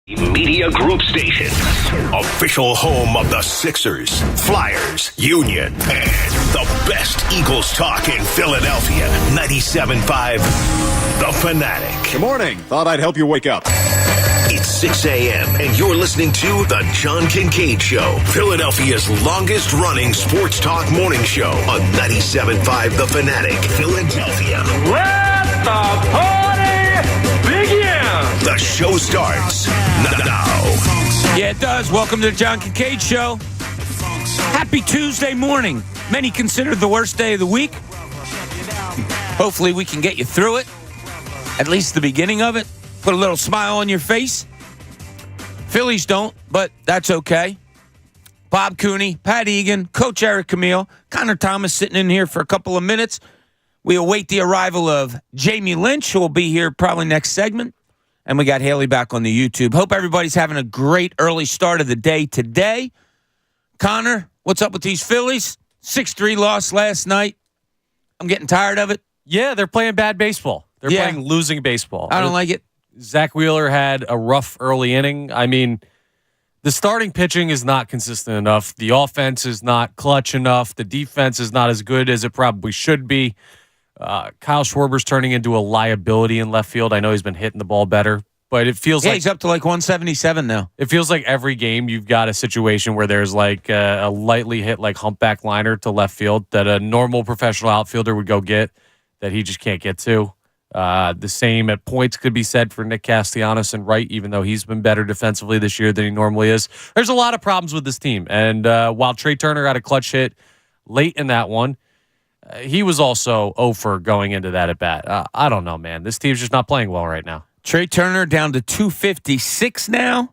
Media Group Station, official home of the Sixers, Flyers, Union, and the best Eagles talk in Philadelphia. 97.5 The Fanatic. Good morning. Thought I'd help you wake up. It's 6 a.m. and you're listening to The John Kincade Show, Philadelphia's longest-running sports talk morning show on 97.5 The Fanatic, Philadelphia. Let the party begin! The show starts now. Yeah, it does. Welcome to the John Kincade Show. Happy Tuesday morning. Many consider it the worst day of the week. Hopefully we can get you through it, at least the beginning of it. Put a little smile on your face. Phillies don't, but that's okay. Bob Cooney, Pat Egan, Coach Eric Camille, Connor Thomas sitting in here for a couple of minutes. We await the arrival of Jamie Lynch, who will be here probably next segment. And we got Haley back on the YouTube. Hope everybody's having a great early start of the day today. Connor, what's up with these Phillies? 6-3 loss last night. I'm getting tired of it. Yeah, they're playing bad baseball. They're playing losing baseball. I don't like it. Zach Wheeler had a rough early inning. I mean, the starting pitching is not consistent enough. The offense is not clutch enough. The defense is not as good as it probably should be. Kyle Schwarber's turning into a liability in left field. I know he's been hitting the ball better, but it feels like he's up to like 177 now. It feels like every game you've got a situation where there's like a lightly hit like humpback liner to left field that a normal professional outfielder would go get that he just can't get to. The same at points could be said for Nick Castellanos and right, even though he's been better defensively this year than he normally is. There's a lot of problems with this team. And while Trey Turner got a clutch hit late in that one, he was also 0 for going into that at bat. I don't know, man. This team's just not playing well right now. Trey Turner down to 256 now.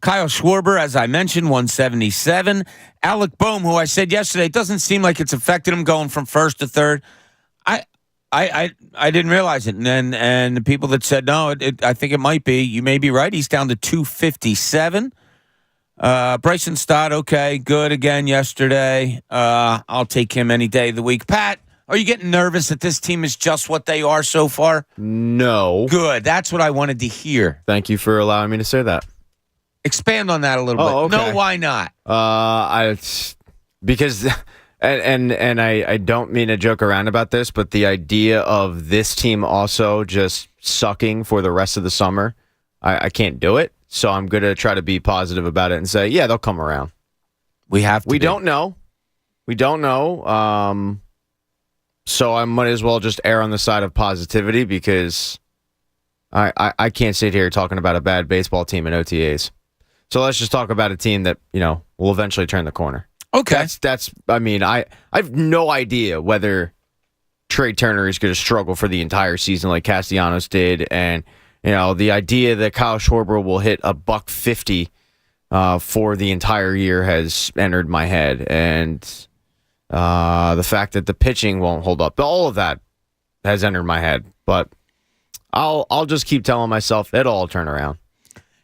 Kyle Schwarber, as I mentioned, 177. Alec Boehm, who I said yesterday, it doesn't seem like it's affected him going from first to third. I didn't realize it. And the people that said, no, I think it might be, you may be right. He's down to 257. Bryson Stott, okay, good again yesterday. I'll take him any day of the week. Pat, are you getting nervous that this team is just what they are so far? No. Good. That's what I wanted to hear. Thank you for allowing me to say that. Expand on that a little bit. Okay. No, why not? Because I don't mean to joke around about this, but the idea of this team also just sucking for the rest of the summer, I can't do it. So I'm going to try to be positive about it and say, yeah, they'll come around. We don't know. We don't know. So I might as well just err on the side of positivity because I can't sit here talking about a bad baseball team in OTAs. So let's just talk about a team that, will eventually turn the corner. Okay. I have no idea whether Trey Turner is going to struggle for the entire season like Castellanos did, and the idea that Kyle Schwarber will hit $150 for the entire year has entered my head, and the fact that the pitching won't hold up, all of that has entered my head. But I'll just keep telling myself it'll all turn around.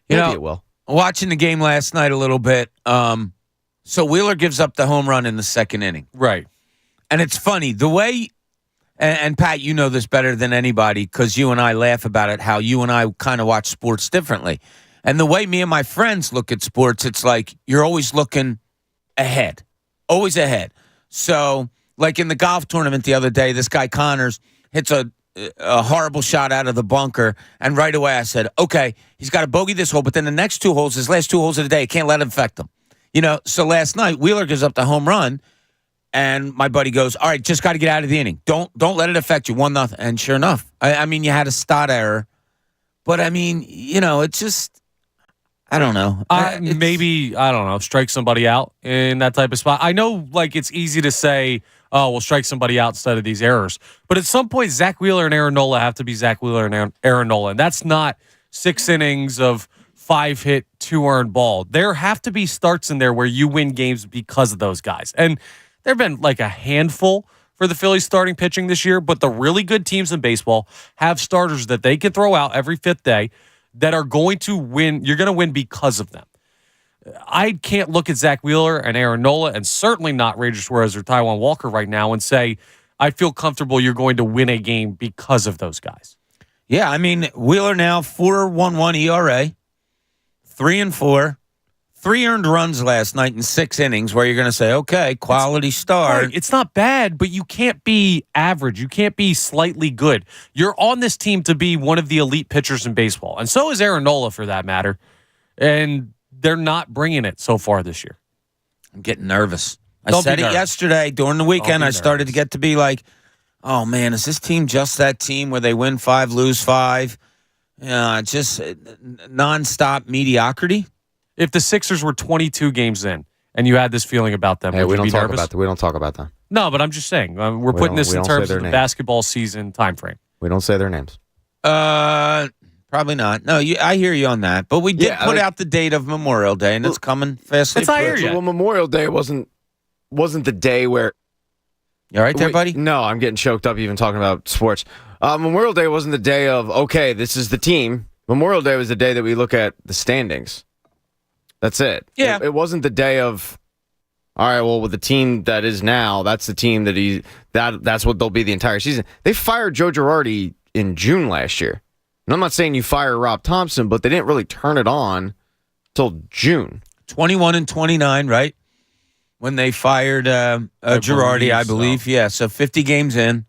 Maybe it will. Watching the game last night a little bit. So Wheeler gives up the home run in the second inning. Right. And it's funny, the way, and Pat, you know this better than anybody because you and I laugh about it, how you and I kind of watch sports differently. And the way me and my friends look at sports, it's like you're always looking ahead. Always ahead. So, like in the golf tournament the other day, this guy Connors hits a horrible shot out of the bunker, and right away I said, okay, he's got to bogey this hole, but then the next two holes, his last two holes of the day, can't let it affect him. So last night, Wheeler gives up the home run, and my buddy goes, all right, just got to get out of the inning. Don't let it affect you. 1-0. And sure enough, I mean, you had a Stott error. But, I mean, it's just, I don't know. Maybe, I don't know, strike somebody out in that type of spot. I know, it's easy to say, oh, we'll strike somebody out instead of these errors. But at some point, Zach Wheeler and Aaron Nola have to be Zach Wheeler and Aaron Nola. And that's not 6 innings of 5 hit, 2 earned ball. There have to be starts in there where you win games because of those guys. And there have been a handful for the Phillies starting pitching this year, but the really good teams in baseball have starters that they can throw out every 5th day that are going to win. You're going to win because of them. I can't look at Zach Wheeler and Aaron Nola and certainly not Ranger Suarez or Taijuan Walker right now and say, I feel comfortable you're going to win a game because of those guys. Yeah, I mean, Wheeler now 4.11 ERA. 3-4, 3 earned runs last night in 6 innings. Where you're going to say, okay, quality start. Right, it's not bad, but you can't be average. You can't be slightly good. You're on this team to be one of the elite pitchers in baseball, and so is Aaron Nola for that matter. And they're not bringing it so far this year. I'm getting nervous. I Don't be said it nervous. yesterday during the weekend. Don't be I started to nervous. get to be like, oh man, is this team just that team where they win 5, lose 5? Just nonstop mediocrity. If the Sixers were 22 games in and you had this feeling about them, Hey, would we you don't be talk nervous? about that. We don't talk about that. No, but I'm just saying we're putting this we in don't say terms their of the names. basketball season time frame. We don't say their names. Probably not. No, I hear you on that. But we did put out the date of Memorial Day, and it's coming fast. It's not here yet. Well, Memorial Day wasn't the day where. You all right there, Wait, buddy? No, I'm getting choked up even talking about sports. Memorial Day wasn't the day of, okay, this is the team. Memorial Day was the day that we look at the standings. That's it. Yeah. It wasn't the day of, all right, well, with the team that is now, that's the team that's what they'll be the entire season. They fired Joe Girardi in June last year. And I'm not saying you fire Rob Thompson, but they didn't really turn it on till June. 21-29, right? When they fired Girardi, I believe. so. Yeah, so 50 games in.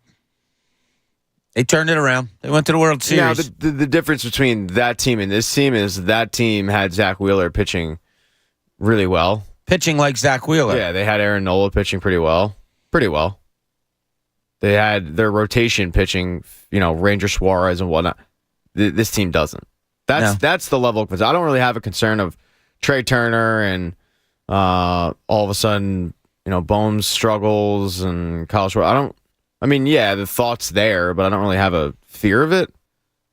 They turned it around. They went to the World Now, Series. the difference between that team and this team is that team had Zach Wheeler pitching really well. Pitching like Zach Wheeler. Yeah, they had Aaron Nola pitching pretty well. Pretty well. They had their rotation pitching, Ranger Suarez and whatnot. This team doesn't. That's the level of concern. I don't really have a concern of Trey Turner and all of a sudden, Bones struggles and Kyle Schwarber. The thought's there, but I don't really have a fear of it.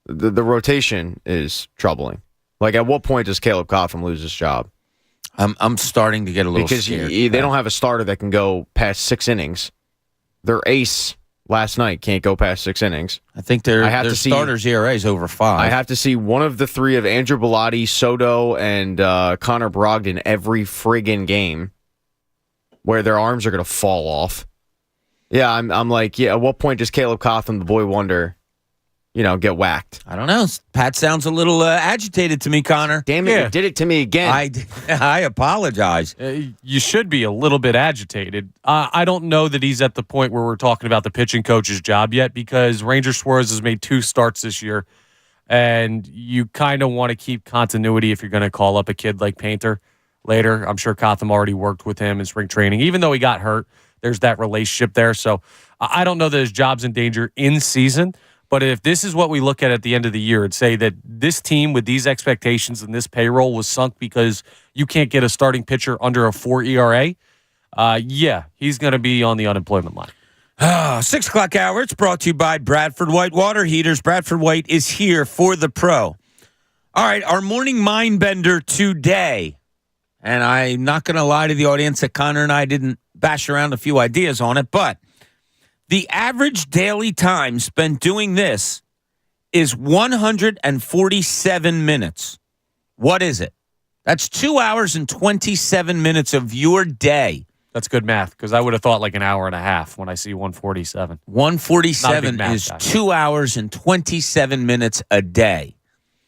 The rotation is troubling. Like, at what point does Caleb Cotham lose his job? I'm starting to get a little Because scared. they don't have a starter that can go past 6 innings. Their ace last night can't go past 6 innings. I think their starters' ERA is over 5. I have to see one of the 3 of Andrew Bellotti, Soto, and Connor Brogdon every friggin' game where their arms are going to fall off. Yeah, I'm like, at what point does Caleb Cotham, the boy wonder, get whacked? I don't know. Pat sounds a little agitated to me, Connor. Damn it, you did it to me again. I apologize. You should be a little bit agitated. I don't know that he's at the point where we're talking about the pitching coach's job yet, because Ranger Suarez has made 2 starts this year, and you kind of want to keep continuity if you're going to call up a kid like Painter later. I'm sure Cotham already worked with him in spring training. Even though he got hurt, there's that relationship there. So I don't know that his job's in danger in season. But if this is what we look at the end of the year and say that this team with these expectations and this payroll was sunk because you can't get a starting pitcher under a 4 ERA, he's going to be on the unemployment line. 6 o'clock hour. It's brought to you by Bradford White Water Heaters. Bradford White is here for the pro. All right, our morning mind bender today. And I'm not going to lie to the audience that Connor and I didn't bash around a few ideas on it, but the average daily time spent doing this is 147 minutes. What is it? That's 2 hours and 27 minutes of your day. That's good math, because I would have thought like an hour and a half when I see 147. 147 is 2 hours and 27 minutes a day.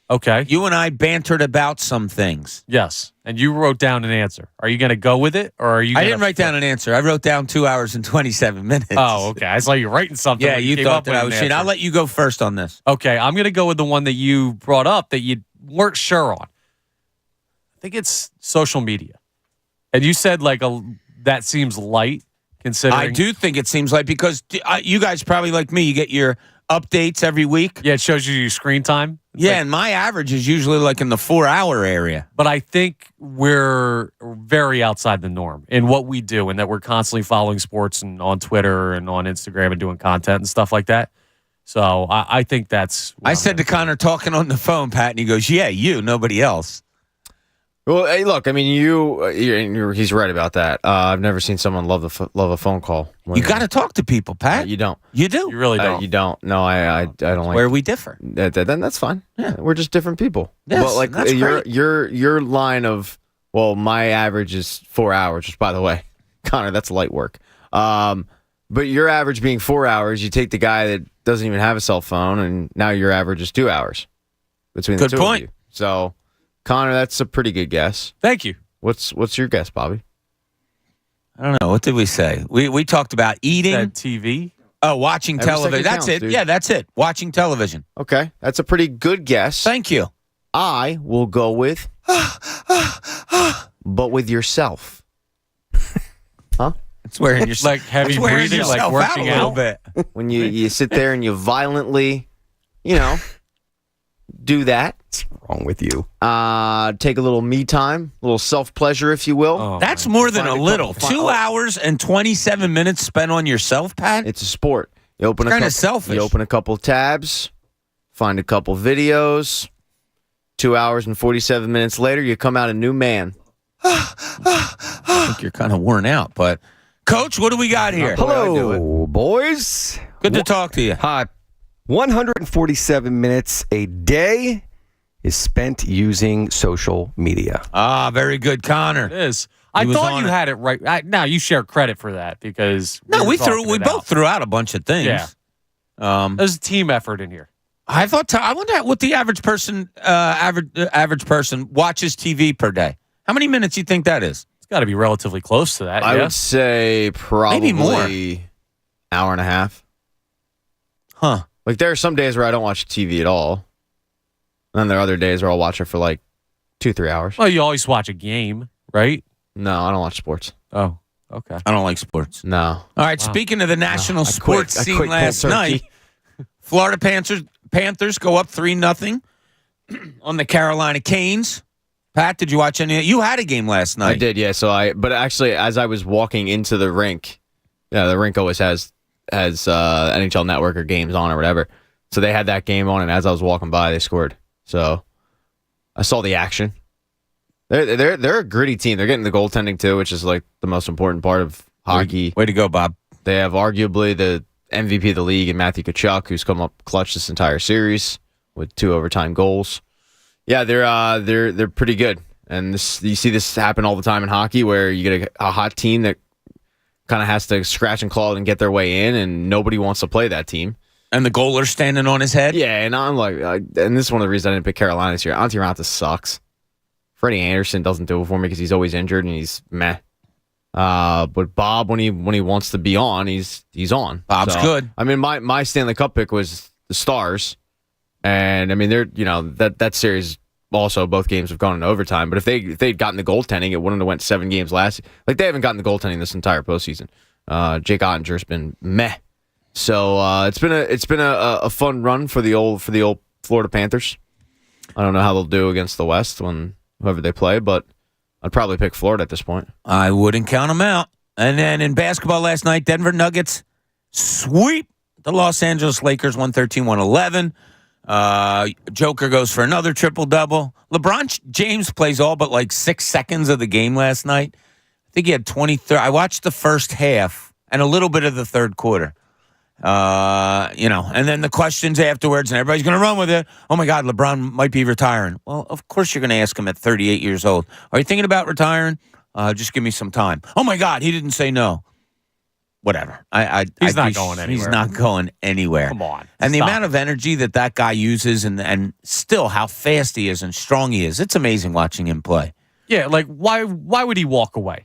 Okay. You and I bantered about some things. Yes. And you wrote down an answer. Are you going to go with it, or are you I didn't write down an answer. I wrote down 2 hours and 27 minutes. Oh, okay. I saw you writing something. Yeah, when you came thought up that with I an was shit. answer. I'll let you go first on this. Okay, I'm going to go with the one that you brought up that you weren't sure on. I think it's social media. And you said that seems light considering. I do think it seems like, because you guys probably like me, you get your updates every week. Yeah, it shows you your screen time. It's And my average is usually like in the 4 hour area. But I think we're very outside the norm in what we do, and that we're constantly following sports and on Twitter and on Instagram and doing content and stuff like that. So I think that's. I said to Connor talking on the phone, Pat, and he goes, "Yeah, you, nobody else." Well, hey, look, I mean, he's right about that. I've never seen someone love a phone call. You got to talk to people, Pat. You don't. You do. You really don't. You don't. No, I don't like. Where we differ. Then that's fine. Yeah, we're just different people. Yes, but like that's great. your line of, well, my average is 4 hours. Which, by the way, Connor, that's light work. But your average being 4 hours, you take the guy that doesn't even have a cell phone, and now your average is 2 hours between the Good two point. of you. So Connor, that's a pretty good guess. Thank you. What's your guess, Bobby? I don't know. What did we say? We talked about eating. Said TV. Oh, watching Every television. second That's counts, it. dude. Yeah, that's it. Watching television. Okay, that's a pretty good guess. Thank you. I will go with, but with yourself. Huh? It's wearing your Like heavy it's wearing breathing, like yourself working a little out. bit. When you sit there and you violently, do that. What's wrong with you? Take a little me time, a little self-pleasure, if you will. Oh, That's my- more than Find a a little. couple- 2 hours and 27 minutes spent on yourself, Pat? It's a sport. You open It's a kinda couple, selfish. You open a couple tabs, find a couple videos. 2 hours and 47 minutes later, you come out a new man. I think you're kind of worn out, but Coach, what do we got here? the way I do Hello, boys. Good to talk to you. Hi. 147 minutes a day is spent using social media. Ah, very good, It Connor. is. I was thought on you it. had it right. Now you share credit for that because No, were we talking it both out. threw out a bunch of things. Yeah. There's a team effort in here. I wonder what the average person watches TV per day. How many minutes do you think that is? It's got to be relatively close to that. I yeah? would say probably Maybe more. hour and a half. Huh. Like there are some days where I don't watch TV at all. And then there are other days where I'll watch it for like 2-3 hours. Well, you always watch a game, right? No, I don't watch sports. Oh, okay. I don't like sports. No. All right, speaking of the national I quit. sports I scene quit cold last turkey. night, Florida Panthers go up 3-0 on the Carolina Canes. Pat, did you watch any? You had a game last night. I did, yeah. But actually, as I was walking into the rink, the rink always has NHL Network or games on or whatever. So they had that game on, and as I was walking by, they scored. So I saw the action. They're a gritty team. They're getting the goaltending too, which is like the most important part of hockey. Way to go, Bob. They have arguably the MVP of the league in Matthew Tkachuk, who's come up clutch this entire series with 2 overtime goals. Yeah, they're pretty good, and you see this happen all the time in hockey, where you get a hot team that kind of has to scratch and claw and get their way in, and nobody wants to play that team. And the goaler standing on his head. Yeah, and I'm like, and this is one of the reasons I didn't pick Carolina this year. Antti Raanta sucks. Freddie Anderson doesn't do it for me because he's always injured and he's meh. But Bob, when he wants to be on, he's on. Bob's good. I mean, my Stanley Cup pick was the Stars, and I mean they're that series also both games have gone into overtime. But if they'd gotten the goaltending, it wouldn't have went 7 games last. Like they haven't gotten the goaltending this entire postseason. Jake Ottinger's been meh. So it's been a fun run for the old Florida Panthers. I don't know how they'll do against the West when whoever they play, but I'd probably pick Florida at this point. I wouldn't count them out. And then in basketball last night, Denver Nuggets sweep the Los Angeles Lakers 113-111. Joker goes for another triple-double. LeBron James plays all but like 6 seconds of the game last night. I think he had 23. I watched the first half and a little bit of the third quarter. And then the questions afterwards, and everybody's going to run with it. Oh my God, LeBron might be retiring. Well, of course you're going to ask him at 38 years old. Are you thinking about retiring? Just give me some time. Oh my God, he didn't say no. Whatever. He's not going anywhere. He's not going anywhere. Come on. And the Stop. amount of energy that guy uses, and still how fast he is and strong he is, it's amazing watching him play. Yeah, like why would he walk away?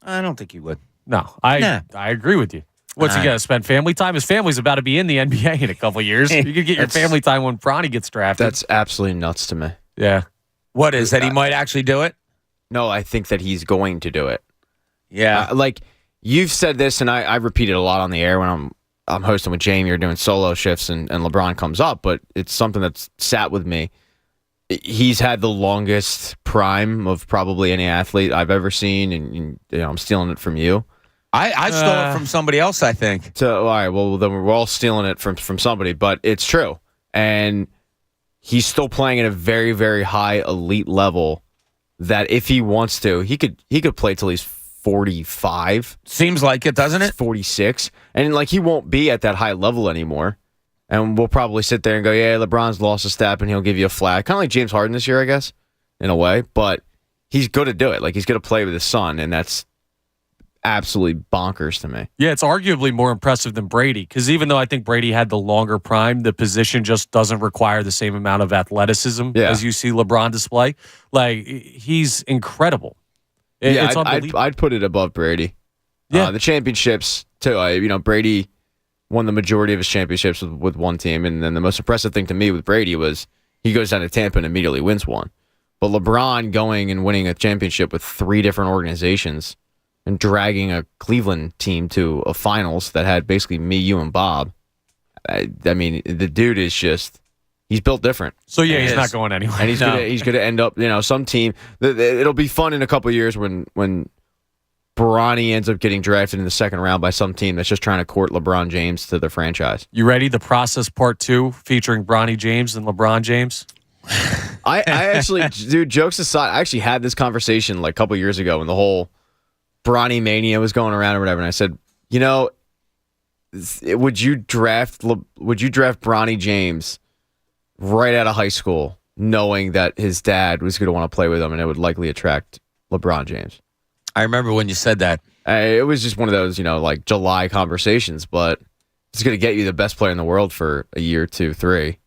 I don't think he would. No, I agree with you. What's he going to spend family time? His family's about to be in the NBA in a couple of years. You could get your family time when Bronny gets drafted. That's absolutely nuts to me. Yeah. What is that? He might actually do it? No, I think that he's going to do it. Yeah. Like you've said this, and I repeat it a lot on the air when I'm hosting with Jamie or doing solo shifts, and LeBron comes up, but it's something that's sat with me. He's had the longest prime of probably any athlete I've ever seen, and I'm stealing it from you. I stole it from somebody else, I think. So, all right, well, then we're all stealing it from somebody, but it's true. And he's still playing at a very, very high elite level that if he wants to, he could play till he's 45. Seems like it, doesn't it? 46. And, like, he won't be at that high level anymore. And we'll probably sit there and go, yeah, LeBron's lost a step, and he'll give you a flag. Kind of like James Harden this year, I guess, in a way. But he's going to do it. Like, he's going to play with his son, and that's absolutely bonkers to me. Yeah, it's arguably more impressive than Brady because even though I think Brady had the longer prime, the position just doesn't require the same amount of athleticism as you see LeBron display. Like, he's incredible. It's unbelievable. I'd put it above Brady. Yeah. The championships, too. Brady won the majority of his championships with one team, and then the most impressive thing to me with Brady was he goes down to Tampa and immediately wins one. But LeBron going and winning a championship with 3 different organizations and dragging a Cleveland team to a finals that had basically me, you, and Bob. I mean, the dude is just, he's built different. So, yeah, he's not going anywhere. And he's gonna end up, some team. It'll be fun in a couple of years when Bronny ends up getting drafted in the second round by some team that's just trying to court LeBron James to the franchise. You ready? The Process Part 2 featuring Bronny James and LeBron James? I actually, dude, jokes aside, I actually had this conversation like a couple years ago when the whole Bronny mania was going around or whatever, and I said, would you draft Bronny James right out of high school, knowing that his dad was going to want to play with him and it would likely attract LeBron James? I remember when you said that. It was just one of those, like July conversations, but it's going to get you the best player in the world for a year, 2, 3.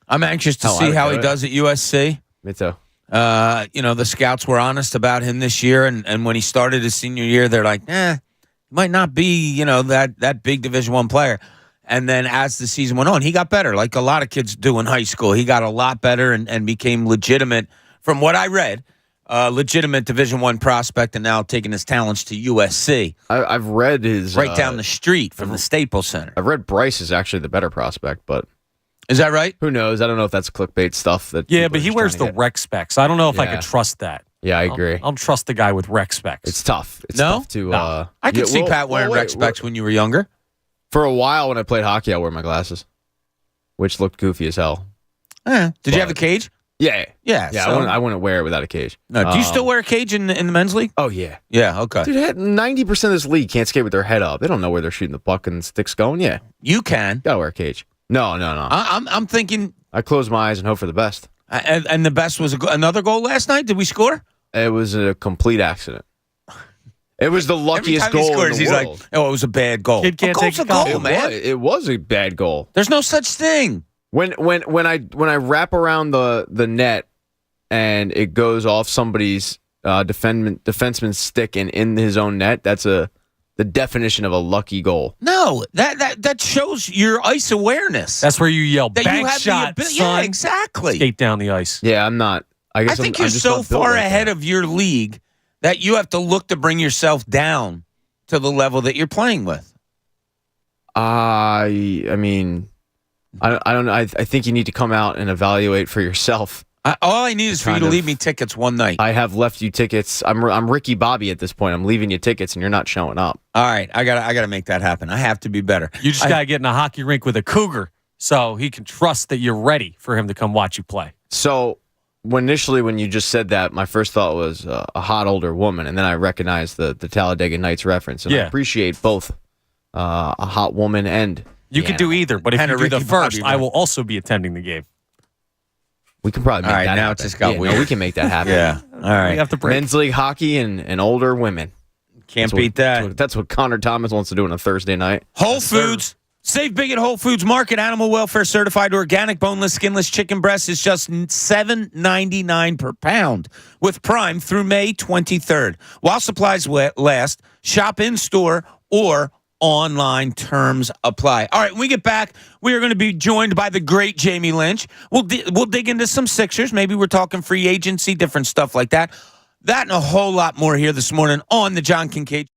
I'm anxious to see how he does at USC. Me too. The scouts were honest about him this year, and when he started his senior year, they're like, he might not be, that big Division I player. And then as the season went on, he got better, like a lot of kids do in high school. He got a lot better and became legitimate, from what I read, legitimate Division I prospect, and now taking his talents to USC. I've read his... right down the street from the Staples Center. I've read Bryce is actually the better prospect, but... Is that right? Who knows? I don't know if that's clickbait stuff. Yeah, but he wears the rec specs. I don't know if I could trust that. Yeah, I agree. I'll trust the guy with rec specs. It's tough. It's No? tough to... No. I could see Pat wearing rec specs when you were younger. For a while when I played hockey, I wore my glasses, which looked goofy as hell. Did you have a cage? Yeah. Yeah. So, I wouldn't wear it without a cage. No. Do you still wear a cage in the men's league? Oh, yeah. Yeah, okay. Dude, 90% of this league can't skate with their head up. They don't know where they're shooting the puck and the stick's going. Yeah. You can. Gotta wear a cage. No. I'm thinking... I close my eyes and hope for the best. And the best was another goal last night? Did we score? It was a complete accident. It was the luckiest Every time goal he scores, in the he's world. like, it was a bad goal. Kid can't take a goal, man. It was a bad goal. There's no such thing. When I wrap around the net and it goes off somebody's defenseman's stick and in his own net, that's the definition of a lucky goal. No, that shows your ice awareness. That's where you yell, that bank you have shot, the son. Yeah, exactly. Skate down the ice. Yeah, I'm not. I think you're so far ahead of your league that you have to look to bring yourself down to the level that you're playing with. I mean, I don't know. I think you need to come out and evaluate for yourself. All I need is for you to leave me tickets one night. I have left you tickets. I'm Ricky Bobby at this point. I'm leaving you tickets, and you're not showing up. All right, I gotta make that happen. I have to be better. You just gotta get in a hockey rink with a cougar so he can trust that you're ready for him to come watch you play. So initially when you just said that, my first thought was a hot older woman, and then I recognized the Talladega Nights reference, and I appreciate both a hot woman and you could do either, but if you do the first, I will also be attending the game. We can probably make that happen. All right, now it just got weird. No, we can make that happen. Yeah. All right. We have to break. Men's league hockey and older women. Can't beat that. That's what Connor Thomas wants to do on a Thursday night. Whole Foods. Save big at Whole Foods Market. Animal welfare certified organic, boneless, skinless chicken breast is just $7.99 per pound with Prime through May 23rd. While supplies last, shop in store or online. Terms apply. All right, when we get back, we are going to be joined by the great Jamie Lynch. We'll dig into some Sixers. Maybe we're talking free agency, different stuff like that. That and a whole lot more here this morning on the John Kincade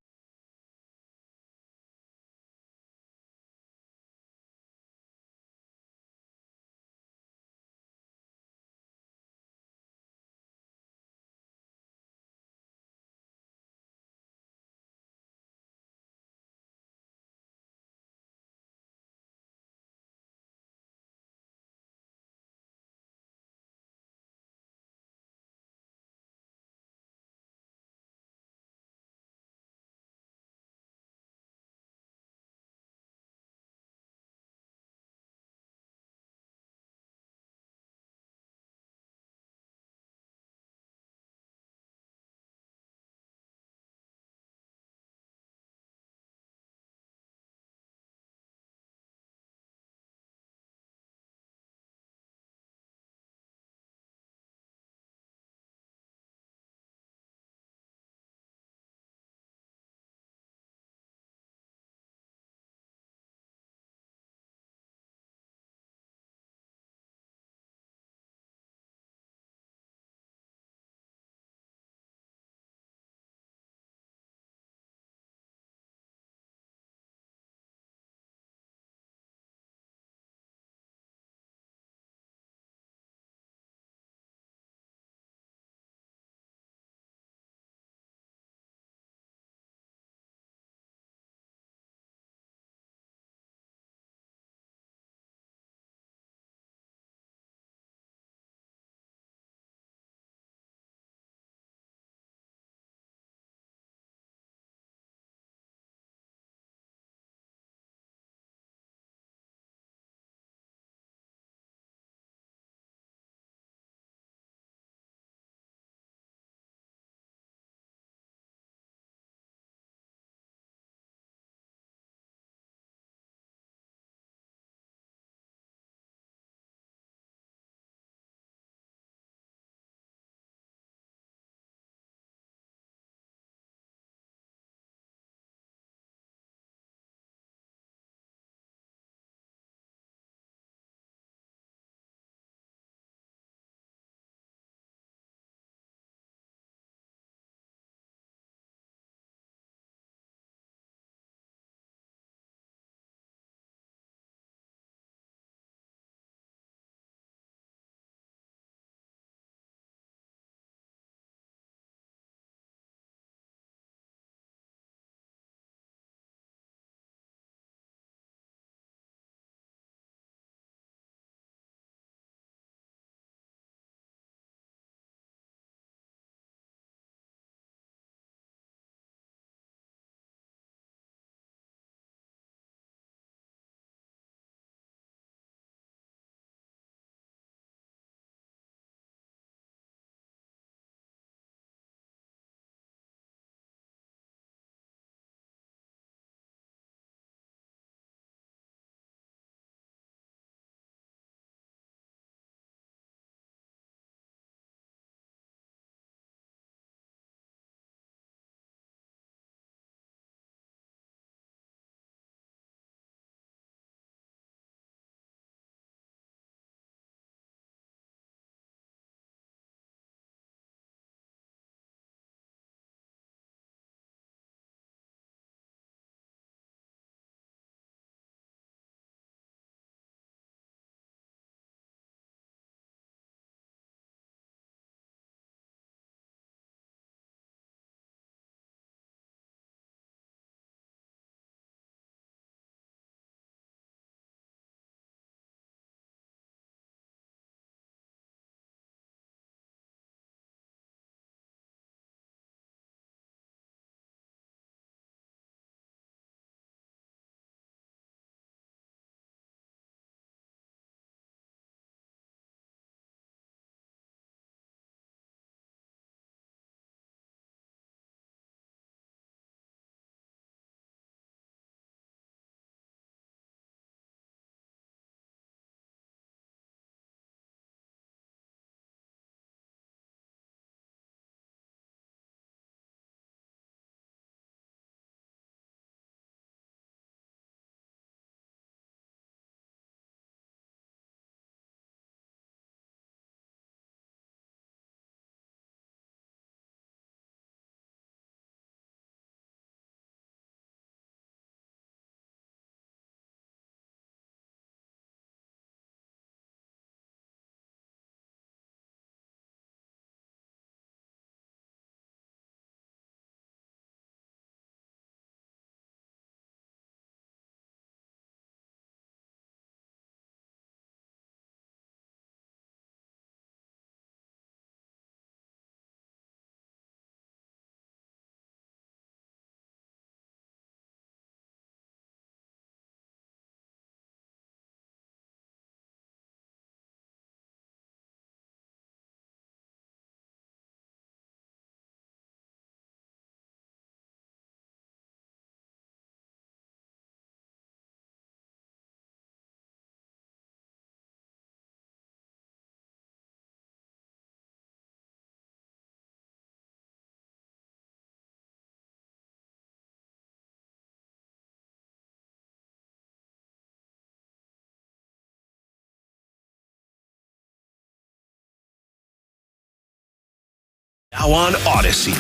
Now on Odyssey.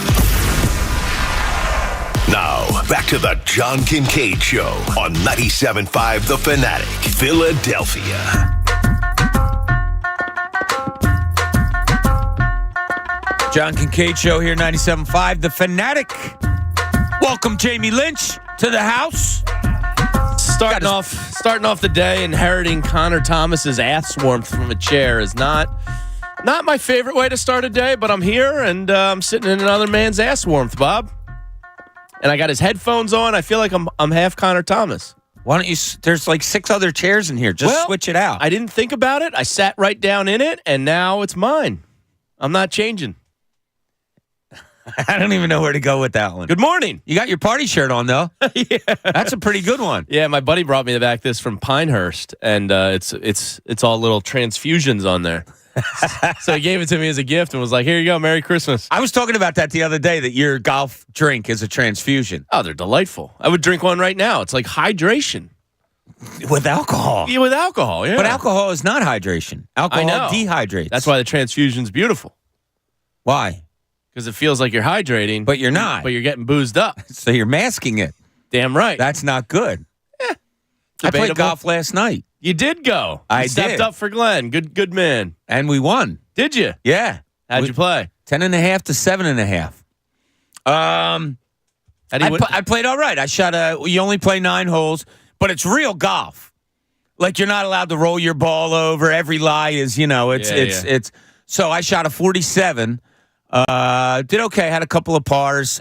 Now, back to the John Kincade Show on 97.5 The Fanatic, Philadelphia. John Kincade Show here, 97.5 The Fanatic. Welcome, Jamie Lynch, to the house. Starting off the day, inheriting Connor Thomas's ass warmth from a chair is not my favorite way to start a day, but I'm here and I'm sitting in another man's ass warmth, Bob. And I got his headphones on. I feel like I'm half Connor Thomas. Why don't you? There's like 6 other chairs in here. Just switch it out. I didn't think about it. I sat right down in it, and now it's mine. I'm not changing. I don't even know where to go with that one. Good morning. You got your party shirt on, though. Yeah. That's a pretty good one. Yeah, my buddy brought me back this from Pinehurst, and it's all little transfusions on there. So he gave it to me as a gift and was like, here you go, Merry Christmas. I was talking about that the other day, that your golf drink is a transfusion. Oh, they're delightful. I would drink one right now. It's like hydration. With alcohol. Yeah, with alcohol, yeah. But alcohol is not hydration. Alcohol dehydrates. That's why the transfusion's beautiful. Why? Because it feels like you're hydrating. But you're not. But you're getting boozed up. So you're masking it. Damn right. That's not good. I debatable. played golf last night. You did go. I You stepped did. up for Glenn. Good man. And we won. Did you? Yeah. How'd you play? 10.5 to 7.5. I played all right. I shot you only play 9 holes, but it's real golf. Like, you're not allowed to roll your ball over. Every lie is, it's. So I shot a 47. Did okay. Had a couple of pars.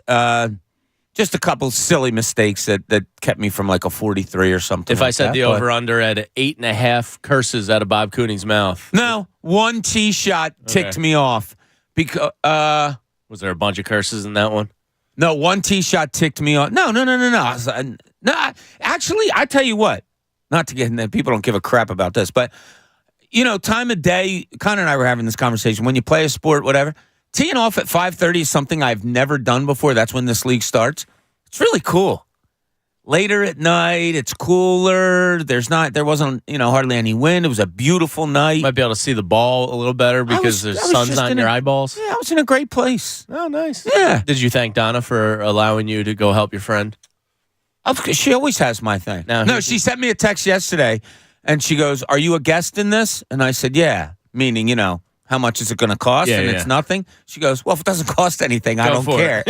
Just a couple silly mistakes that kept me from like a 43 or something. If I said the over-under at 8.5 curses out of Bob Cooney's mouth. No, one tee shot ticked me off. Because was there a bunch of curses in that one? No, one tee shot ticked me off. No. Actually, I tell you what. Not to get in there. People don't give a crap about this. But, time of day, Connor and I were having this conversation. When you play a sport, whatever, teeing off at 5:30 is something I've never done before. That's when this league starts. It's really cool. Later at night, it's cooler. There wasn't, hardly any wind. It was a beautiful night. Might be able to see the ball a little better because the sun's not in your eyeballs. Yeah, I was in a great place. Oh, nice. Yeah. Did you thank Donna for allowing you to go help your friend? She always has my thing. No, she sent me a text yesterday, and she goes, "Are you a guest in this?" And I said, "Yeah," meaning, how much is it going to cost? Yeah, It's nothing. She goes, "Well, if it doesn't cost anything, I don't care."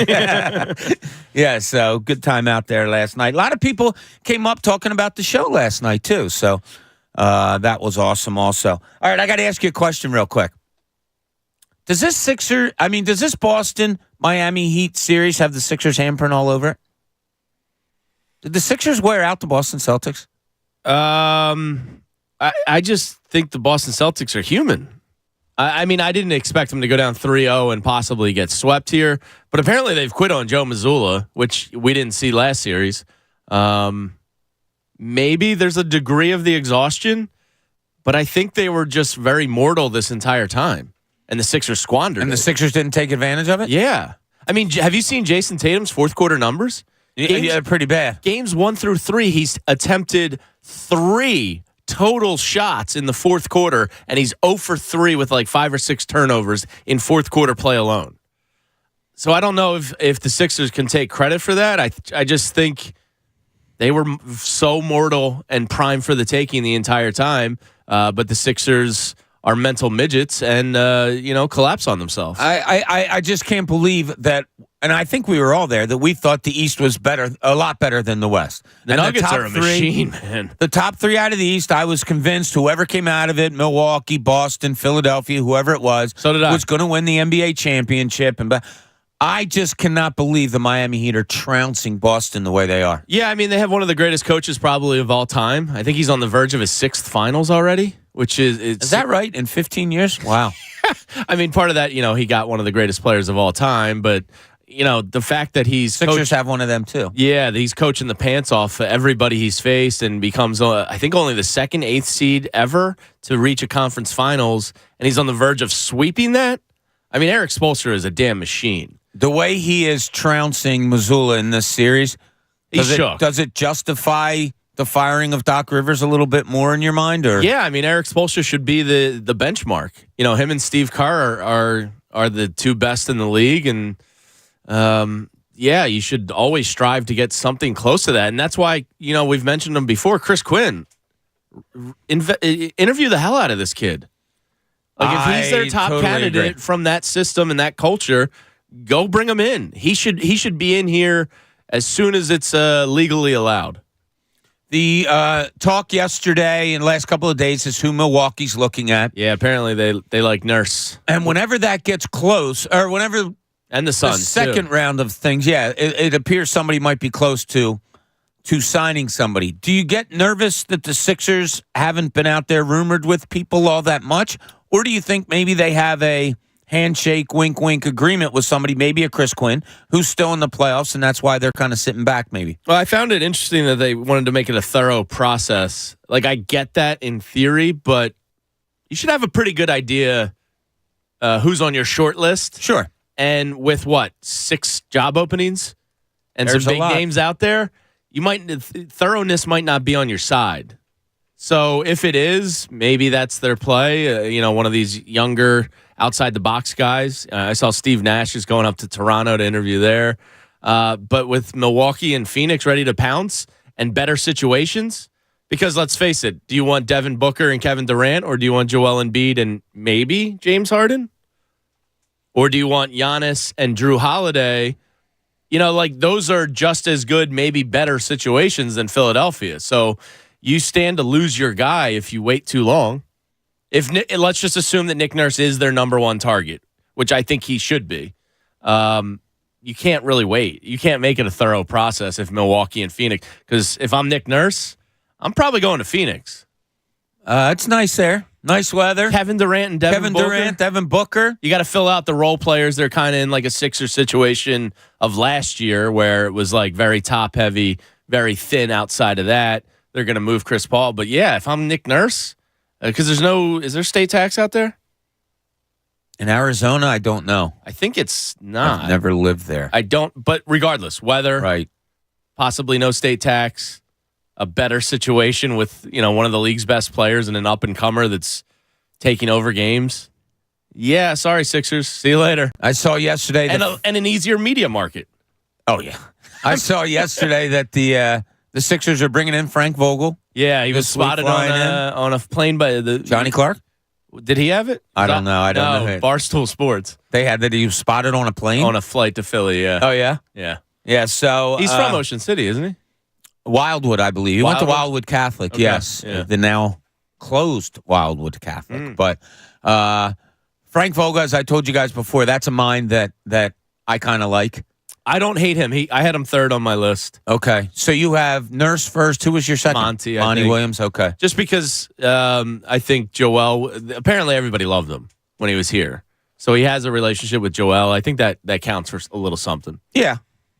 Yeah, so good time out there last night. A lot of people came up talking about the show last night, too. So that was awesome also. All right, I got to ask you a question real quick. Does this Boston-Miami Heat series have the Sixers handprint all over it? Did the Sixers wear out the Boston Celtics? I just think the Boston Celtics are human. I didn't expect them to go down 3-0 and possibly get swept here, but apparently they've quit on Joe Mazzulla, which we didn't see last series. Maybe there's a degree of the exhaustion, but I think they were just very mortal this entire time, and the Sixers squandered it. And the Sixers didn't take advantage of it? Yeah. Have you seen Jason Tatum's fourth quarter numbers? Yeah, pretty bad. Games 1 through 3, he's attempted 3 total shots in the fourth quarter, and he's 0 for 3 with like 5 or 6 turnovers in fourth quarter play alone. So I don't know if the Sixers can take credit for that. I just think they were so mortal and prime for the taking the entire time, but the Sixers are mental midgets and collapse on themselves. I just can't believe that. And I think we were all there, that we thought the East was a lot better than the West. The Nuggets are a machine, man. The top 3 out of the East, I was convinced whoever came out of it, Milwaukee, Boston, Philadelphia, whoever it was, was going to win the NBA championship. And I just cannot believe the Miami Heat are trouncing Boston the way they are. Yeah, they have one of the greatest coaches probably of all time. I think he's on the verge of his 6th finals already, which is... Is that right? In 15 years? Wow. Part of that, he got one of the greatest players of all time, but... the fact that Sixers have one of them too. Yeah, he's coaching the pants off everybody he's faced and becomes, I think, only the 2nd 8th seed ever to reach a conference finals, and he's on the verge of sweeping that. Eric Spoelstra is a damn machine. The way he is trouncing Mazzulla in this series, does it justify the firing of Doc Rivers a little bit more in your mind? Or yeah, Eric Spoelstra should be the benchmark. Him and Steve Kerr are the two best in the league, and you should always strive to get something close to that. And that's why, we've mentioned him before. Chris Quinn, interview the hell out of this kid. Like, if he's their top candidate from that system and that culture, go bring him in. He should be in here as soon as it's legally allowed. The talk yesterday and last couple of days is who Milwaukee's looking at. Yeah, apparently they like Nurse. And whenever that gets close, or whenever and the Suns, the second round of things, it appears somebody might be close to signing somebody. Do you get nervous that the Sixers haven't been out there rumored with people all that much? Or do you think maybe they have a handshake, wink, wink agreement with somebody, maybe a Chris Quinn, who's still in the playoffs, and that's why they're kind of sitting back maybe? Well, I found it interesting that they wanted to make it a thorough process. Like, I get that in theory, but you should have a pretty good idea who's on your short list. Sure. And with 6 job openings and There's some big a lot. names out there, thoroughness might not be on your side. So if it is, maybe that's their play. One of these younger outside the box guys. I saw Steve Nash is going up to Toronto to interview there. But with Milwaukee and Phoenix ready to pounce and better situations, because let's face it, do you want Devin Booker and Kevin Durant, or do you want Joel Embiid and maybe James Harden? Or do you want Giannis and Drew Holiday? Those are just as good, maybe better situations than Philadelphia. So you stand to lose your guy if you wait too long. Let's just assume that Nick Nurse is their number one target, which I think he should be. You can't really wait. You can't make it a thorough process if Milwaukee and Phoenix. Because if I'm Nick Nurse, I'm probably going to Phoenix. It's nice there. Nice weather. Kevin Durant and Devin Booker. You got to fill out the role players. They're kind of in like a Sixers situation of last year where it was like very top heavy, very thin outside of that. They're going to move Chris Paul. But yeah, if I'm Nick Nurse, because is there state tax out there? In Arizona, I don't know. I think it's not. I've never lived there. I don't, but regardless, weather, right? Possibly no state tax, a better situation with, one of the league's best players and an up-and-comer that's taking over games. Yeah, sorry, Sixers. See you later. I saw yesterday and an easier media market. Oh, yeah. I saw yesterday that the Sixers are bringing in Frank Vogel. Yeah, he was spotted on a plane by the Johnny Clark. Did he have it? I don't know. I don't know. Barstool Sports. They had that he was spotted on a plane? On a flight to Philly, yeah. Oh, yeah? Yeah. Yeah, so... He's from Ocean City, isn't he? Wildwood, I believe. He went to Wildwood Catholic, okay. yes. Yeah. The now closed Wildwood Catholic. But Frank Vogel, as I told you guys before, that's a mind that I kind of like. I don't hate him. I had him third on my list. Okay. So you have Nurse first. Who was your second? Monty Williams. Okay. Just because I think Joel, apparently everybody loved him when he was here. So he has a relationship with Joel. I think that counts for a little something. Yeah.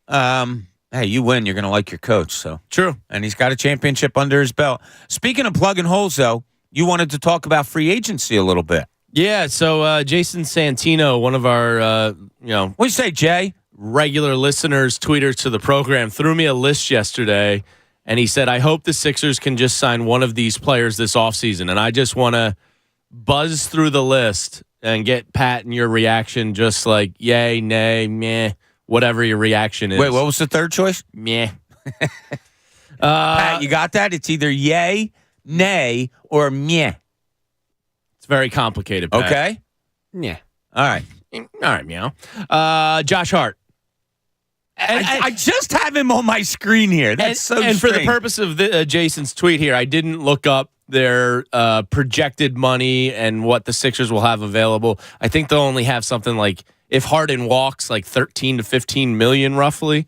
Hey, you win. You're going to like your coach. So true. And he's got a championship under his belt. Speaking of plugging holes, though, you wanted to talk about free agency a little bit. Yeah. So Jason Santino, one of our, what do you say, Jay? Regular listeners, tweeters to the program, threw me a list yesterday, and he said, I hope the Sixers can just sign one of these players this offseason. And I just want to buzz through the list and get Pat and your reaction, just like yay, nay, meh, whatever your reaction is. Wait, what was the third choice? Meh. Pat, you got that? It's either yay, nay, or meh. It's very complicated, Pat. Okay? Yeah. All right. All right, meow. Josh Hart. I just have him on my screen here. That's so And for the strange. purpose of Jason's tweet here, I didn't look up their projected money and what the Sixers will have available. I think they'll only have something like, if Harden walks, like 13 to 15 million roughly.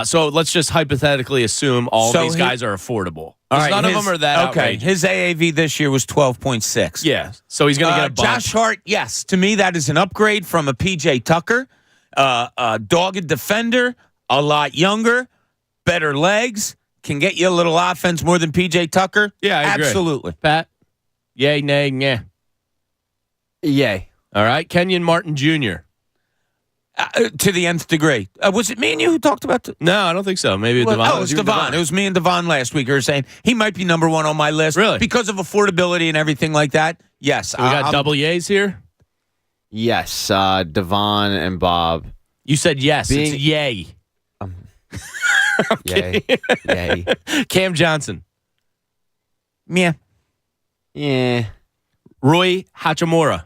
So let's just hypothetically assume all these guys are affordable. All right, none of them are that okay. outrageous. His AAV this year was 12.6. Yeah, so he's going to get a bump. Josh Hart, yes. To me, that is an upgrade from a PJ Tucker. A dogged defender, a lot younger, better legs, can get you a little offense more than PJ Tucker. Yeah, I agree. Absolutely. Pat? Yay, nay, yeah. Yay. All right, Kenyon Martin Jr. To the nth degree. Was it me and you who talked about it? No, I don't think so. Maybe Devon. Oh, it was Devon. It was me and Devon last week who were saying he might be number one on my list. Really? Because of affordability and everything like that. Yes. So we got double yays here? Yes, Devon and Bob. You said yes. Being- It's yay. Yay. Yay. Cam Johnson. Yeah. Yeah. Rui Hachimura.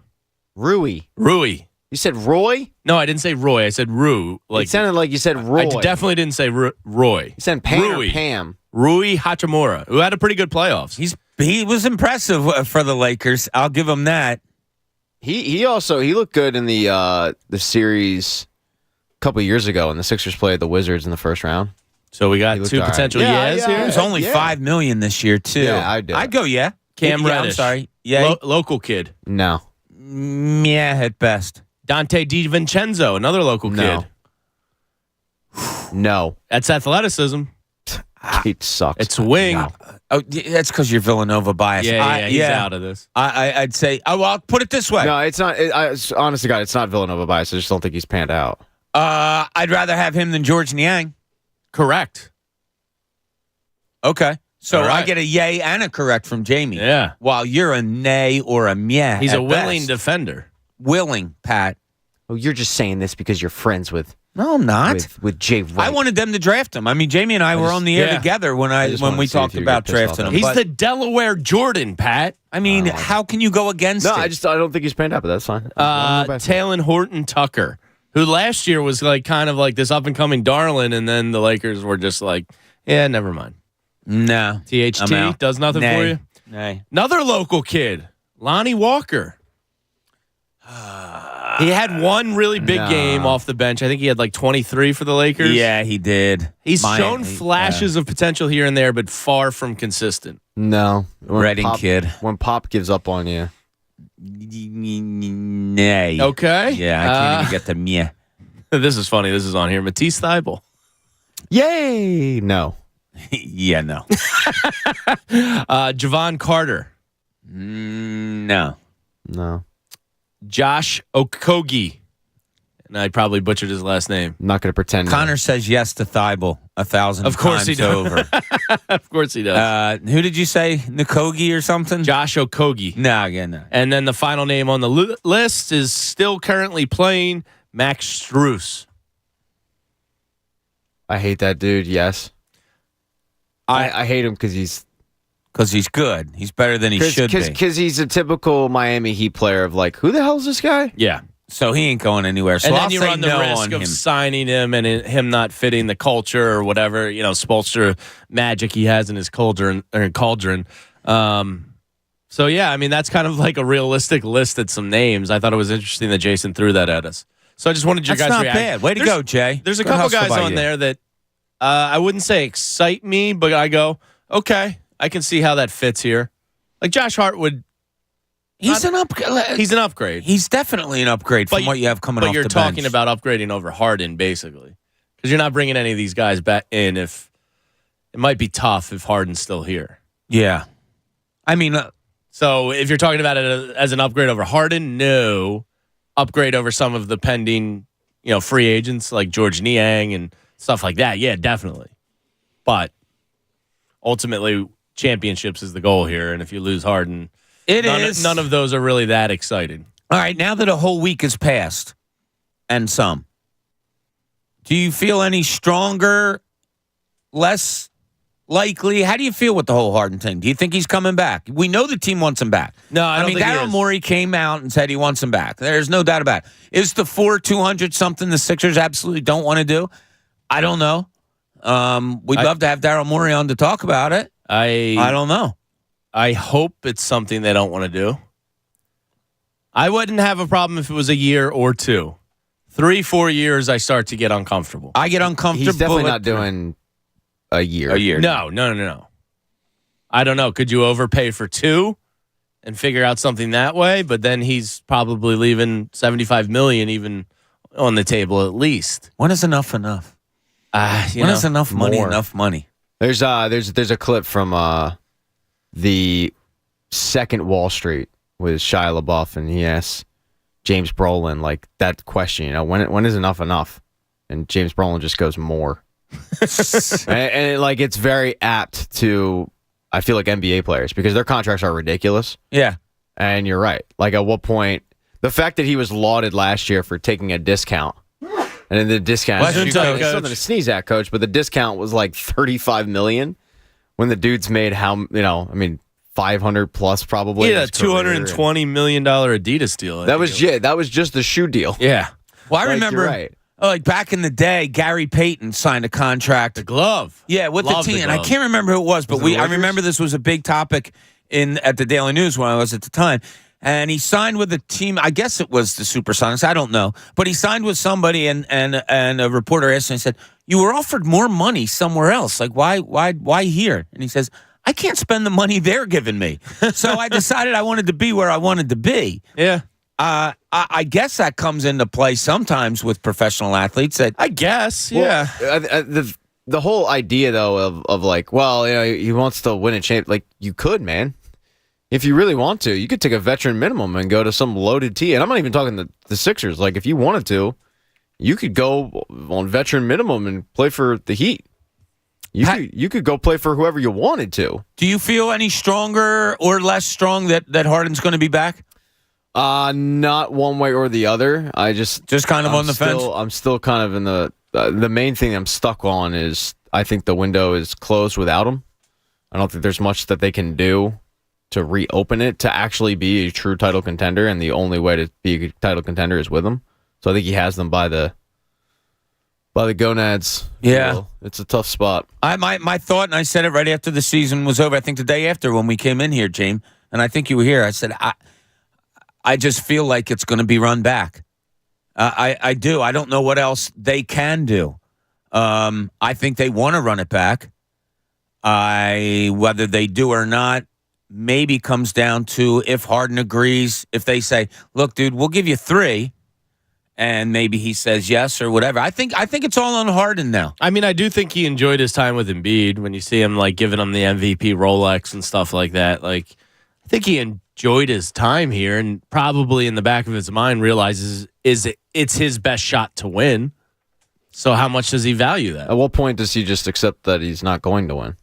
Rui. Rui. You said Roy? No, I didn't say Roy. I said Rue. Like It sounded like you said Roy. I definitely didn't say Roy. You said Pam Rui. or Pam. Rui Hachimura, who had a pretty good playoffs. He was impressive for the Lakers. I'll give him that. He looked good in the series a couple of years ago when the Sixers played the Wizards in the first round. So we got He looked two all right. potential Yeah, yes yeah. here. It was only Yeah. $5 million this year too. Yeah, I'd do I'd it. go yeah. Cam Yeah, I'm Reddish. sorry. Yeah. Local kid. No. Yeah, at best. Dante DiVincenzo, another local No. kid. No. That's athleticism. He sucks. It's wing. Oh, that's because you're Villanova biased. Yeah, he's out of this. I'd say. Oh, well, I'll put it this way. No, it's not. Honest to God, it's not Villanova bias. I just don't think he's panned out. I'd rather have him than George Niang. Correct. Okay. So All right. I get a yay and a correct from Jamie. Yeah. While you're a nay or a meh. He's at a willing best. defender. Willing, Pat. Oh, you're just saying this because you're friends with No, I'm not. Jay Wright. I wanted them to draft him. I mean, Jamie and I were on the air yeah. together when just when wanted we to see if talked you about get pissed drafting off him. He's But, the Delaware Jordan, Pat. I mean, how can you go against No, it? I don't think he's panned out, but that's fine. Talon Horton Tucker, who last year was like kind of like this up and coming darling, and then the Lakers were just like, yeah, never mind. No. I'm THT out. does nothing Nay. for you. Nay. Another local kid, Lonnie Walker. He had one really big game off the bench. I think he had like 23 for the Lakers. Yeah, he did. He's shown flashes of potential here and there, but far from consistent. No. Reading kid. When Pop gives up on you. Nay. Okay. Yeah, I can't even get the meh. This is funny. This is on here. Matisse Thybulle. Yay! No. Yeah, no. Javon Carter. No. No. Josh Okogie. And I probably butchered his last name. I'm not going to pretend. Connor says yes to Thibault 1,000 Of course he times does. over. Of course he does. Who did you say? Nkogi or something? Josh Okogie. No, again, no. And then the final name on the list is still currently playing Max Strus. I hate that dude, yes. I hate him because he's good. He's better than he should be. Because he's a typical Miami Heat player of like, who the hell is this guy? Yeah. So he ain't going anywhere. So And I'll then you say run the no risk on of him. signing him and him not fitting the culture or whatever, Spolstra magic he has in his cauldron. So, yeah, I mean, that's kind of like a realistic list at some names. I thought it was interesting that Jason threw that at us. So I just wanted your That's guys' not reaction. bad. Way to go, Jay. There's a Good couple hustle guys by on you. there that I wouldn't say excite me, but I go, okay, I can see how that fits here. Like Josh Hart would. He's an upgrade. He's an upgrade. He's definitely an upgrade from what you have coming off But you're the talking bench. about upgrading over Harden, basically. Because you're not bringing any of these guys back in if it might be tough if Harden's still here. Yeah. I mean, So if you're talking about it as an upgrade over Harden, no. Upgrade over some of the pending, free agents like George Niang and stuff like that. Yeah, definitely. But ultimately, championships is the goal here. And if you lose Harden, none of those are really that exciting. All right, now that a whole week has passed, and some, do you feel any stronger, less likely? How do you feel with the whole Harden thing? Do you think he's coming back? We know the team wants him back. No, I don't mean, think he Daryl is. Morey came out and said he wants him back. There's no doubt about it. Is the 200 something the Sixers absolutely don't want to do? I don't know. We'd love to have Daryl Morey on to talk about it. I don't know. I hope it's something they don't want to do. I wouldn't have a problem if it was a year or two. 3-4 years, I start to get uncomfortable. I get uncomfortable. He's definitely not doing a year. A year. No. I don't know. Could you overpay for 2 and figure out something that way? But then he's probably leaving $75 million even on the table at least. When is enough enough? When is enough money more. enough money? There's a clip from the second Wall Street with Shia LaBeouf, and he asks James Brolin like that question, when is enough enough? And James Brolin just goes more. and it's very apt to, I feel like, NBA players because their contracts are ridiculous. Yeah. And you're right. Like at what point, the fact that he was lauded last year for taking a discount. And then the discount Well, I shouldn't tell you, it's Coach. something to sneeze at, Coach, but the discount was like $35 million when the dude's made 500 plus probably. He in had his a career. $220 million Adidas deal. That was just the shoe deal. Yeah. Well, I Like, remember, you're right. like back in the day, Gary Payton signed a contract. The glove. Yeah, with Love the the team, and I glove. can't remember who it was, but Was it the I Lakers? remember this was a big topic at the Daily News when I was at the time. And he signed with a team. I guess it was the Supersonics. I don't know, but he signed with somebody, and a reporter asked him. He said, "You were offered more money somewhere else. Like why here?" And he says, "I can't spend the money they're giving me." So I decided I wanted to be where I wanted to be. Yeah. I guess that comes into play sometimes with professional athletes. That I guess. Well, Yeah. the whole idea though of like, well, he wants to win a champ. Like you could, man, if you really want to, you could take a veteran minimum and go to some loaded team. And I'm not even talking the Sixers. Like if you wanted to, you could go on veteran minimum and play for the Heat. You could go play for whoever you wanted to. Do you feel any stronger or less strong that Harden's going to be back? Not one way or the other. I just kind of on the fence. I'm still kind of in the main thing I'm stuck on is I think the window is closed without him. I don't think there's much that they can do to reopen it to actually be a true title contender, and the only way to be a title contender is with him. So I think he has them by the gonads. Yeah. So it's a tough spot. My thought, and I said it right after the season was over. I think the day after when we came in here, James, and I think you were here. I said I just feel like it's going to be run back. I do. I don't know what else they can do. I think they want to run it back. Whether they do or not, maybe comes down to if Harden agrees. If they say, "Look, dude, we'll give you 3," and maybe he says yes or whatever. I think it's all on Harden now. I mean, I do think he enjoyed his time with Embiid when you see him like giving him the MVP Rolex and stuff like that. Like, I think he enjoyed his time here and probably in the back of his mind realizes it's his best shot to win. So how much does he value that? At what point does he just accept that he's not going to win?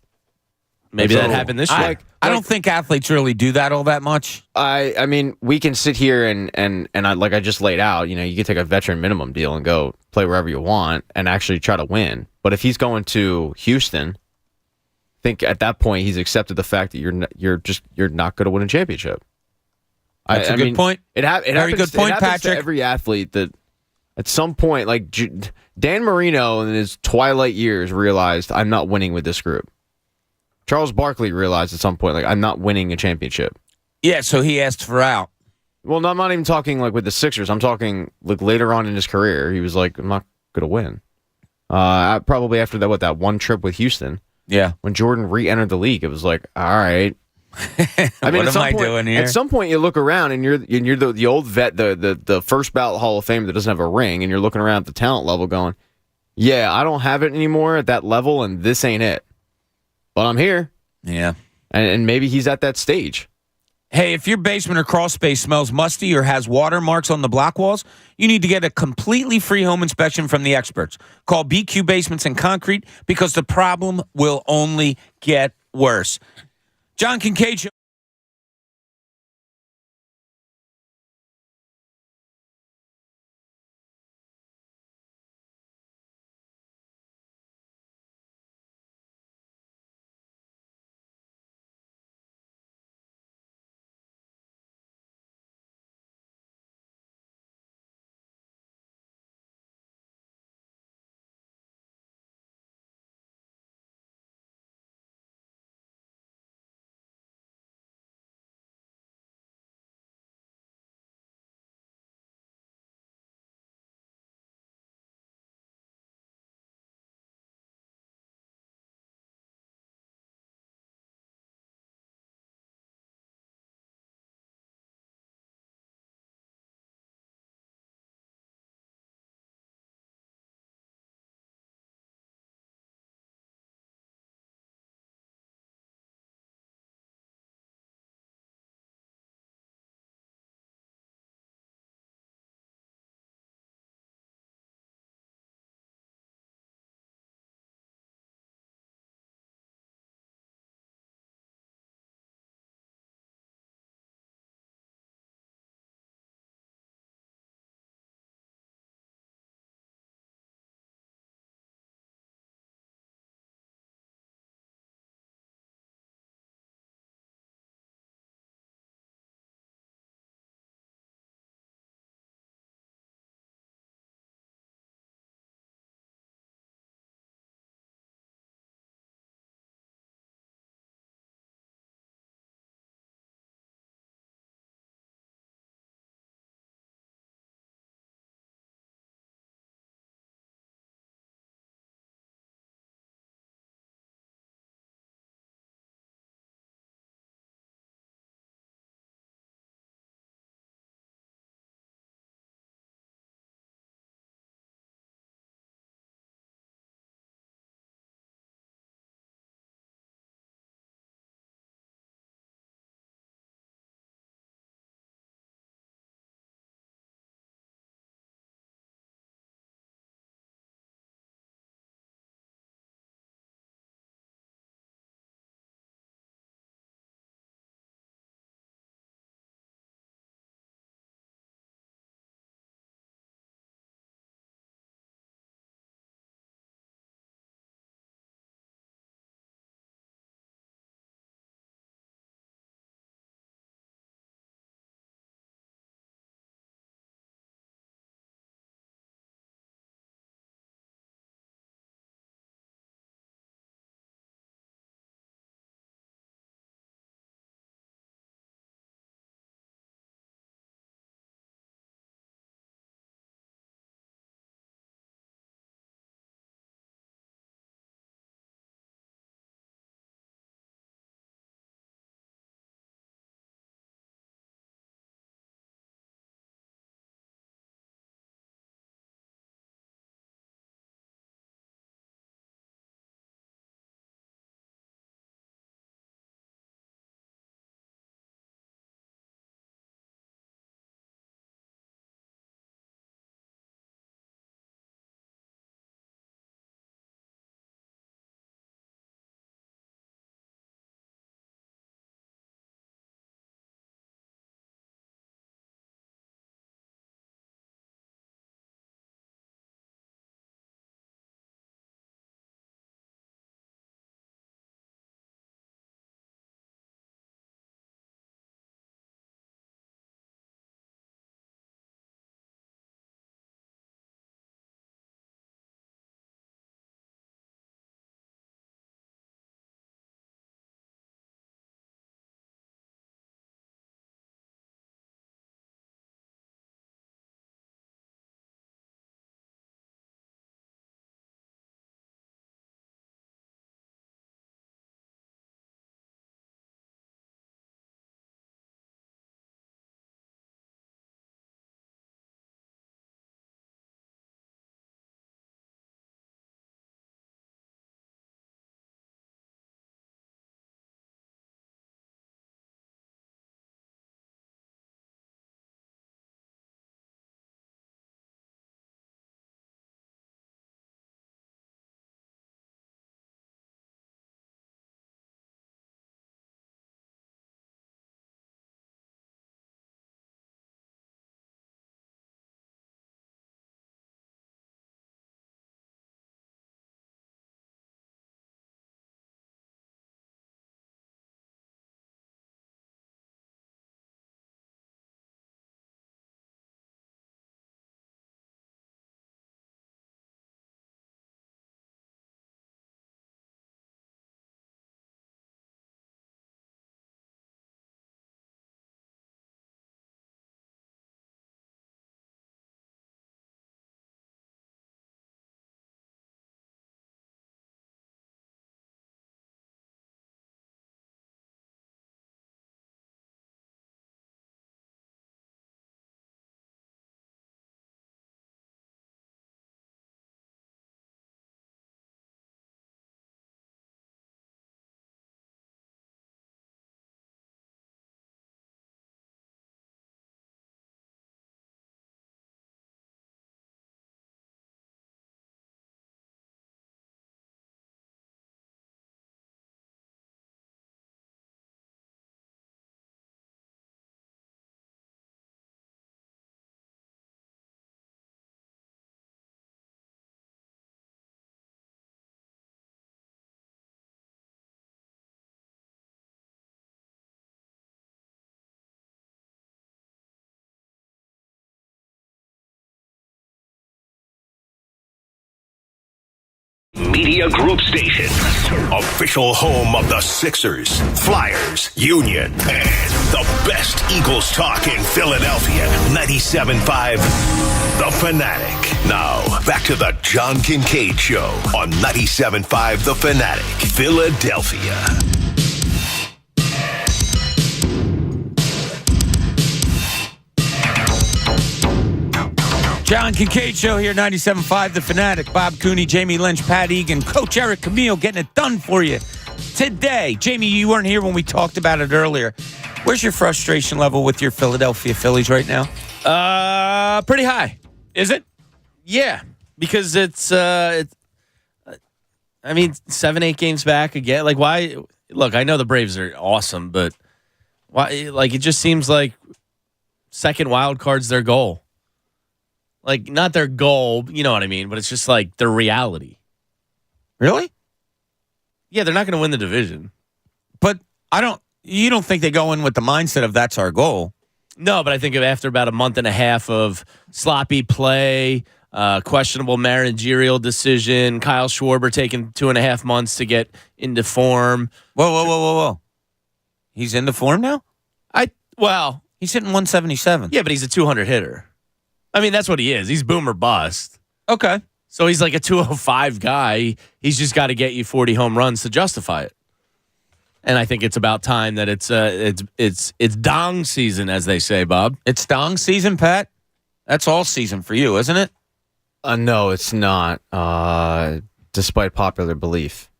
Maybe So, that happened this year. I don't think athletes really do that all that much. I mean, we can sit here and like I just laid out, you can take a veteran minimum deal and go play wherever you want and actually try to win. But if he's going to Houston, I think at that point he's accepted the fact that you're not going to win a championship. That's a good point. Very good point, Patrick. To every athlete that at some point, like Dan Marino in his twilight years realized I'm not winning with this group. Charles Barkley realized at some point, like, I'm not winning a championship. Yeah, so he asked for out. Well, no, I'm not even talking like with the Sixers. I'm talking like later on in his career. He was like, I'm not going to win. Probably after that one trip with Houston. Yeah. When Jordan re-entered the league, it was like, all right. I mean, What am I doing here? At some point, you look around and you're the old vet, the first ballot Hall of Fame that doesn't have a ring, and you're looking around at the talent level going, yeah, I don't have it anymore at that level, and this ain't it. But I'm here. Yeah. And maybe he's at that stage. Hey, if your basement or crawl space smells musty or has watermarks on the block walls, you need to get a completely free home inspection from the experts. Call BQ Basements and Concrete because the problem will only get worse. John Kincade Show. Media Group Station. Official home of the Sixers, Flyers, Union, and the best Eagles talk in Philadelphia. 97.5 The Fanatic. Now, back to the John Kincade Show on 97.5 The Fanatic, Philadelphia. John Kincade Show here, 97.5 The Fanatic. Bob Cooney, Jamie Lynch, Pat Egan, Coach Eric Camille getting it done for you today. Jamie, you weren't here when we talked about it earlier. Where's your frustration level with your Philadelphia Phillies right now? Pretty high. Is it? Yeah, because it's 7-8 games back again. Like, why? Look, I know the Braves are awesome, but why? Like, it just seems like second wild card's their goal. Like, not their goal, you know what I mean? But it's just like their reality. Really? Yeah, they're not going to win the division. But you don't think they go in with the mindset of that's our goal? No, but I think after about a month and a half of sloppy play, questionable managerial decision, Kyle Schwarber taking 2.5 months to get into form. Whoa. He's into form now? He's hitting 177. Yeah, but he's a 200 hitter. I mean, that's what he is. He's boom or bust. Okay. So he's like a 205 guy. He's just got to get you 40 home runs to justify it. And I think it's about time that it's dong season, as they say, Bob. It's dong season, Pat? That's all season for you, isn't it? No, it's not, despite popular belief.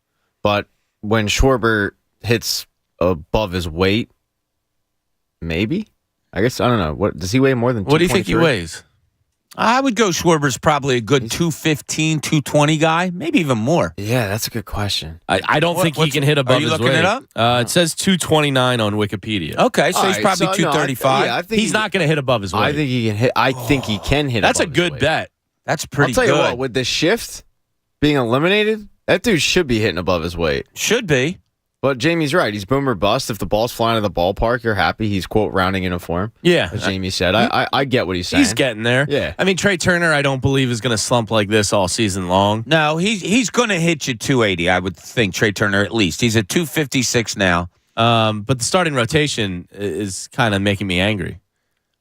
But when Schwarber hits above his weight, maybe? I guess, I don't know. What does he weigh more than 223? What do you think he weighs? I would go Schwarber's probably a good 215, 220 guy, maybe even more. Yeah, that's a good question. I don't think he can hit above his weight. Are you looking it up? It says 229 on Wikipedia. Okay, so he's probably 235. I think He's not going to hit above his weight. I think he can hit. I think he can hit. That's a above his good weight. bet. That's pretty I'll tell good. you what, with the shift being eliminated, that dude should be hitting above his weight. Should be. But Jamie's right. He's boom or bust. If the ball's flying to the ballpark, you're happy. He's, quote, rounding into form. Yeah. As Jamie said. I get what he's saying. He's getting there. Yeah. I mean, Trey Turner, I don't believe is going to slump like this all season long. No, he's going to hit you 280, I would think, Trey Turner at least. He's at 256 now. But the starting rotation is kind of making me angry.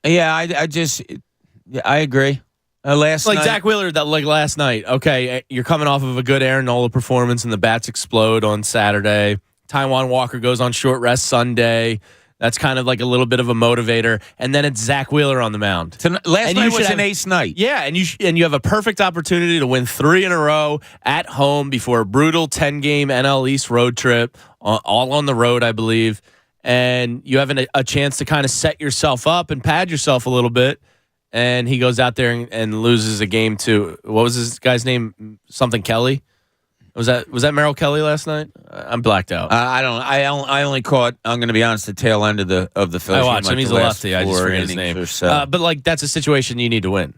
Yeah, I agree. Last night, Zach Wheeler, last night. Okay, you're coming off of a good Aaron Nola performance, and the bats explode on Saturday. Taijuan Walker goes on short rest Sunday. That's kind of like a little bit of a motivator. And then it's Zach Wheeler on the mound. Last night was an ace night. Yeah, and you have a perfect opportunity to win 3 in a row at home before a brutal 10-game NL East road trip, all on the road, I believe. And you have a chance to kind of set yourself up and pad yourself a little bit. And he goes out there and loses a game to, what was this guy's name? Something Kelly? Was that Merrill Kelly last night? I'm blacked out. I only caught, I'm going to be honest, the tail end of the Phillies. I watched him. He's a lefty. I just forget his name. So. But that's a situation you need to win.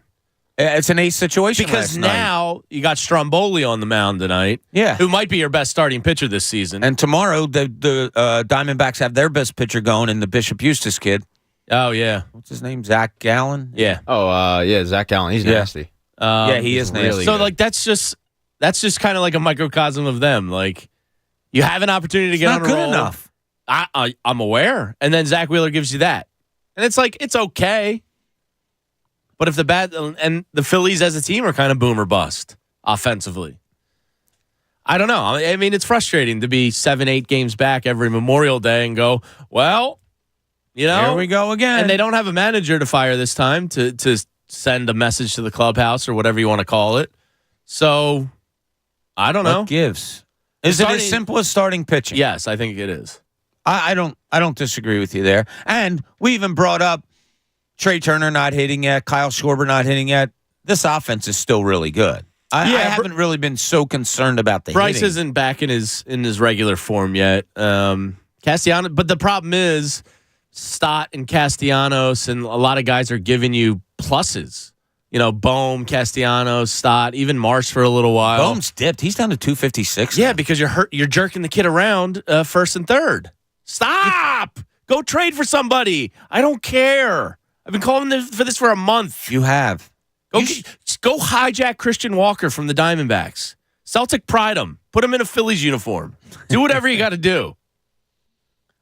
It's an ace situation because now you got Stromboli on the mound tonight. Yeah, who might be your best starting pitcher this season. And tomorrow the Diamondbacks have their best pitcher going in the Bishop Eustace kid. Oh yeah, what's his name? Zach Gallen. Yeah. Oh yeah, Zach Gallen. He's nasty. Yeah, he is nasty. Really so good. That's just kind of like a microcosm of them. Like, you have an opportunity to get on a roll. Not good enough. I'm aware. And then Zach Wheeler gives you that. And it's like, it's okay. But if the Phillies as a team are kind of boom or bust offensively. I don't know. I mean, it's frustrating to be 7-8 games back every Memorial Day and go, well, here we go again. And they don't have a manager to fire this time to send a message to the clubhouse or whatever you want to call it. So, I don't know. What gives? Is it as simple as starting pitching? Yes, I think it is. I don't disagree with you there. And we even brought up Trey Turner not hitting yet, Kyle Schwarber not hitting yet. This offense is still really good. I haven't really been so concerned about the Bryce hitting. isn't back in his regular form yet. Castellanos, but the problem is Stott and Castellanos and a lot of guys are giving you pluses. Bohm, Castellanos, Stott, even Marsh for a little while. Bohm's dipped. He's down to 256. Yeah, because you're jerking the kid around first and third. Stop! Go trade for somebody. I don't care. I've been calling for this for a month. You have. Go hijack Christian Walker from the Diamondbacks. Celtic pride him. Put him in a Phillies uniform. Do whatever you got to do.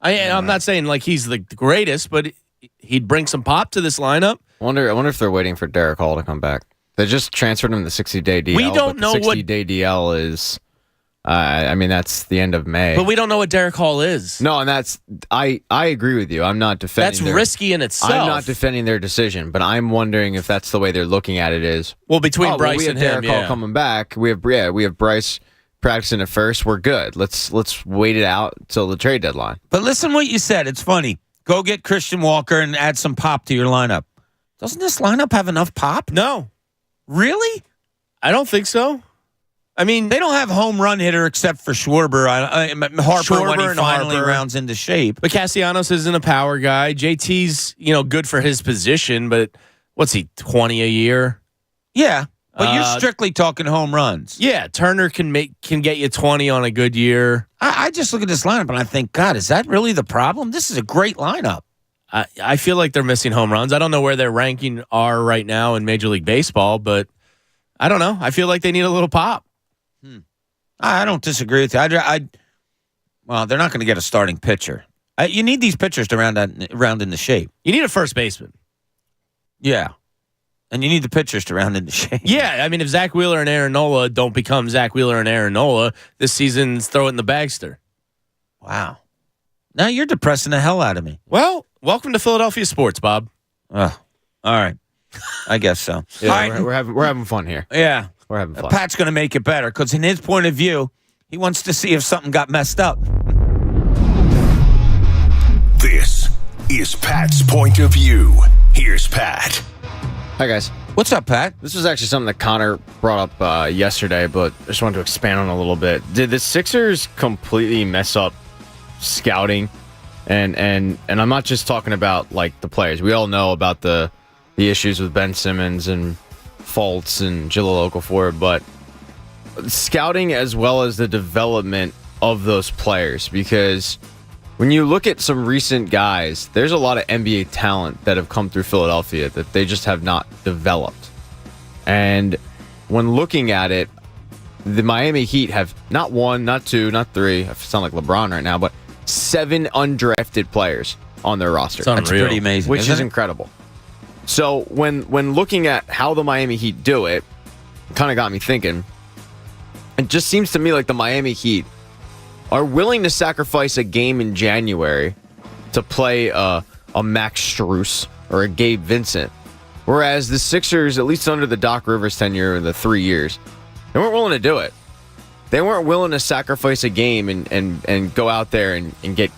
I'm not saying like he's the greatest, but he'd bring some pop to this lineup. I wonder if they're waiting for Derek Hall to come back. They just transferred him to 60-day DL. We don't know what 60-day DL is. That's the end of May. But we don't know what Derek Hall is. No, and that's I agree with you. I'm not defending. That's risky in itself. I'm not defending their decision, but I'm wondering if that's the way they're looking at it. Is between Bryce we and have him, Derek Hall coming back. We have Bryce practicing at first. We're good. Let's wait it out till the trade deadline. But listen what you said. It's funny. Go get Christian Walker and add some pop to your lineup. Doesn't this lineup have enough pop? No. Really? I don't think so. I mean, they don't have home run hitter except for Schwarber. Harper when he finally rounds into shape. But Castellanos isn't a power guy. JT's good for his position, but what's he, 20 a year? Yeah, but you're strictly talking home runs. Yeah, Turner can get you 20 on a good year. I just look at this lineup and I think, God, is that really the problem? This is a great lineup. I feel like they're missing home runs. I don't know where their ranking are right now in Major League Baseball, but I don't know. I feel like they need a little pop. I don't disagree with you. Well, they're not going to get a starting pitcher. You need these pitchers to round into shape. You need a first baseman. Yeah. And you need the pitchers to round into shape. Yeah, I mean, if Zach Wheeler and Aaron Nola don't become Zach Wheeler and Aaron Nola, this season's throw it in the bagster. Wow. Now you're depressing the hell out of me. Well, welcome to Philadelphia sports, Bob. Oh, all right. I guess so. Yeah, all right. we're having fun here. Yeah. We're having fun. Pat's going to make it better because in his point of view, he wants to see if something got messed up. This is Pat's point of view. Here's Pat. Hi, guys. What's up, Pat? This was actually something that Connor brought up yesterday, but I just wanted to expand on it a little bit. Did the Sixers completely mess up scouting? And I'm not just talking about like the players. We all know about the issues with Ben Simmons and Fultz and Jahlil Okafor, but scouting as well as the development of those players, because when you look at some recent guys, there's a lot of NBA talent that have come through Philadelphia that they just have not developed. And when looking at it, the Miami Heat have not one, not two, not three, I sound like LeBron right now, but 7 undrafted players on their roster. That's pretty amazing, which is incredible. So when looking at how the Miami Heat do it, it kind of got me thinking. It just seems to me like the Miami Heat are willing to sacrifice a game in January to play a Max Strus or a Gabe Vincent, whereas the Sixers, at least under the Doc Rivers tenure in the 3 years, they weren't willing to do it. They weren't willing to sacrifice a game and go out there and get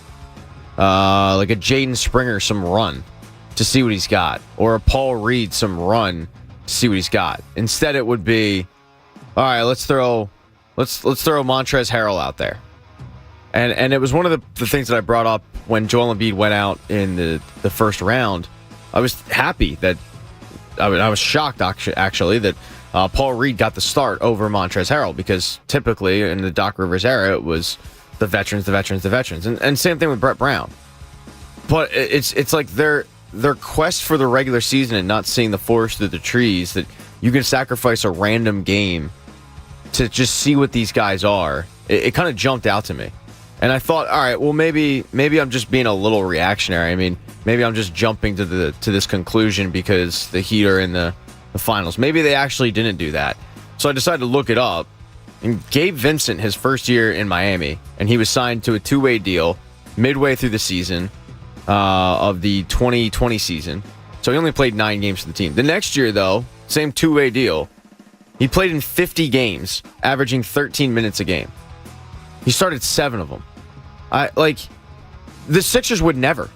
like a Jaden Springer some run to see what he's got, or a Paul Reed some run to see what he's got. Instead, it would be, all right, let's throw Montrezl Harrell out there. And it was one of the things that I brought up when Joel Embiid went out in the first round. I was happy that I was shocked actually that Paul Reed got the start over Montrezl Harrell, because typically in the Doc Rivers era it was the veterans, and same thing with Brett Brown. But it's like their quest for the regular season and not seeing the forest through the trees, that you can sacrifice a random game to just see what these guys are. It kind of jumped out to me. And I thought, all right, well, maybe I'm just being a little reactionary. I mean, maybe I'm just jumping to this conclusion because the Heat are in the finals. Maybe they actually didn't do that. So I decided to look it up. And Gabe Vincent, his first year in Miami, and he was signed to a 2-way deal midway through the season of the 2020 season. So he only played 9 games for the team. The next year, though, same 2-way deal, he played in 50 games, averaging 13 minutes a game. He started 7 of them. The Sixers would never.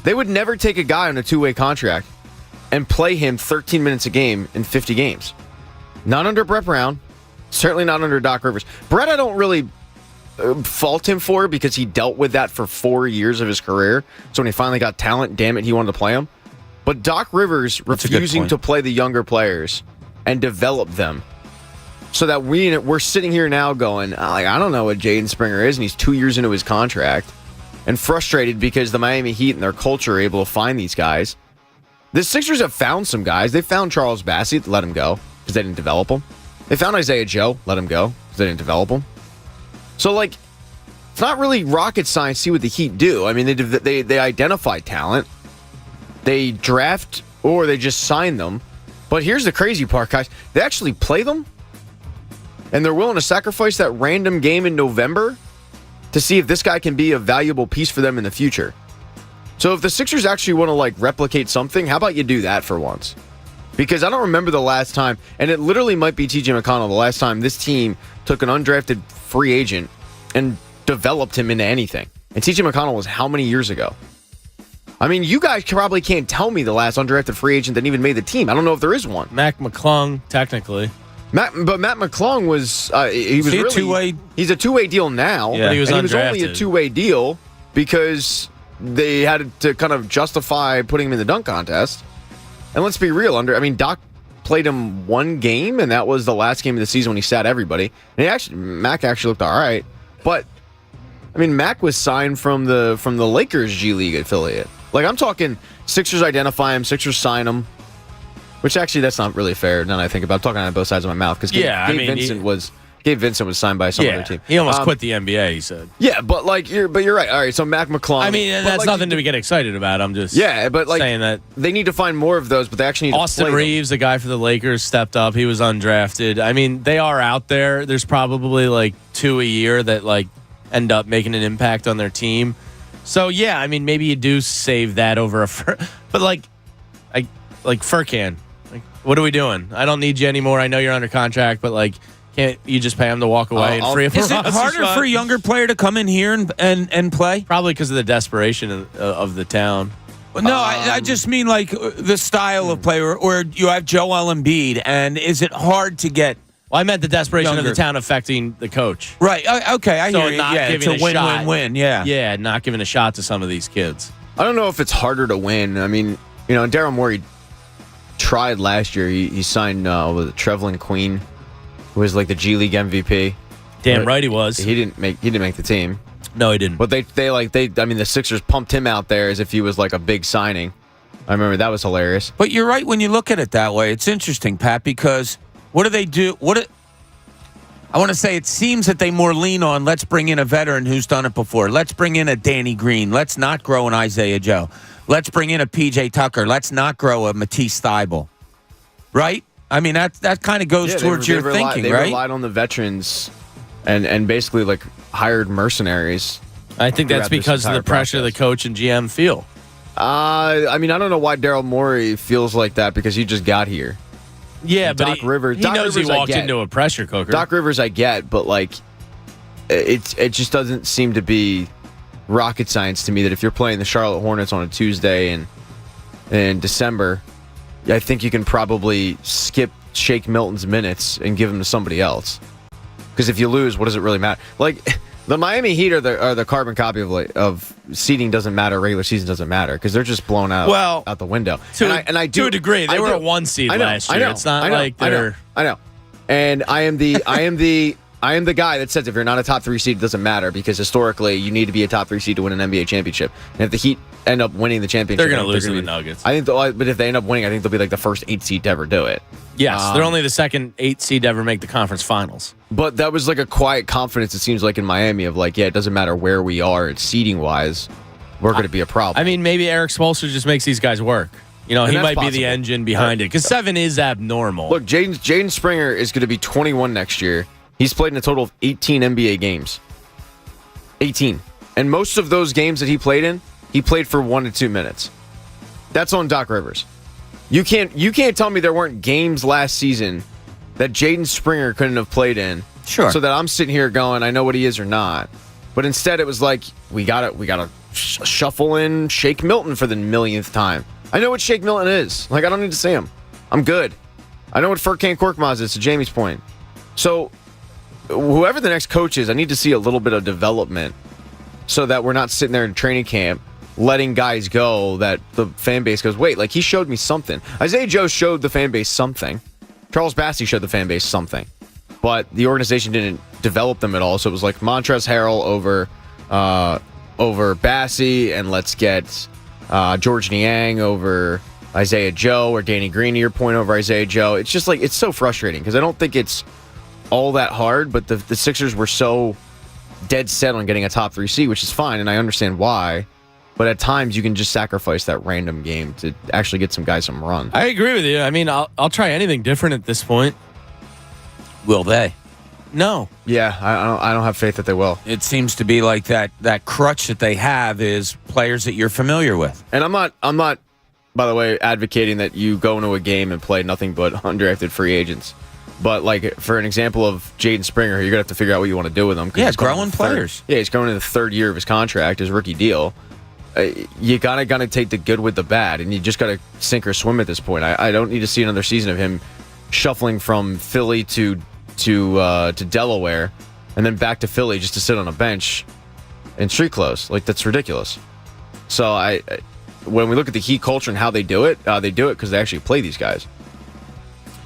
They would never take a guy on a 2-way contract and play him 13 minutes a game in 50 games. Not under Brett Brown. Certainly not under Doc Rivers. Brett, I don't really fault him for, because he dealt with that for 4 years of his career. So when he finally got talent, damn it, he wanted to play him. But Doc Rivers refusing to play the younger players and develop them, so that we're sitting here now going, I don't know what Jaden Springer is, and he's 2 years into his contract, and frustrated because the Miami Heat and their culture are able to find these guys. The Sixers have found some guys. They found Charles Bassey, let him go because they didn't develop him. They found Isaiah Joe, let him go because because they didn't develop them. So, like, it's not really rocket science to see what the Heat do. I mean, they identify talent. They draft or they just sign them. But here's the crazy part, guys. They actually play them, and they're willing to sacrifice that random game in November to see if this guy can be a valuable piece for them in the future. So if the Sixers actually want to, like, replicate something, how about you do that for once? Because I don't remember the last time, and it literally might be TJ McConnell, the last time this team took an undrafted free agent and developed him into anything. And TJ McConnell was how many years ago? I mean, you guys probably can't tell me the last undrafted free agent that even made the team. I don't know if there is one. Mac McClung, technically. Matt McClung was he was he really a two-way? He's a two-way deal now. Yeah, but he was and he was only a undrafted. two-way deal because they had to kind of justify putting him in the dunk contest. And let's be real, Doc played him one game, and that was the last game of the season when he sat everybody. And Mac actually looked all right, but I mean, Mac was signed from the Lakers G League affiliate. Like, I'm talking Sixers identify him, Sixers sign him, which actually that's not really fair. Now that I think about it, I'm talking on both sides of my mouth because Gabe Vincent was signed by some other team. He almost quit the NBA, he said. Yeah, but you're right. All right, so Mac McClung. I mean, that's nothing to get excited about. I'm just saying that they need to find more of those, but they actually need Austin to play Reeves, the guy for the Lakers, stepped up. He was undrafted. I mean, they are out there. There's probably like 2 a year that like end up making an impact on their team. So yeah, I mean, maybe you do save that over a but like Furkan. Like, what are we doing? I don't need you anymore. I know you're under contract, but like, can't you just pay him to walk away and free him? Is it harder for a younger player to come in here and play? Probably because of the desperation of the town. No, I just mean like the style of player, or you have Joel Embiid, and is it hard to get? Well, I meant the desperation Younger. of the town affecting the coach. Right. Okay, I hear you. Not Yeah, giving it's a a shot. win-win-win. Yeah. Yeah, not giving a shot to some of these kids. I don't know if it's harder to win. I mean, Daryl Morey tried last year. He signed with Trevlin Queen, who was like the G League MVP. Damn right he was. He didn't make the team. No, he didn't. But the Sixers pumped him out there as if he was like a big signing. I remember that was hilarious. But you're right when you look at it that way. It's interesting, Pat, because what do they do? I want to say it seems that they more lean on, let's bring in a veteran who's done it before. Let's bring in a Danny Green. Let's not grow an Isaiah Joe. Let's bring in a PJ Tucker. Let's not grow a Matisse Thybulle. Right? I mean, that kind of goes towards your thinking, they right? They relied on the veterans and basically like hired mercenaries. I think that's because of the pressure the coach and GM feel. I mean, I don't know why Daryl Morey feels like that because he just got here. Yeah, and but Doc Rivers. He Doc knows Rivers, he walked into a pressure cooker. Doc Rivers, I get, but like, it just doesn't seem to be rocket science to me that if you're playing the Charlotte Hornets on a Tuesday in December, I think you can probably skip Shake Milton's minutes and give them to somebody else. Because if you lose, what does it really matter? Like, the Miami Heat are the carbon copy of seeding doesn't matter, regular season doesn't matter because they're just blown out out the window. To a degree, they were a 1 seed last year. It's not like they're. I know. And I am the guy that says if you're not a top 3 seed, it doesn't matter because historically you need to be a top 3 seed to win an NBA championship. And if the Heat end up winning the championship, they're going to lose to the Nuggets. I think, but if they end up winning, I think they'll be like the first 8 seed to ever do it. Yes, they're only the second 8 seed to ever make the conference finals. But that was like a quiet confidence, it seems like, in Miami of like, yeah, it doesn't matter where we are, seeding wise, we're going to be a problem. I mean, maybe Eric Spoelstra just makes these guys work. He might be the engine behind it because 7 is abnormal. Look, Jaden Springer is going to be 21 next year. He's played in a total of 18 NBA games. 18. And most of those games that he played in, he played for 1 to 2 minutes. That's on Doc Rivers. You can't tell me there weren't games last season that Jaden Springer couldn't have played in. Sure. So that I'm sitting here going, I know what he is or not. But instead it was like, we gotta shuffle in Shake Milton for the millionth time. I know what Shake Milton is. Like, I don't need to say him. I'm good. I know what Furkan Korkmaz is, to Jamie's point. So whoever the next coach is, I need to see a little bit of development so that we're not sitting there in training camp letting guys go that the fan base goes, wait, like he showed me something. Isaiah Joe showed the fan base something. Charles Bassey showed the fan base something. But the organization didn't develop them at all. So it was like Montrezl Harrell over Bassey, and let's get George Niang over Isaiah Joe, or Danny Green, to your point, over Isaiah Joe. It's just like, it's so frustrating because I don't think it's all that hard, but the Sixers were so dead set on getting a top 3 seed, which is fine, and I understand why. But at times, you can just sacrifice that random game to actually get some guys some run. I agree with you. I mean, I'll try anything different at this point. Will they? No. Yeah, I don't have faith that they will. It seems to be like that crutch that they have is players that you're familiar with. And I'm not, by the way, advocating that you go into a game and play nothing but undrafted free agents. But like for an example of Jaden Springer, you're gonna have to figure out what you want to do with him. Yeah, growing players. He's going into the 3rd year of his contract, his rookie deal. You gotta take the good with the bad, and you just gotta sink or swim at this point. I don't need to see another season of him shuffling from Philly to Delaware, and then back to Philly just to sit on a bench in street clothes. Like, that's ridiculous. So when we look at the Heat culture and how they do it because they actually play these guys.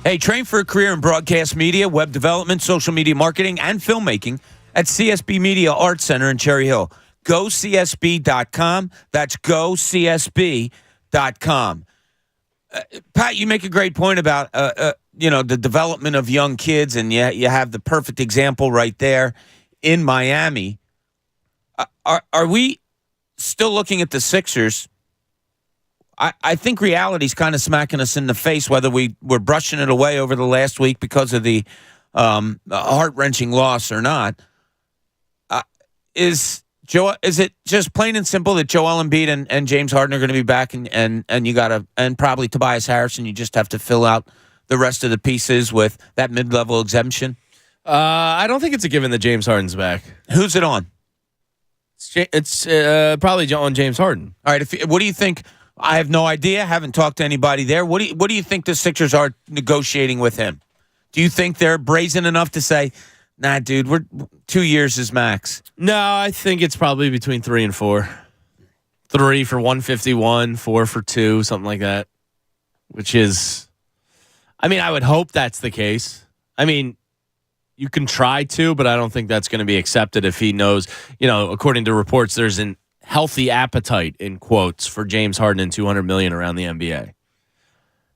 Hey, train for a career in broadcast media, web development, social media marketing, and filmmaking at CSB Media Arts Center in Cherry Hill. GoCSB.com. That's GoCSB.com. Pat, you make a great point about the development of young kids, and you have the perfect example right there in Miami. Are we still looking at the Sixers? I think reality's kind of smacking us in the face, whether we're brushing it away over the last week because of the heart-wrenching loss or not. Is it just plain and simple that Joel Embiid and James Harden are going to be back, and you got and probably Tobias Harris, and you just have to fill out the rest of the pieces with that mid-level exemption? I don't think it's a given that James Harden's back. Who's it on? It's probably on James Harden. All right. What do you think? I have no idea. Haven't talked to anybody there. What do you think the Sixers are negotiating with him? Do you think they're brazen enough to say, nah, dude, we're 2 years is max? No, I think it's probably between 3 and 4. 3 for 151, 4 for 2, something like that. Which is, I mean, I would hope that's the case. I mean, you can try to, but I don't think that's going to be accepted if he knows, according to reports, there's an healthy appetite, in quotes, for James Harden and $200 million around the NBA.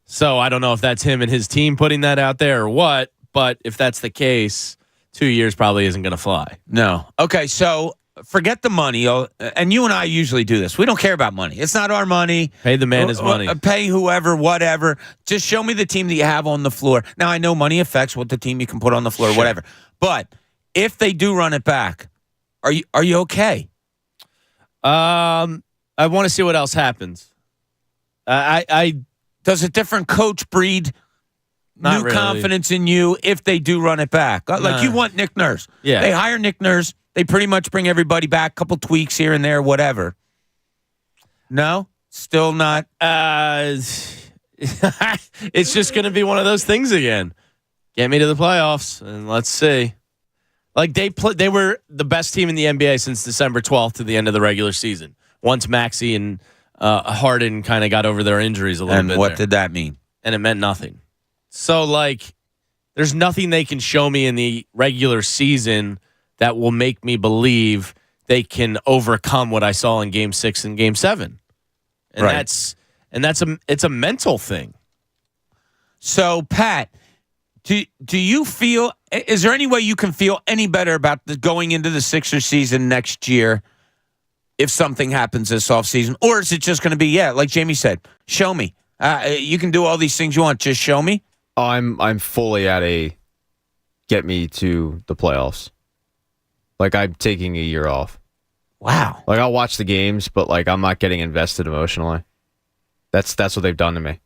So I don't know if that's him and his team putting that out there or what, but if that's the case, 2 years probably isn't going to fly. No. Okay, so forget the money. And you and I usually do this. We don't care about money. It's not our money. Pay the man his money. Pay whoever, whatever. Just show me the team that you have on the floor. Now, I know money affects what the team you can put on the floor, whatever. But if they do run it back, are you okay? I want to see what else happens. Does a different coach breed Not new really. confidence in you if they do run it back? Like you want Nick Nurse. Yeah. They hire Nick Nurse. They pretty much bring everybody back, couple tweaks here and there, whatever. No? Still not? It's just going to be one of those things again. Get me to the playoffs, and let's see. Like they were the best team in the NBA since December 12th to the end of the regular season. Once Maxey and Harden kind of got over their injuries a little bit. And what did that mean? And it meant nothing. So, there's nothing they can show me in the regular season that will make me believe they can overcome what I saw in Game 6 and Game 7. And Right. it's a mental thing. So, Pat, do you feel, is there any way you can feel any better about going into the Sixers season next year if something happens this offseason? Or is it just going to be, like Jamie said, show me. You can do all these things you want, just show me? I'm fully at a get me to the playoffs. Like, I'm taking a year off. Wow. Like, I'll watch the games, but I'm not getting invested emotionally. That's what they've done to me.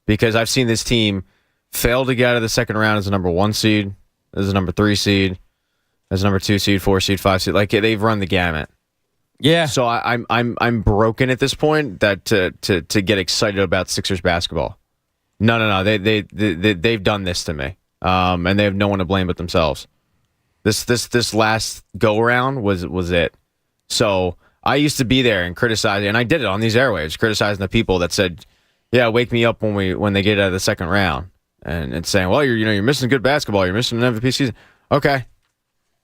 Because I've seen this team fail to get out of the second round as a number 1 seed, as a number 3 seed, as a number 2 seed, 4 seed, 5 seed. Like, they've run the gamut. Yeah. So I'm broken at this point that to get excited about Sixers basketball. No. They've done this to me. And they have no one to blame but themselves. This last go around was it. So I used to be there and criticize, and I did it on these airwaves, criticizing the people that said, "Yeah, wake me up when they get out of the second round," and saying, "Well, you're missing good basketball. You're missing an MVP season." Okay,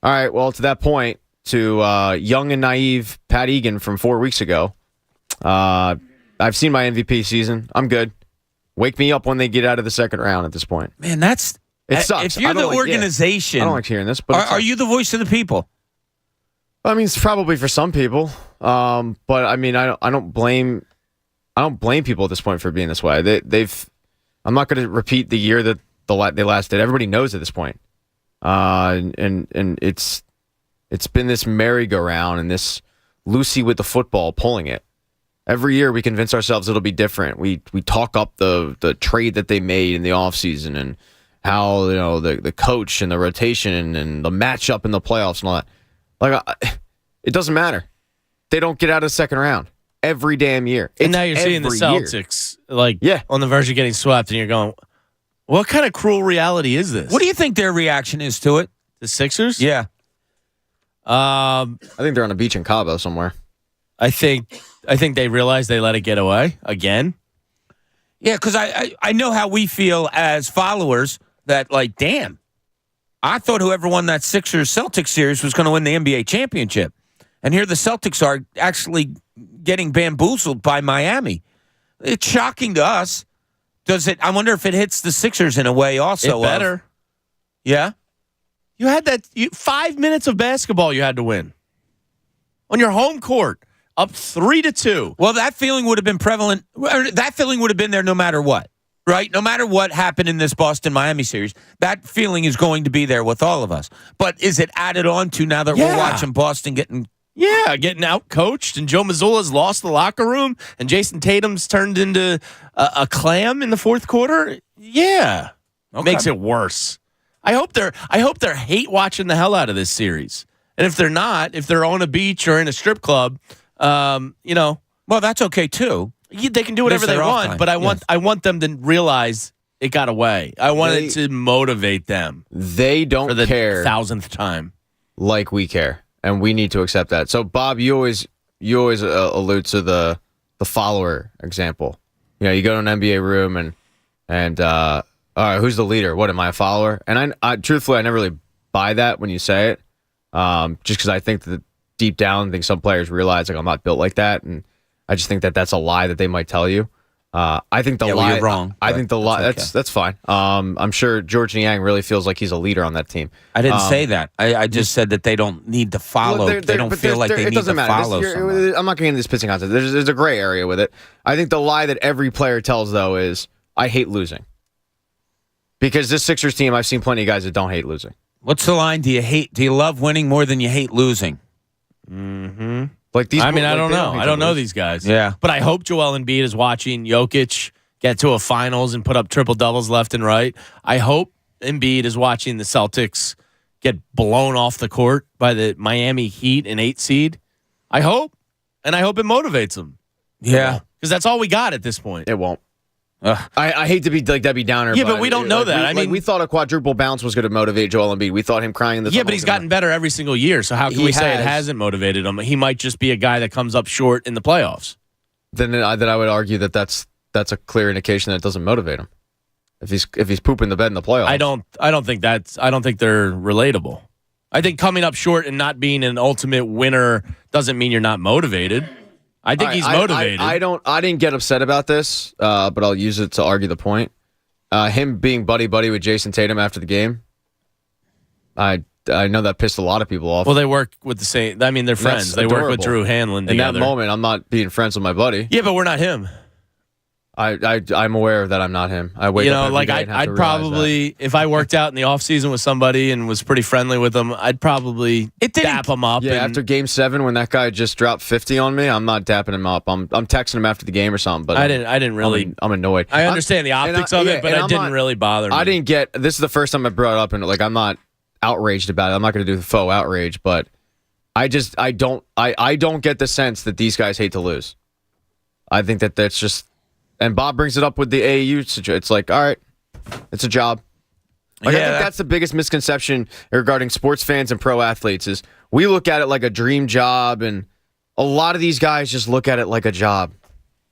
all right. Well, to that point, to young and naive Pat Egan from 4 weeks ago, I've seen my MVP season. I'm good. Wake me up when they get out of the second round. At this point, Man, that's It sucks. If you're I don't the like- organization, I don't like hearing this, but it are sucks. you the voice of the people? I mean, it's probably for some people, but I mean, I don't blame people at this point for being this way. They've. I'm not going to repeat the year that they lasted. Everybody knows at this point, and it's been this merry-go-round and this Lucy with the football pulling it. Every year we convince ourselves it'll be different. We talk up the trade that they made in the offseason and how the coach and the rotation and the matchup in the playoffs and all that. Like it doesn't matter. They don't get out of the second round every damn year. And now you're seeing the Celtics on the verge of getting swept, and you're going, what kind of cruel reality is this? What do you think their reaction is to it? The Sixers? Yeah. I think they're on a beach in Cabo somewhere. I think they realize they let it get away again. Yeah, because I know how we feel as followers that, like, damn, I thought whoever won that Sixers-Celtics series was going to win the NBA championship. And here the Celtics are actually getting bamboozled by Miami. It's shocking to us. I wonder if it hits the Sixers in a way also. It better. Yeah? You had 5 minutes of basketball you had to win. On your home court, up 3-2. Well, that feeling would have been prevalent. That feeling would have been there no matter what, right? No matter what happened in this Boston-Miami series, that feeling is going to be there with all of us. But is it added on to now that we're watching Boston getting... Yeah, getting out-coached, and Joe Mazzulla's lost the locker room, and Jason Tatum's turned into a clam in the fourth quarter? Yeah. Okay. Makes it worse. I hope they're hate watching the hell out of this series. And if they're not, if they're on a beach or in a strip club, well, that's okay too. They can do whatever they want, time. But I want them to realize it got away. I want it to motivate them. They don't for the care 1,000th time like we care, and we need to accept that. So, Bob, you always allude to the follower example. You go to an NBA room and all right, who's the leader? What, am I a follower? And I truthfully, I never really buy that when you say it, just because I think that deep down, I think some players realize like I'm not built like that, and I just think that that's a lie that they might tell you. I think the lie. You're wrong. I think the lie. Okay. That's fine. I'm sure George Niang really feels like he's a leader on that team. I didn't say that. I just said that they don't need to follow. They don't feel like they need to follow someone. I'm not getting into this pissing contest. There's a gray area with it. I think the lie that every player tells though is I hate losing. Because this Sixers team, I've seen plenty of guys that don't hate losing. What's the line? Do you love winning more than you hate losing? Mm-hmm. Like these. I don't know. I don't know these guys. Yeah. But I hope Joel Embiid is watching Jokic get to a finals and put up triple doubles left and right. I hope Embiid is watching the Celtics get blown off the court by the Miami Heat in 8 seed. I hope. And I hope it motivates them. Yeah. Because that's all we got at this point. It won't. I hate to be like Debbie Downer. Yeah, but we don't know that. We thought a quadruple bounce was going to motivate Joel Embiid. We thought him crying in the Yeah, but he's gotten better every single year. So how can we say it hasn't motivated him? He might just be a guy that comes up short in the playoffs. Then I would argue that that's a clear indication that it doesn't motivate him. If he's pooping the bed in the playoffs, I don't think they're relatable. I think coming up short and not being an ultimate winner doesn't mean you're not motivated. I think he's motivated. I didn't get upset about this, but I'll use it to argue the point. Him being buddy with Jason Tatum after the game, I know that pissed a lot of people off. Well, they work with the same. I mean, they're friends. They work with Drew Hanlon together. In that moment, I'm not being friends with my buddy. Yeah, but we're not him. I'm aware that I'm not him. I wake up every day and have to I'd probably, if I worked out in the offseason with somebody and was pretty friendly with them, I'd probably dap him up. Yeah, after Game 7 when that guy just dropped 50 on me, I'm not dapping him up. I'm texting him after the game or something. But I didn't really. I'm annoyed. I understand the optics of it, but it didn't really bother me. I didn't get. This is the first time I brought it up, and like I'm not outraged about it. I'm not going to do the faux outrage, but I don't get the sense that these guys hate to lose. I think that's just. And Bob brings it up with the AAU situation. It's like, all right, it's a job. I think that's the biggest misconception regarding sports fans and pro athletes is we look at it like a dream job, and a lot of these guys just look at it like a job.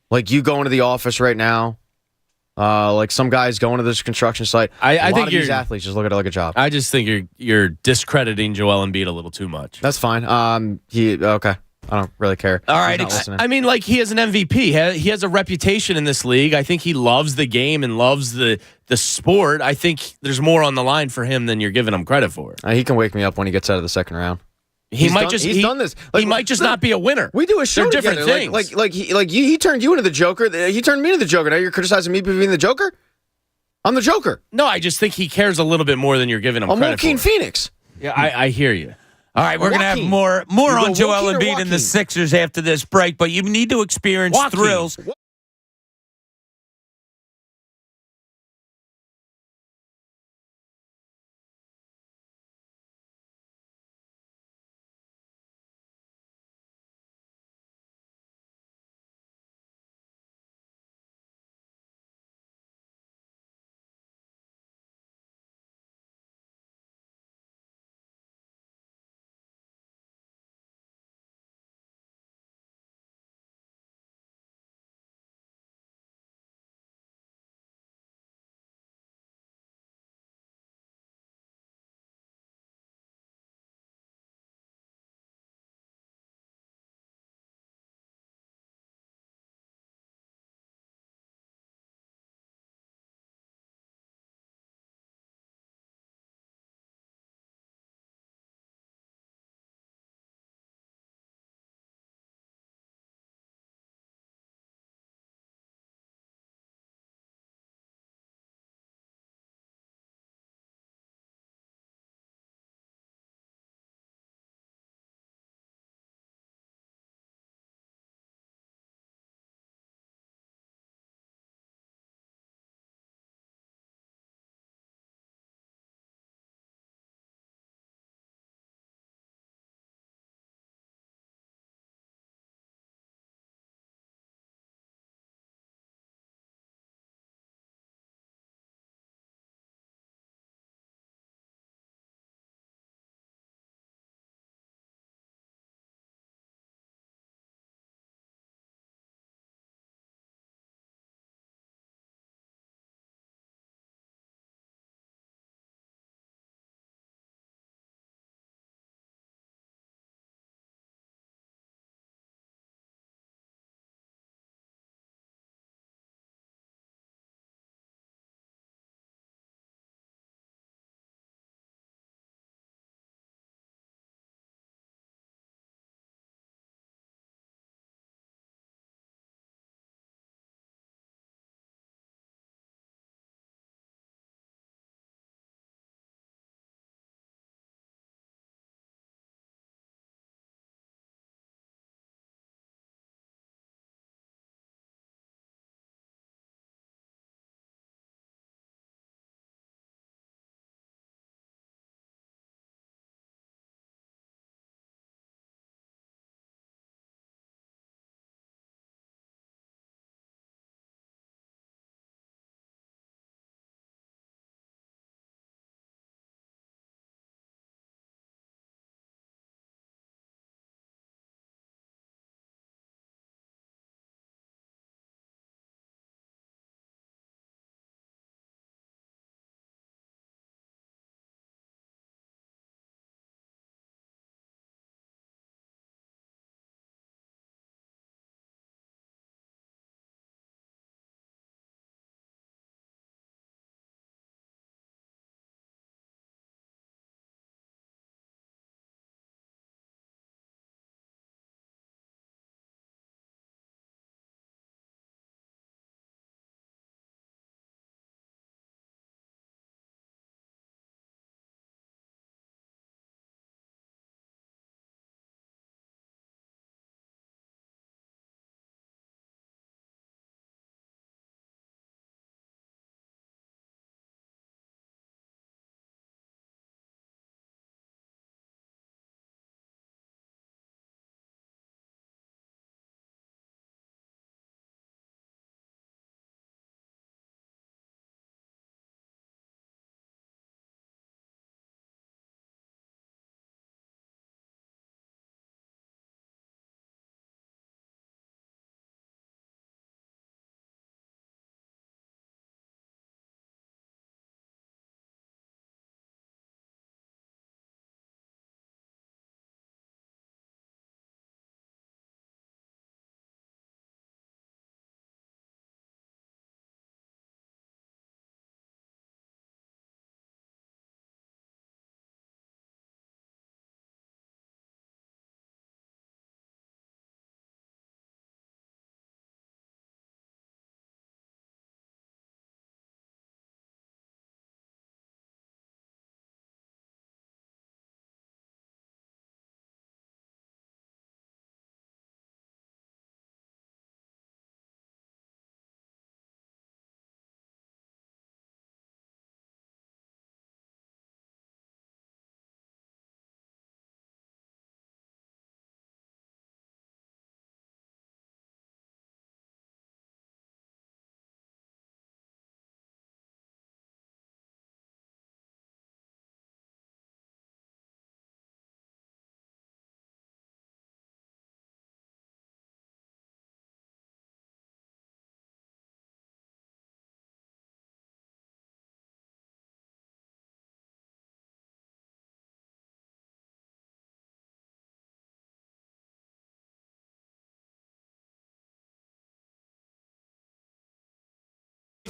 Like you going to the office right now, like some guys going to this construction site. I think these athletes just look at it like a job. I just think you're discrediting Joel Embiid a little too much. That's fine. Okay. I don't really care. All He's right, not listening. I mean, like he has an MVP. He has a reputation in this league. I think he loves the game and loves the sport. I think there's more on the line for him than you're giving him credit for. He can wake me up when he gets out of the second round. He's done this. He might just not be a winner. We do a show They're together. different things. He turned you into the Joker. He turned me into the Joker. Now you're criticizing me for being the Joker? I'm the Joker. No, I just think he cares a little bit more than you're giving him I'm credit Joaquin for. Phoenix. Yeah, I hear you. All right, we're going to have Joaquin. more You on go Joel Joaquin or Embiid and the Joaquin? Sixers after this break, but you need to experience Joaquin. thrills.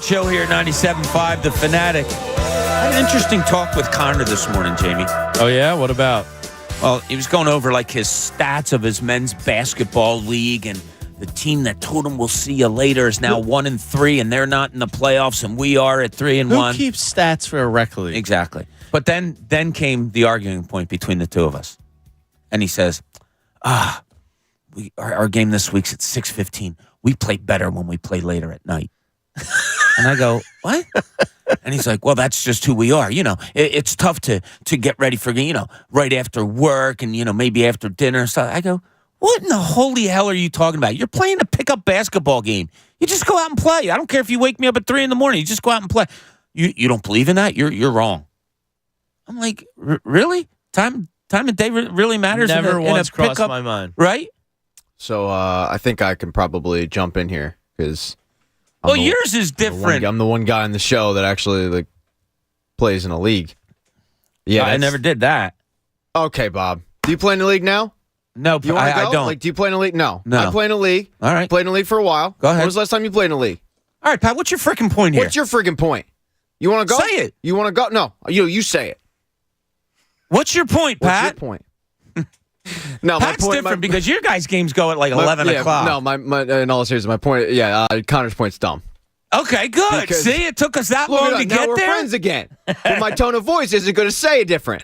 Show here, 97.5 The Fanatic. I had an interesting talk with Connor this morning, Jamie. Oh, yeah? What about? Well, he was going over like his stats of his men's basketball league, and the team that told him we'll see you later is now 1-3, and they're not in the playoffs, and we are at 3-1. Who keeps stats for a rec league? Exactly. But then came the arguing point between the two of us. And he says, our game this week's at 6:15. We play better when we play later at night. And I go, what? And he's like, well, that's just who we are. You know, it's tough to get ready for, right after work and, maybe after dinner and stuff. I go, what in the holy hell are you talking about? You're playing a pickup basketball game. You just go out and play. I don't care if you wake me up at 3 a.m. You just go out and play. You don't believe in that? You're wrong. I'm like, really? Time of day really matters? Never once crossed pickup, my mind. Right? So I think I can probably jump in here because yours is different. I'm the one guy in the show that actually plays in a league. Yeah, I never did that. Okay, Bob. Do you play in the league now? No, Do you want to go? I don't. Do you play in a league? No. No. I play in a league. All right. Played in a league for a while. Go ahead. When was the last time you played in a league? All right, Pat, what's your freaking point here? What's your friggin' point? You want to go? Say it. You want to go? No. You say it. What's your point, Pat? What's your point? No, Pat's my point, different because your guys' games go at 11 yeah, o'clock. No, my in all seriousness, my point. Yeah, Connor's point's dumb. Okay, good. Because- See, it took us that Look long at to us, now get we're there. friends again. But my tone of voice isn't going to say it different.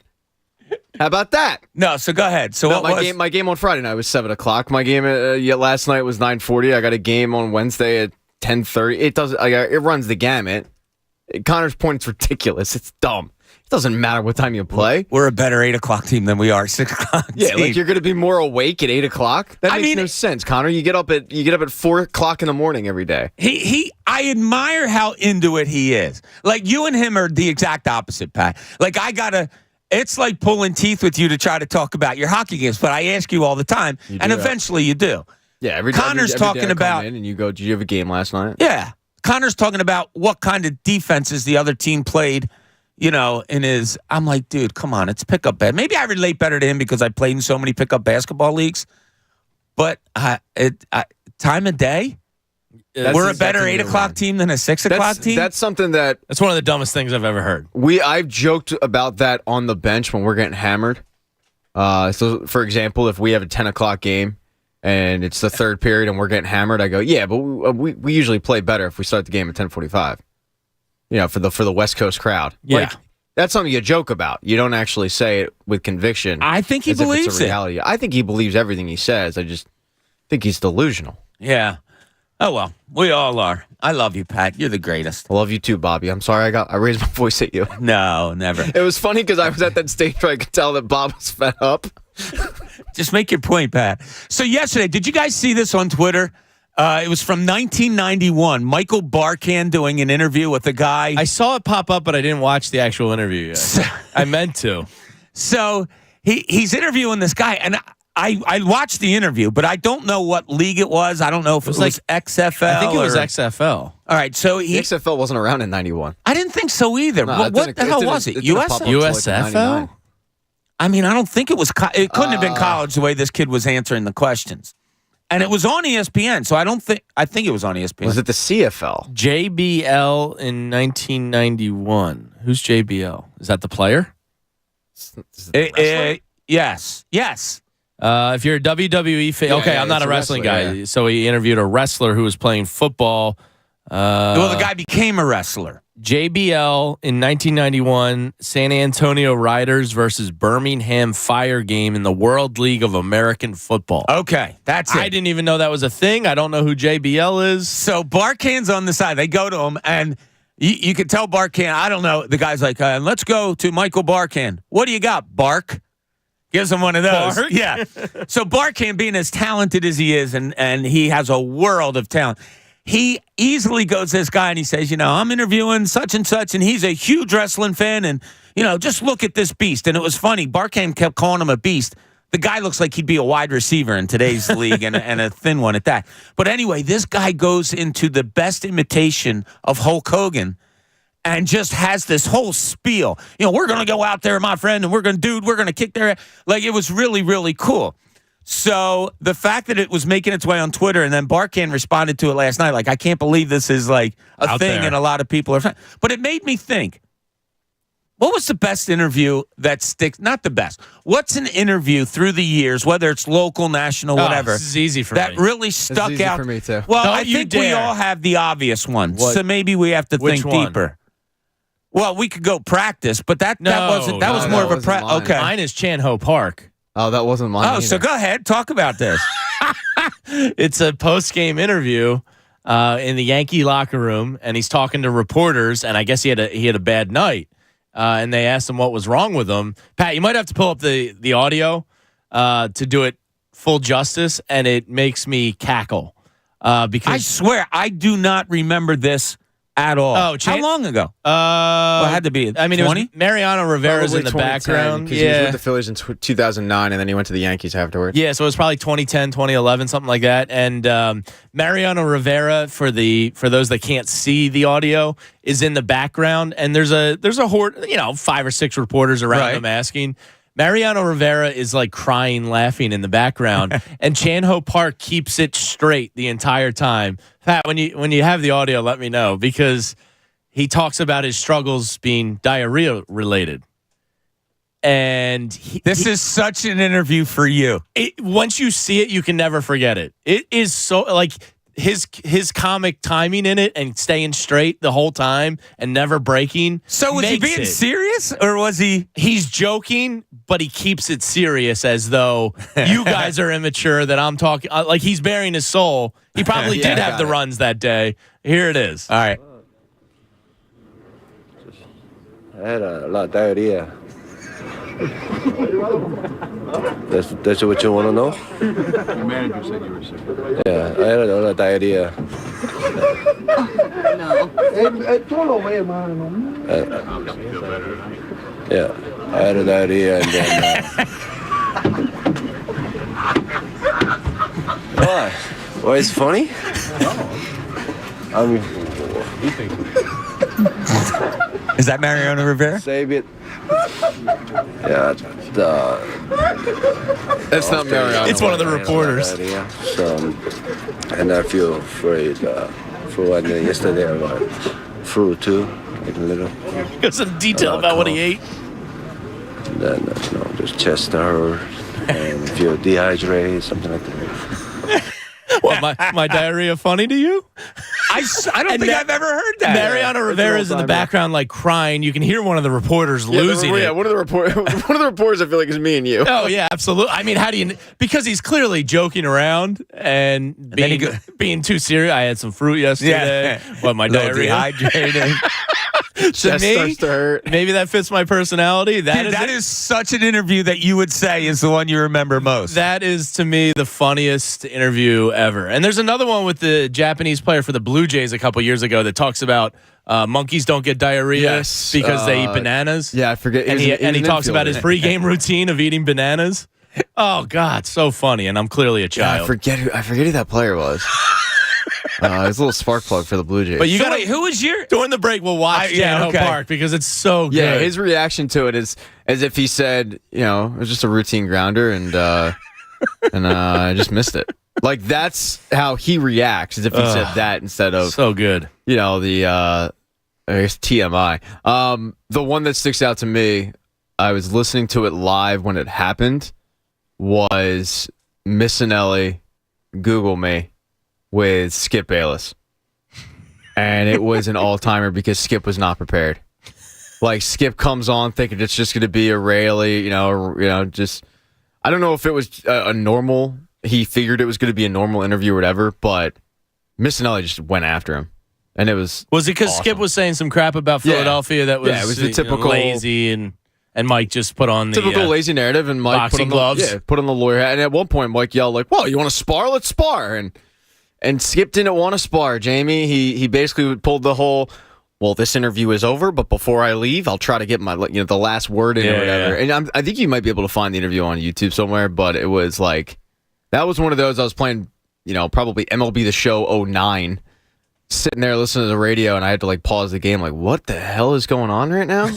How about that? No, so go ahead. So No, what was my game on Friday night was 7 o'clock. My game last night was 9:40. I got a game on Wednesday at 10:30. It doesn't. It runs the gamut. Connor's point is ridiculous. It's dumb. It doesn't matter what time you play. We're a better 8 o'clock team than we are 6 o'clock. Yeah, team. you're going to be more awake at 8 o'clock. That makes no sense, Connor. You get up at 4 o'clock in the morning every day. I admire how into it he is. Like you and him are the exact opposite, Pat. Like it's like pulling teeth with you to try to talk about your hockey games, but I ask you all the time, and eventually you do. Yeah, Connor's every talking day I come about, in and you go, did you have a game last night? Yeah, Connor's talking about what kind of defenses the other team played. I'm like, dude, come on, it's pickup bad. Maybe I relate better to him because I played in so many pickup basketball leagues. But time of day, we're a better 8 o'clock team than a 6 o'clock team. That's something that's one of the dumbest things I've ever heard. I've joked about that on the bench when we're getting hammered. So, for example, if we have a 10 o'clock game and it's the third period and we're getting hammered, I go, yeah, but we usually play better if we start the game at 10:45. For the West Coast crowd. Yeah. That's something you joke about. You don't actually say it with conviction. I think he as if believes it's a reality. I think he believes everything he says. I just think he's delusional. Yeah. Oh, well, we all are. I love you, Pat. You're the greatest. I love you too, Bobby. I'm sorry I raised my voice at you. No, never. It was funny because I was at that stage where I could tell that Bob was fed up. Just make your point, Pat. So yesterday, did you guys see this on Twitter? It was from 1991. Michael Barkan doing an interview with a guy. I saw it pop up, but I didn't watch the actual interview yet. I meant to. So he's interviewing this guy, and I watched the interview, but I don't know what league it was. I don't know if it was like XFL. I think it was XFL. All right, so The XFL wasn't around in 91. I didn't think so either. No, what the hell was it? USFL? I mean, I don't think it was. It couldn't have been college the way this kid was answering the questions. And it was on ESPN, so I think it was on ESPN. Was it the CFL? JBL in 1991. Who's JBL? Is that the player? Yes. If you're a WWE fan, okay, I'm not a wrestling guy. Yeah. So he interviewed a wrestler who was playing football. Well, the guy became a wrestler. JBL in 1991, San Antonio Riders versus Birmingham Fire game in the World League of American Football. Okay, that's it. I didn't even know that was a thing. I don't know who JBL is. So Barkan's on the side. They go to him, and you could tell Barkan, I don't know. The guy's like, let's go to Michael Barkan. What do you got, Bark? Gives him one of those. Bark? Yeah. So Barkan, being as talented as he is, and he has a world of talent, he easily goes to this guy and he says, I'm interviewing such and such, and he's a huge wrestling fan, and, just look at this beast. And it was funny. Barkan kept calling him a beast. The guy looks like he'd be a wide receiver in today's league and a thin one at that. But anyway, this guy goes into the best imitation of Hulk Hogan and just has this whole spiel. We're going to go out there, my friend, and we're going to kick their ass. Like, it was really, really cool. So the fact that it was making its way on Twitter and then Barkan responded to it last night, like, I can't believe this is like a Out thing there. and a lot of people are. But it made me think, what was the best interview that sticks? Not the best. What's an interview through the years, whether it's local, national, whatever, This is easy for that me. really stuck easy out? for me, too. Well, Don't I you think we dare. all have the obvious ones, What? so maybe we have to Which think one? deeper. Well, we could go practice, but that wasn't. That No, was no, more that of a wasn't mine. okay. Mine is Chan-Ho Park. Oh, that wasn't mine. Oh, so either. go ahead, talk about this. It's a post-game interview in the Yankee locker room, and he's talking to reporters. And I guess he had a bad night, and they asked him what was wrong with him. Pat, you might have to pull up the audio to do it full justice, and it makes me cackle I because swear, I do not remember this at all. Oh, how long ago? well, Well, it had to be. I mean, it 20? was Mariano Rivera's Probably in the 2010, background. 'cause he was Yeah. with the Phillies in 2009, and then he went to the Yankees afterwards. Yeah, so it was probably 2010, 2011, something like that. And Mariano Rivera, for those that can't see the audio, is in the background, and there's a horde, 5 or 6 reporters around Right. him asking. Mariano Rivera is like crying, laughing in the background, and Chan-Ho Park keeps it straight the entire time. Pat, when you have the audio, let me know, because he talks about his struggles being diarrhea related. And This is such an interview for you. once you see it, you can never forget it. It is so like his comic timing in it and staying straight the whole time and never breaking. So was he makes being it. serious, or was he? He's joking, but he keeps it serious as though you guys are immature, that I'm talking like he's bearing his soul. He probably Yeah, did I have got the it. runs that day. Here it is. All right. I had a lot of diarrhea. That's what you want to know? Your manager said you were sick. Yeah, I had a lot of diarrhea. Obviously, feel better tonight. Yeah, I had a diarrhea and then. Why? Why it's funny? I mean, Is that Mariano Rivera? save it. Yeah, That's not Mariano. It's one of the I had a lot of reporters. diarrhea, so, and I feel afraid for and then yesterday I got flu too, like a little. Got some detail about what he ate. Then just chest hurt and feel dehydrated, something like that. What, my diarrhea funny to you? I don't think I've ever heard that. Mariano Rivera's in the background, like crying. You can hear one of the reporters losing it. one of the reporters I feel like is me and you. Oh yeah, absolutely. I mean, how do you? Because he's clearly joking around and then he being too serious. I had some fruit yesterday. What, my diarrhea? dehydrated. To Chest me, starts to hurt. maybe that fits my personality. That Dude, is that is such an interview that you would say is the one you remember most. That is, to me, the funniest interview ever. And there's another one with the Japanese player for the Blue Jays a couple years ago that talks about monkeys don't get diarrhea Yes, because they eat bananas. Yeah, I forget. And he talks about his pregame routine of eating bananas. Oh God, so funny. And I'm clearly a I child. forget who that player was. He's a little spark plug for the Blue Jays. But you So got wait, who was your? during the break. We'll watch Chan-Ho okay. Park because it's so good. yeah, his reaction to it is as if he said, it was just a routine grounder, and I just missed it. Like that's how he reacts, as if he said that instead of so good. the I guess TMI. The one that sticks out to me, I was listening to it live when it happened, was Missinelli, Google me, with Skip Bayless. And it was an all-timer because Skip was not prepared. Like, Skip comes on thinking it's just going to be a Rayleigh, just... I don't know if it was a normal... He figured it was going to be a normal interview or whatever, but Missinelli just went after him. And it was... Was it because awesome. Skip was saying some crap about Philadelphia that was, Yeah, it was the typical- lazy and Mike just put on the Typical lazy narrative, and Mike boxing put on gloves. put on the lawyer hat. And at one point, Mike yelled like, "Well, you want to spar? Let's spar!" And Skip didn't want to spar. Jamie, he basically pulled the whole, "Well, this interview is over, but before I leave, I'll try to get my the last word in or whatever." Yeah. And I think you might be able to find the interview on YouTube somewhere. But it was like that was one of those I was playing, probably MLB The Show 09. Sitting there listening to the radio, and I had to pause the game. Like, what the hell is going on right now?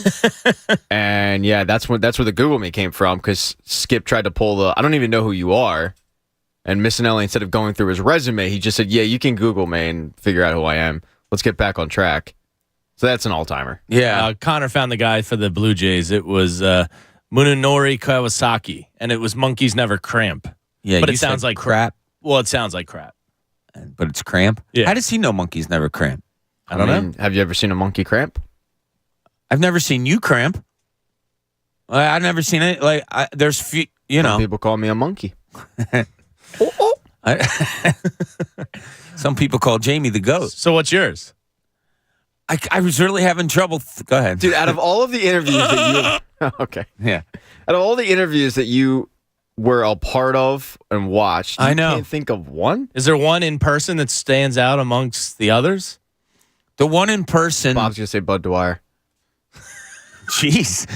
And yeah, that's where the Google me came from, because Skip tried to pull the I don't even know who you are, And Missinelli, instead of going through his resume, he just said, yeah, you can Google me and figure out who I am. Let's get back on track. So that's an all-timer. Yeah. Connor found the guy for the Blue Jays. It was Munenori Kawasaki, and it was Monkeys Never Cramp. Yeah, but you it sounds said like crap. Well, it sounds like crap. But it's cramp? Yeah. How does he know monkeys never cramp? I don't know. Have you ever seen a monkey cramp? I've never seen you cramp. I've never seen it. There's few, Some people call me a monkey. Some people call Jamie the goat. So what's yours? I was really having trouble. Go ahead. Dude, out of all of the interviews that you... okay. Yeah. Out of all the interviews that you were a part of and watched, you I know. can't think of one? Is there one in person that stands out amongst the others? The one in person. Bob's going to say Bud Dwyer. Jeez.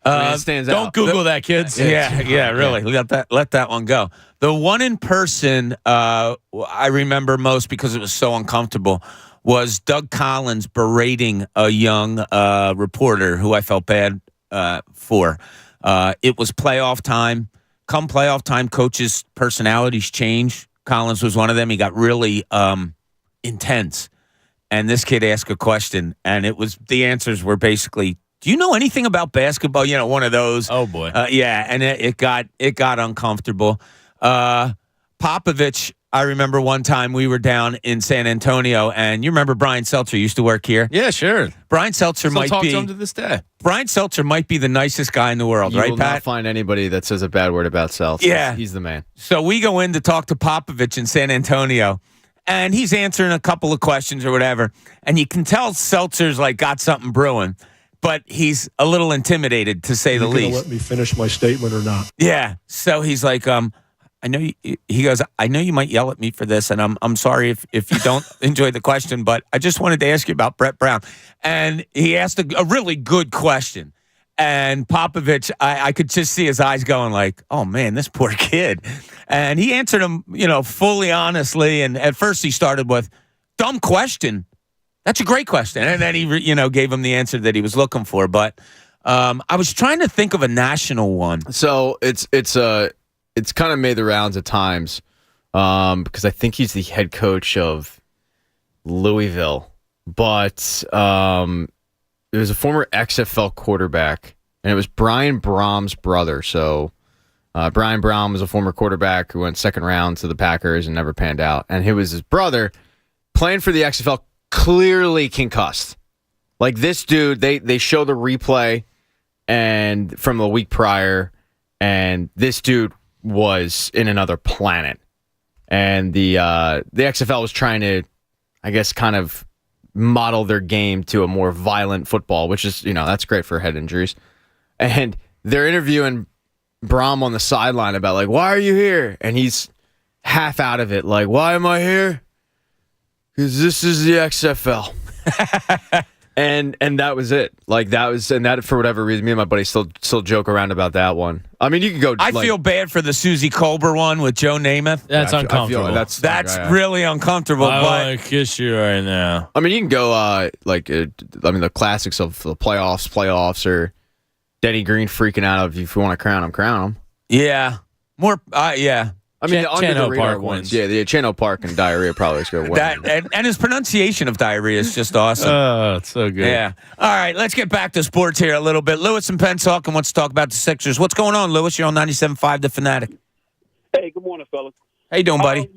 It stands Don't out. Google that, kids. Yeah, really. Let that one go. The one in person I remember most because it was so uncomfortable was Doug Collins berating a young reporter who I felt bad for. It was playoff time. Come playoff time, coaches' personalities change. Collins was one of them. He got really intense. And this kid asked a question, and the answers were basically, do you know anything about basketball? One of those. Oh, boy. Yeah, and it got uncomfortable. Popovich, I remember one time we were down in San Antonio, and you remember Brian Seltzer used to work here? Yeah, sure. Brian Seltzer Still might talk be to him to this day. Brian Seltzer might be the nicest guy in the world, You right, will Pat? not find anybody that says a bad word about Seltz. Yeah. He's the man. So we go in to talk to Popovich in San Antonio, and he's answering a couple of questions or whatever, and you can tell Seltzer's got something brewing, but he's a little intimidated, to say the least. Let me finish my statement or not? Yeah. So he's like, I know he goes, I know you might yell at me for this, and I'm sorry if you don't enjoy the question, but I just wanted to ask you about Brett Brown. And he asked a really good question. And Popovich, I could just see his eyes going like, oh, man, this poor kid. And he answered him, fully honestly. And at first he started with, dumb question. That's a great question. And then he, gave him the answer that he was looking for. But I was trying to think of a national one. So it's kind of made the rounds at times because I think he's the head coach of Louisville. But it was a former XFL quarterback, and it was Brian Brahm's brother. So Brian Brahm was a former quarterback who went second round to the Packers and never panned out. And it was his brother playing for the XFL, clearly concussed. Like this dude, they show the replay and from the week prior, and this dude was in another planet. And the XFL was trying to, I guess, kind of model their game to a more violent football, which is, that's great for head injuries. And they're interviewing Brahm on the sideline about, why are you here? And he's half out of it, why am I here? Because this is the XFL. And that was it. That for whatever reason, me and my buddy still joke around about that one. I mean, you can go. I feel bad for the Susie Colbert one with Joe Namath. That's uncomfortable. That's really uncomfortable. I but want to kiss you right now. I mean, you can go the classics of the playoffs, or Denny Green freaking out of if you want to crown him, crown him. Yeah, more. Yeah. I mean, the under the Chano radar Park ones. wins. Yeah, the Chano Park and diarrhea probably is going to win. And his pronunciation of diarrhea is just awesome. Oh, it's so good. Yeah. All right, let's get back to sports here a little bit. Lewis and Pensacola wants to talk about the Sixers. What's going on, Lewis? You're on 97.5 The Fanatic. Hey, good morning, fellas. How you doing, buddy?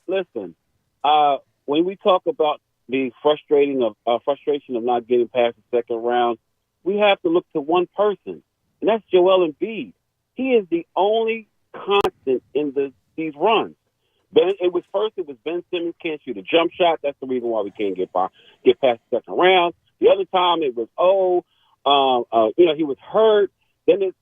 Listen, when we talk about the frustration of not getting past the second round, we have to look to one person, and that's Joel Embiid. He is the only constant in these runs. It was Ben Simmons can't shoot a jump shot. That's the reason why we can't get past the second round. The other time it was he was hurt. Then it's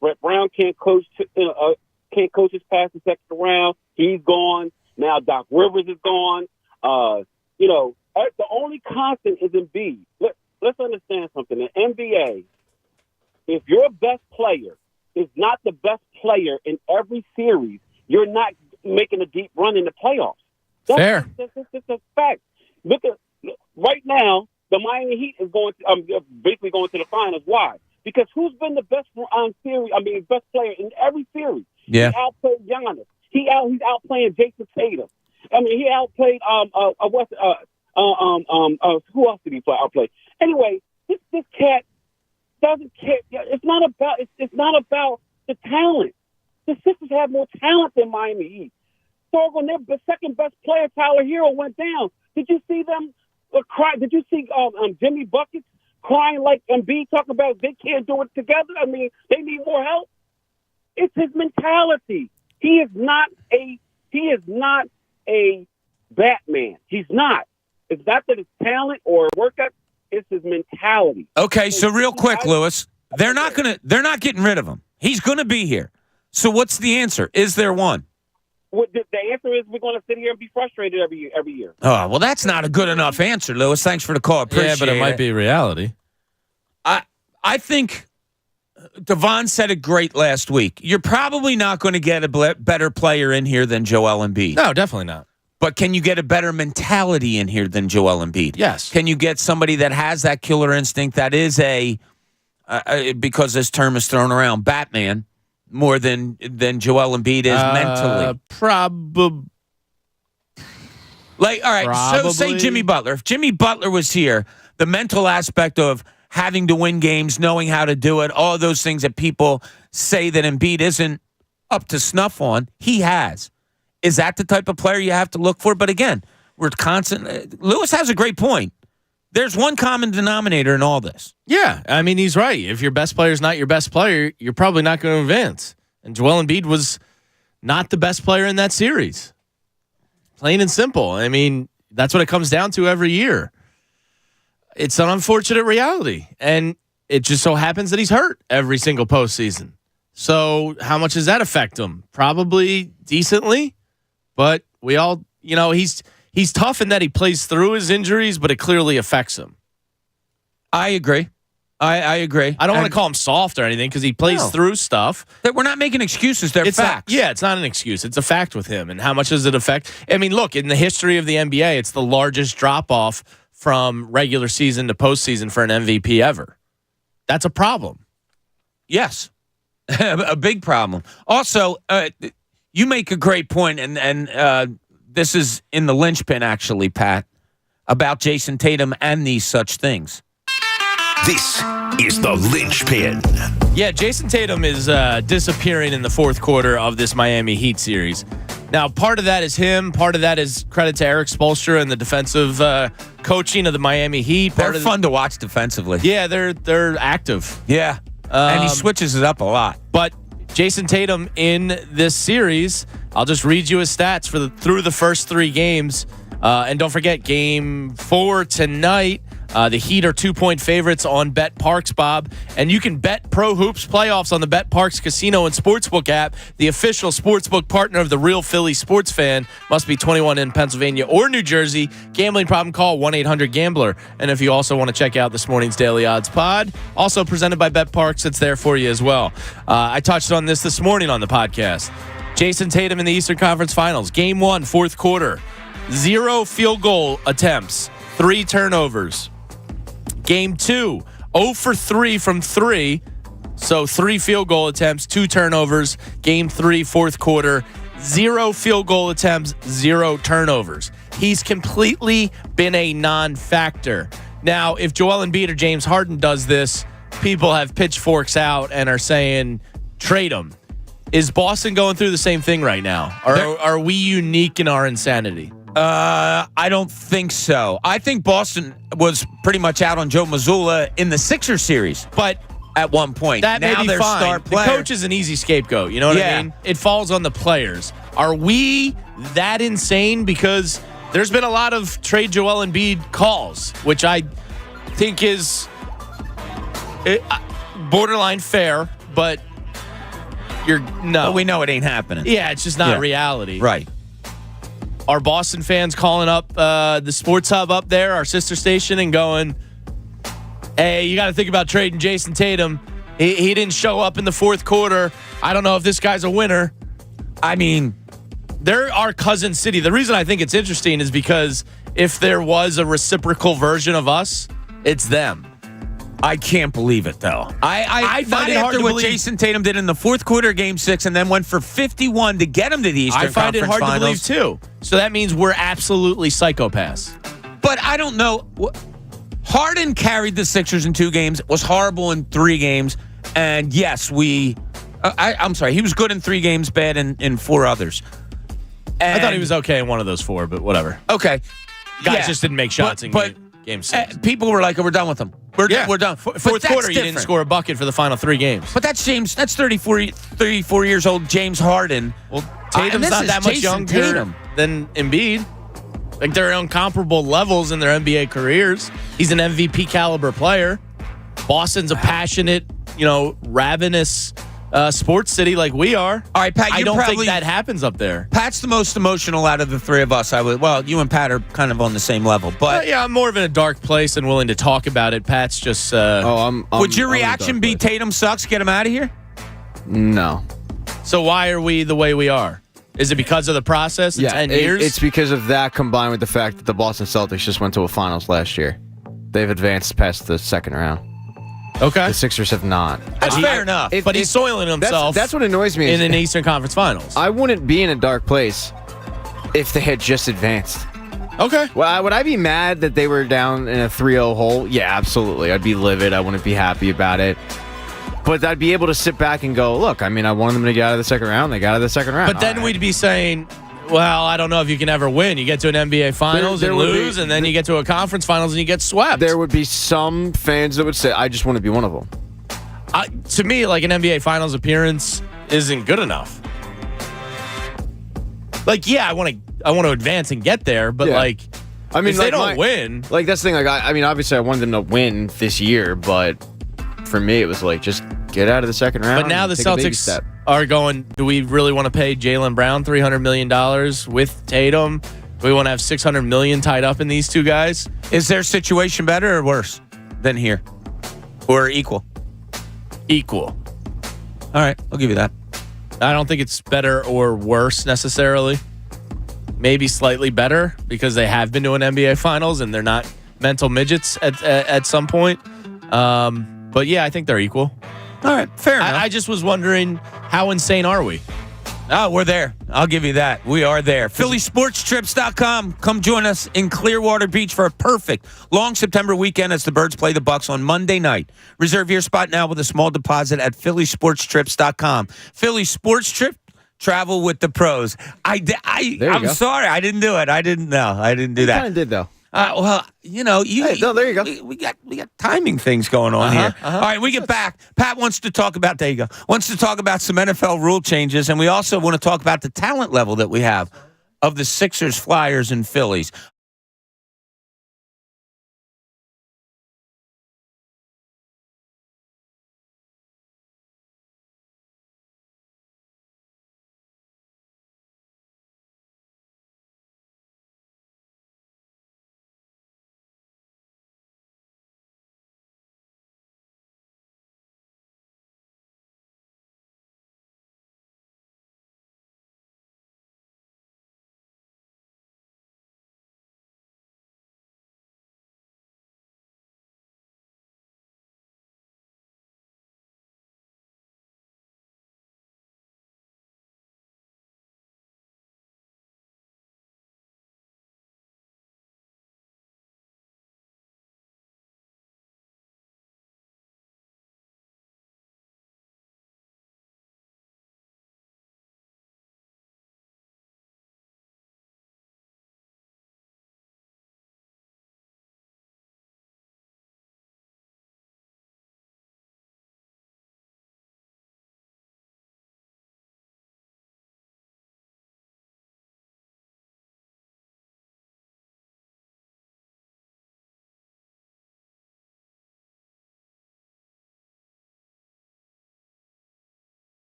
Brett Brown can't coach us past the second round. He's gone. Now Doc Rivers is gone. The only constant is Embiid. Let's understand something. In NBA, if your best player is not the best player in every series, you're not making a deep run in the playoffs. Fair. That's a fact. Look at right now, the Miami Heat is basically going to the finals. Why? Because who's been the best best player in every series? Yeah. He outplayed Giannis. He's outplaying Jason Tatum. I mean, he outplayed who else did he outplay? Anyway, this cat doesn't care. It's not about the talent. The Sixers have more talent than Miami Heat. Sorghum, their second best player, Tyler Hero, went down. Did you see them cry? Did you see Jimmy Buckets crying like Embiid, talking about they can't do it together? I mean, they need more help. It's his mentality. He is not a Batman. He's not. It's not that it's talent or workout. It's his mentality. Okay, so real quick, Lewis, they're not getting rid of him. He's gonna be here. So what's the answer? Is there one? Well, the answer is we're going to sit here and be frustrated every year. Oh, well, that's not a good enough answer, Lewis. Thanks for the call. Appreciate but it might be reality. I think Devon said it great last week. You're probably not going to get a better player in here than Joel Embiid. No, definitely not. But can you get a better mentality in here than Joel Embiid? Yes. Can you get somebody that has that killer instinct that is because this term is thrown around, Batman, more than Joel Embiid is mentally? Probably. Like, all right, so say Jimmy Butler. If Jimmy Butler was here, the mental aspect of having to win games, knowing how to do it, all of those things that people say that Embiid isn't up to snuff on, he has. Is that the type of player you have to look for? But again, we're constant. Lewis has a great point. There's one common denominator in all this. Yeah, I mean, he's right. If your best player is not your best player, you're probably not going to advance. And Joel Embiid was not the best player in that series. Plain and simple. I mean, that's what it comes down to every year. It's an unfortunate reality. And it just so happens that he's hurt every single postseason. So how much does that affect him? Probably decently. But we all, he's tough in that he plays through his injuries, but it clearly affects him. I agree. I agree. I don't want to call him soft or anything because he plays through stuff. We're not making excuses. They're facts. It's not an excuse. It's a fact with him. And how much does it affect? I mean, look, in the history of the NBA, it's the largest drop-off from regular season to postseason for an MVP ever. That's a problem. Yes. A big problem. Also, you make a great point, and this is in the linchpin, actually, Pat, about Jason Tatum and these such things. This is the linchpin. Yeah, Jason Tatum is disappearing in the fourth quarter of this Miami Heat series. Now, part of that is him. Part of that is credit to Eric Spoelstra and the defensive coaching of the Miami Heat. They're fun to watch defensively. Yeah, they're active. Yeah, and he switches it up a lot. But Jason Tatum in this series, I'll just read you his stats through the first three games. And don't forget, Game 4 tonight. The Heat are 2-point favorites on Bet Parks, Bob. And you can bet Pro Hoops playoffs on the Bet Parks Casino and Sportsbook app, the official sportsbook partner of the real Philly sports fan. Must be 21 in Pennsylvania or New Jersey. Gambling problem, call 1-800-GAMBLER. And if you also want to check out this morning's Daily Odds pod, also presented by Bet Parks, it's there for you as well. I touched on this morning on the podcast. Jason Tatum in the Eastern Conference Finals. Game 1, fourth quarter. 0 field goal attempts, 3 turnovers. Game 2, 0 for 3 from 3. So 3 field goal attempts, 2 turnovers. Game 3, fourth quarter, 0 field goal attempts, 0 turnovers. He's completely been a non-factor. Now, if Joel Embiid or James Harden does this, people have pitchforks out and are saying, trade him. Is Boston going through the same thing right now? Are we unique in our insanity? I don't think so. I think Boston was pretty much out on Joe Mazzulla in the Sixers series, but at one point. That now may be they're fine. Star player. The coach is an easy scapegoat. You know what I mean? It falls on the players. Are we that insane? Because there's been a lot of trade Joel Embiid calls, which I think is borderline fair, but But we know it ain't happening. Yeah, it's just not reality. Right. Are Boston fans calling up the Sports Hub up there, our sister station, and going, hey, you got to think about trading Jason Tatum. He didn't show up in the fourth quarter. I don't know if this guy's a winner. I mean, they're our cousin city. The reason I think it's interesting is because if there was a reciprocal version of us, it's them. I can't believe it, though. I find it not hard after to what believe. Jason Tatum did in the fourth quarter of Game 6 and then went for 51 to get him to the Eastern I find it Conference hard Finals. to believe, too. So that means we're absolutely psychopaths. But I don't know. Harden carried the Sixers in 2 games, was horrible in 3 games, and yes, I'm sorry, he was good in 3 games, bad in 4 others. And, I thought he was okay in one of those 4, but whatever. Okay. Guys just didn't make shots in Game 6. People were like, oh, we're done with him. We're done. Fourth But that's quarter, you didn't different. score a bucket for the final 3 games. But that's 34 years old James Harden. Well, and Tatum's this not is that much Jason younger Tatum. than Embiid. Like, they're on comparable levels in their NBA careers. He's an MVP caliber player. Boston's a passionate, ravenous sports city like we are. All right, Pat, I don't think that happens up there. Pat's the most emotional out of the 3 of us. You and Pat are kind of on the same level. But Yeah, I'm more of in a dark place and willing to talk about it. Pat's just... would your reaction be Tatum sucks, get him out of here? No. So why are we the way we are? Is it because of the process in 10 years? It's because of that combined with the fact that the Boston Celtics just went to a finals last year. They've advanced past the second round. Okay. The Sixers have not. That's fair enough. But he's soiling himself That's what annoys me. in an Eastern Conference Finals. I wouldn't be in a dark place if they had just advanced. Okay. Well, would I be mad that they were down in a 3-0 hole? Yeah, absolutely. I'd be livid. I wouldn't be happy about it. But I'd be able to sit back and go, look, I wanted them to get out of the second round. They got out of the second round. But then we'd be saying, well, I don't know if you can ever win. You get to an NBA Finals There and would be- lose, and then you get to a conference finals and you get swept. There would be some fans that would say, I just want to be one of them. To me, like an NBA Finals appearance isn't good enough. Like, yeah, I want to advance and get there, but Yeah. if they don't win, like that's the thing. Like, obviously, I wanted them to win this year, but for me, it was like just get out of the second round. but now the and take a baby Celtics step. are going, do we really want to pay Jaylen Brown $300 million with Tatum? Do we want to have $600 million tied up in these 2 guys? Is their situation better or worse than here? Or equal? Equal. All right, I'll give you that. I don't think it's better or worse necessarily. Maybe slightly better because they have been to an NBA Finals and they're not mental midgets at some point. But yeah, I think they're equal. All right, fair enough. I just was wondering, how insane are we? Oh, we're there. I'll give you that. We are there. PhillySportsTrips.com. Come join us in Clearwater Beach for a perfect long September weekend as the Birds play the Bucks on Monday night. Reserve your spot now with a small deposit at PhillySportsTrips.com. Philly Sports Trip. Travel with the pros. I'm go. sorry. I didn't do it. I didn't do You that. kind of did, though. Well, Hey, no, there you go. We got timing things going on here. All right, we get back. Pat wants to talk about. There you go. Wants to talk about some NFL rule changes, and we also want to talk about the talent level that we have of the Sixers, Flyers, and Phillies.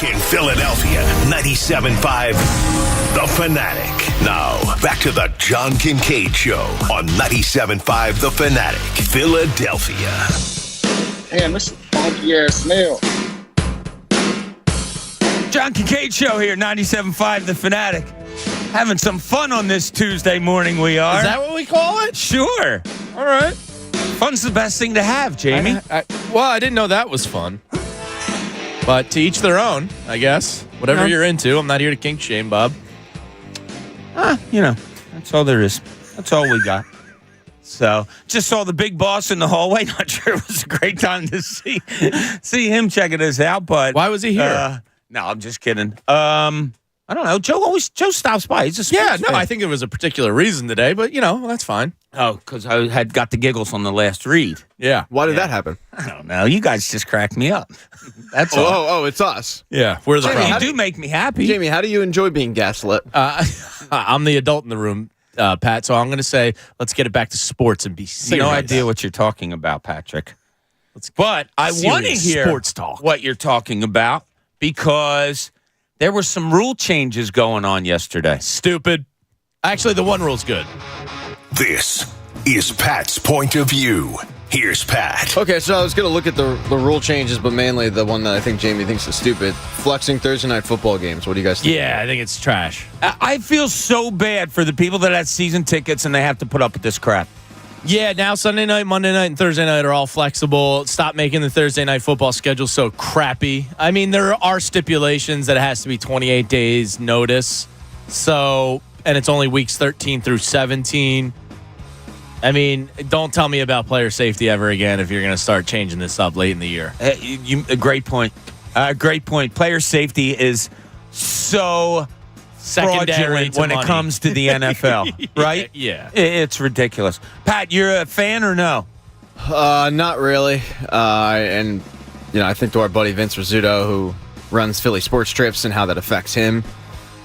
In Philadelphia, 97.5 The Fanatic. Now, back to the John Kincade Show on 97.5 The Fanatic, Philadelphia. Damn, this is a funky-ass smell. John Kincade Show here, 97.5 The Fanatic. Having some fun on this Tuesday morning, we are. Is that what we call it? Sure. All right. Fun's the best thing to have, Jamie. Well, I didn't know that was fun. But to each their own, I guess. Whatever you're into. I'm not here to kink shame, Bob. That's all there is. That's all we got. So, just saw the big boss in the hallway. Not sure it was a great time to see him checking us out, but why was he here? No, I'm just kidding. I don't know. Joe stops by. He's a sports fan. I think it was a particular reason today, but that's fine. Oh, because I had got the giggles on the last read. Yeah. Why did that happen? I don't know. You guys just cracked me up. That's all. Oh, it's us. Yeah, we're the Jamie, problem. you do make me happy. Jamie, how do you enjoy being gaslit? I'm the adult in the room, Pat, so I'm going to say let's get it back to sports and be serious. No idea what you're talking about, Patrick. But I want to hear sports talk. What you're talking about because there were some rule changes going on yesterday. Stupid. Actually, the one rule's good. This is Pat's point of view. Here's Pat. Okay, so I was going to look at the rule changes, but mainly the one that I think Jamie thinks is stupid. Flexing Thursday night football games. What do you guys think? Yeah, I think it's trash. I feel so bad for the people that had season tickets and they have to put up with this crap. Yeah, now Sunday night, Monday night, and Thursday night are all flexible. Stop making the Thursday night football schedule so crappy. I mean, there are stipulations that it has to be 28 days notice. So, and it's only weeks 13 through 17. I mean, don't tell me about player safety ever again if you're going to start changing this up late in the year. A great point. Great point. Player safety is so Secondary fraudulent when money. it comes to the NFL, right? Yeah. It's ridiculous. Pat, you're a fan or no? Not really. And I think to our buddy Vince Rizzuto, who runs Philly Sports Trips, and how that affects him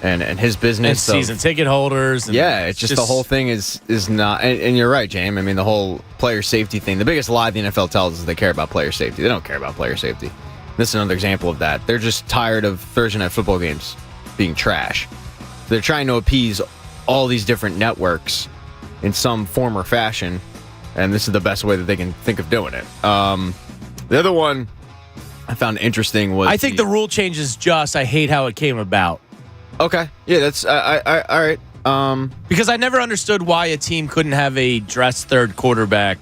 and his business. And season ticket holders. And it's just the whole thing is not. And you're right, James. I mean, the whole player safety thing. The biggest lie the NFL tells us is they care about player safety. They don't care about player safety. This is another example of that. They're just tired of Thursday night football games being trash. They're trying to appease all these different networks in some form or fashion, and this is the best way that they can think of doing it. The other one I found interesting was I think the rule change is just. I hate how it came about. Okay, yeah, that's all right. Because I never understood why a team couldn't have a dressed third quarterback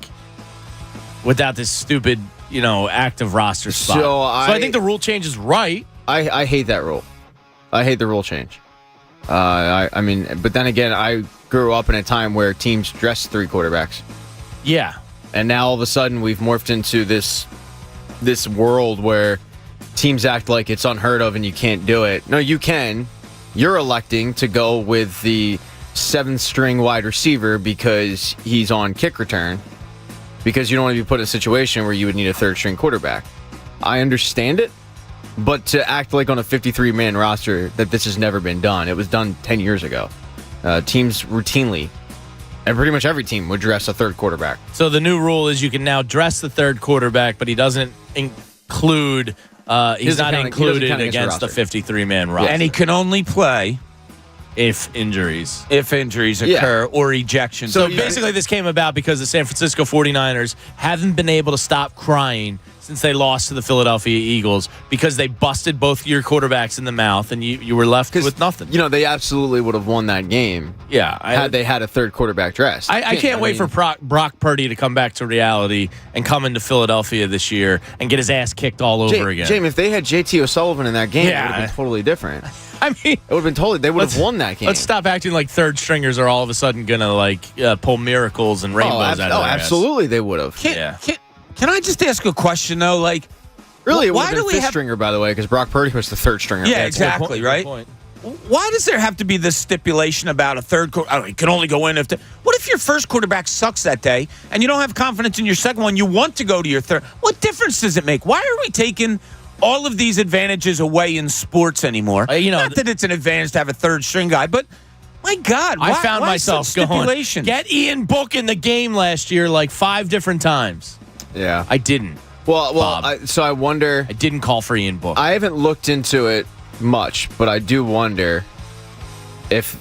without this stupid, active roster spot. So I think the rule change is right. I hate that rule. I hate the rule change. I mean, but then again, I grew up in a time where teams dressed three quarterbacks. Yeah. And now all of a sudden we've morphed into this world where teams act like it's unheard of and you can't do it. No, you can. You're electing to go with the seventh string wide receiver because he's on kick return, because you don't want to be put in a situation where you would need a third string quarterback. I understand it. But to act like on a 53-man roster that this has never been done. It was done 10 years ago. Teams routinely, and pretty much every team, would dress a third quarterback. So the new rule is you can now dress the third quarterback, but he doesn't include. He's not included against the 53-man roster. And he can only play if injuries occur or ejections. So basically this came about because the San Francisco 49ers haven't been able to stop crying since they lost to the Philadelphia Eagles because they busted both your quarterbacks in the mouth and you were left with nothing. They absolutely would have won that game. Yeah. Had they had a third quarterback dressed. I can't wait for Brock Purdy to come back to reality and come into Philadelphia this year and get his ass kicked all over again. Jamie, if they had JT O'Sullivan in that game, it would have been totally different. I mean, it would have been totally. They would have won that game. Let's stop acting like third stringers are all of a sudden gonna pull miracles and rainbows out of their ass. Absolutely, they would have. Can I just ask a question though? Like, really, it would why have do been we fifth have stringer, by the way, because Brock Purdy was the third stringer. Yeah, exactly, right? Why does there have to be this stipulation about a third quarterback? He can only go in if what if your first quarterback sucks that day and you don't have confidence in your second one? You want to go to your third. What difference does it make? Why are we taking all of these advantages away in sports anymore? Not that it's an advantage to have a third string guy, but my God, I found myself going, get Ian Book in the game last year like 5 different times. Yeah. I didn't. So I wonder. I didn't call for Ian Book. I haven't looked into it much, but I do wonder if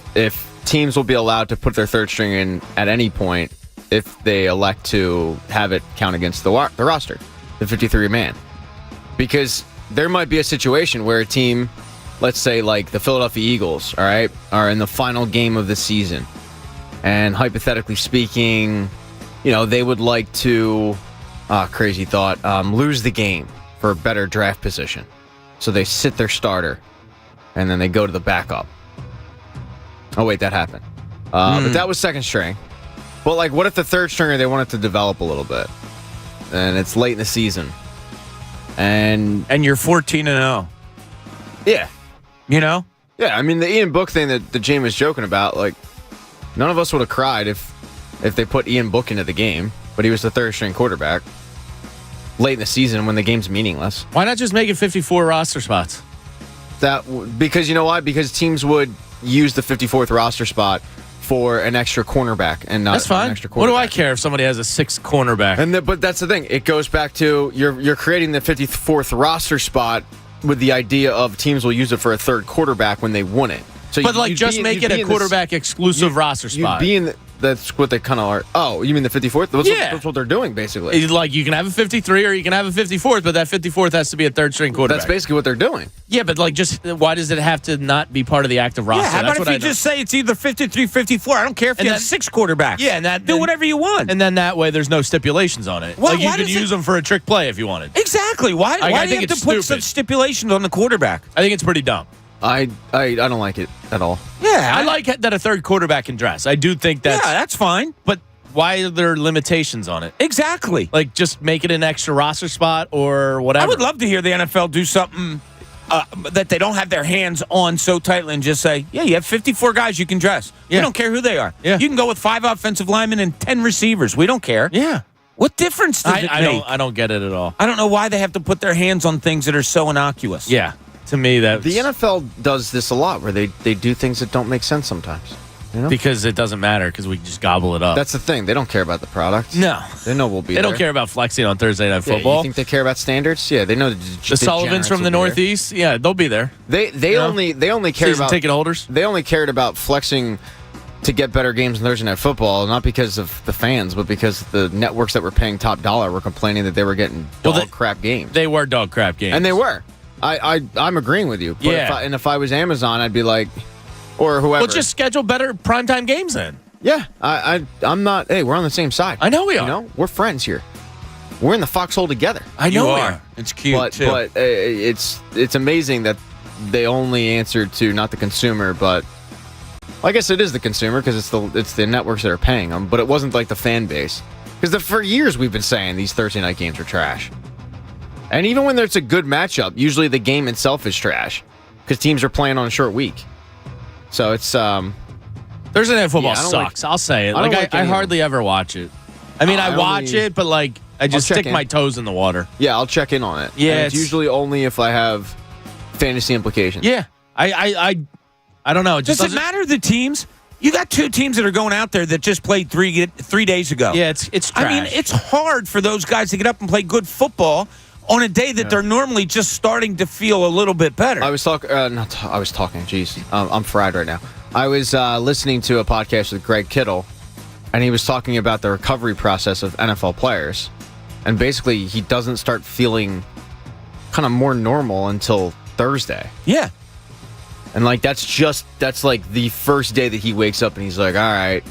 teams will be allowed to put their third string in at any point if they elect to have it count against the roster, the 53-man. Because there might be a situation where a team, let's say like the Philadelphia Eagles, all right, are in the final game of the season. And hypothetically speaking, they would like to, crazy thought, lose the game for a better draft position. So they sit their starter, and then they go to the backup. Oh, wait, that happened. But that was second string. But, like, what if the third stringer, they want it to develop a little bit? And it's late in the season. And you're 14-0. Yeah. Yeah, I mean, the Ian Book thing that James was joking about, like, none of us would have cried if they put Ian Book into the game, but he was the third string quarterback late in the season when the game's meaningless. Why not just make it 54 roster spots? Because you know why? Because teams would use the 54th roster spot for an extra cornerback and not That's fine. An extra quarterback. What do I care if somebody has a 6th cornerback? But that's the thing. It goes back to you're creating the 54th roster spot with the idea of teams will use it for a third quarterback when they want it. So just make it a quarterback exclusive roster spot. That's what they kind of are. Oh, you mean the 54th? That's what they're doing, basically. Like, you can have a 53 or you can have a 54th, but that 54th has to be a third string quarterback. That's basically what they're doing. Yeah, but why does it have to not be part of the active roster? Yeah, how about if you just say it's either 53, 54? I don't care if you have 6 quarterbacks. Yeah, and do whatever you want. And then that way there's no stipulations on it. Well, you could use them for a trick play if you wanted. Exactly. Why do you have to put such stipulations on the quarterback? I think it's pretty dumb. I don't like it at all. Yeah, I like that a third quarterback can dress. I do think that's fine. But why are there limitations on it? Exactly. Like, just make it an extra roster spot or whatever. I would love to hear the NFL do something that they don't have their hands on so tightly and just say, you have 54 guys you can dress. We don't care who they are. Yeah. You can go with 5 offensive linemen and 10 receivers. We don't care. Yeah. What difference does it make? I don't get it at all. I don't know why they have to put their hands on things that are so innocuous. Yeah. To me, the NFL does this a lot, where they do things that don't make sense sometimes. Because it doesn't matter, because we just gobble it up. That's the thing. They don't care about the product. No. They know we'll be They there. don't care about flexing on Thursday Night Football. You think they care about standards? Yeah, they know the Sullivans from the Northeast. Yeah, they'll be there. They only care season about ticket holders. They only cared about flexing to get better games on Thursday Night Football, not because of the fans, but because the networks that were paying top dollar were complaining that they were getting crap games. They were dog crap games, and they were. I'm agreeing with you. But if I was Amazon, I'd be like, or whoever. Well, just schedule better primetime games then. Yeah, I'm not. Hey, we're on the same side. I know we are. We're friends here. We're in the foxhole together. I know we are. It's cute too. But it's amazing that they only answered to not the consumer, but I guess it is the consumer because it's the networks that are paying them. But it wasn't like the fan base, because for years we've been saying these Thursday night games are trash. And even when there's a good matchup, usually the game itself is trash because teams are playing on a short week. So it's Thursday Night Football sucks. I'll say it. I hardly ever watch it. I mean, I watch it, but I just stick my toes in the water. Yeah, I'll check in on it. Yeah, and it's usually only if I have fantasy implications. Yeah, I don't know. Does it matter the teams? You got 2 teams that are going out there that just played 3 days ago. Yeah, it's trash. I mean, it's hard for those guys to get up and play good football on a day that they're normally just starting to feel a little bit better. I was talking. Jeez, I'm fried right now. I was listening to a podcast with Greg Kittle, and he was talking about the recovery process of NFL players, and basically he doesn't start feeling kind of more normal until Thursday. Yeah. And that's like the first day that he wakes up and he's like, all right,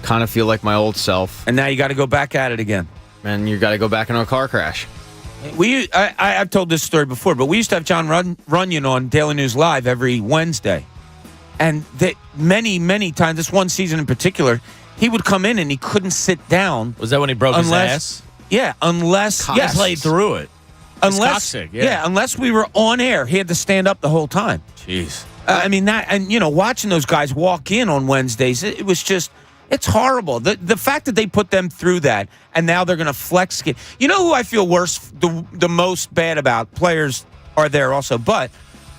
kind of feel like my old self. And now you got to go back at it again. And you got to go back into a car crash. I've told this story before, but we used to have John Runyon on Daily News Live every Wednesday. And many, many times, this one season in particular, he would come in and he couldn't sit down. Was that when he broke his ass? Yeah, unless he played through it. Unless we were on air, he had to stand up the whole time. Jeez. I mean, watching those guys walk in on Wednesdays, it was just, it's horrible. The fact that they put them through that, and now they're going to flex. You know who I feel worse, the most bad about? Players are there also, but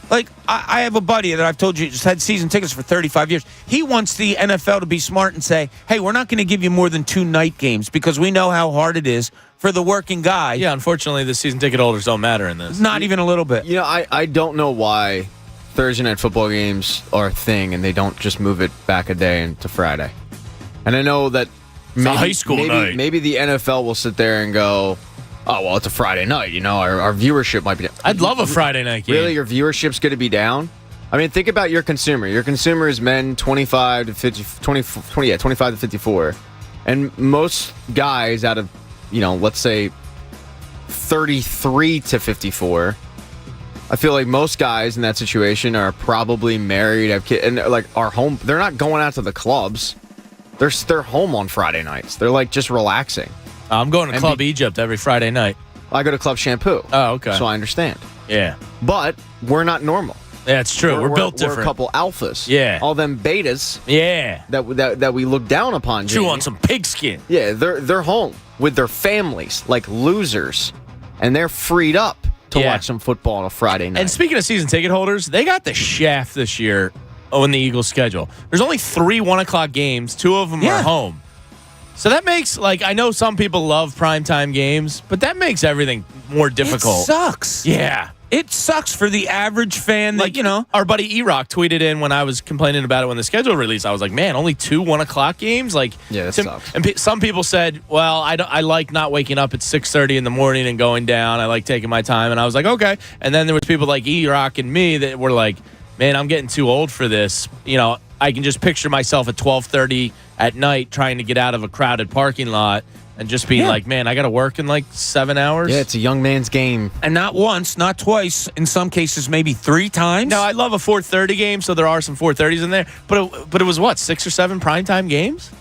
I have a buddy that I've told you just had season tickets for 35 years. He wants the NFL to be smart and say, hey, we're not going to give you more than 2 night games because we know how hard it is for the working guy. Yeah, unfortunately, the season ticket holders don't matter in this. Not even a little bit. You know, I don't know why Thursday night football games are a thing and they don't just move it back a day into Friday. And I know that a high school night. Maybe the NFL will sit there and go, oh, well, it's a Friday night. You know, our viewership might be down. I'd love a Friday night game. Really, your viewership's going to be down? I mean, think about your consumer. Your consumer is men 25 to 54. And most guys out of, let's say 33 to 54, I feel like most guys in that situation are probably married, have kids, and are home. They're not going out to the clubs. They're home on Friday nights. They're just relaxing. I'm going to Club Egypt every Friday night. I go to Club Shampoo. Oh, okay. So I understand. Yeah. But we're not normal. Yeah, it's true. We're built different. We're a couple alphas. Yeah. All them betas. Yeah. That we look down upon. Chew Jamie. on some pigskin. Yeah, they're home with their families like losers, and they're freed up to watch some football on a Friday night. And speaking of season ticket holders, they got the shaft this year in the Eagles schedule. There's only 3 1:00 games. 2 of them are home. So that makes, I know some people love primetime games, but that makes everything more difficult. It sucks. Yeah. It sucks for the average fan Our buddy E-Rock tweeted in when I was complaining about it when the schedule released. I was like, man, only 2 1:00 games? Yeah, that sucks. And some people said, well, I like not waking up at 6:30 in the morning and going down. I like taking my time. And I was like, okay. And then there was people like E-Rock and me that were like, man, I'm getting too old for this. I can just picture myself at 12:30 at night trying to get out of a crowded parking lot and just being like, man, I got to work in 7 hours. Yeah, it's a young man's game. And not once, not twice, in some cases maybe 3 times. No, I love a 4:30 game, so there are some 4:30s in there. But it was what, 6 or 7 primetime games?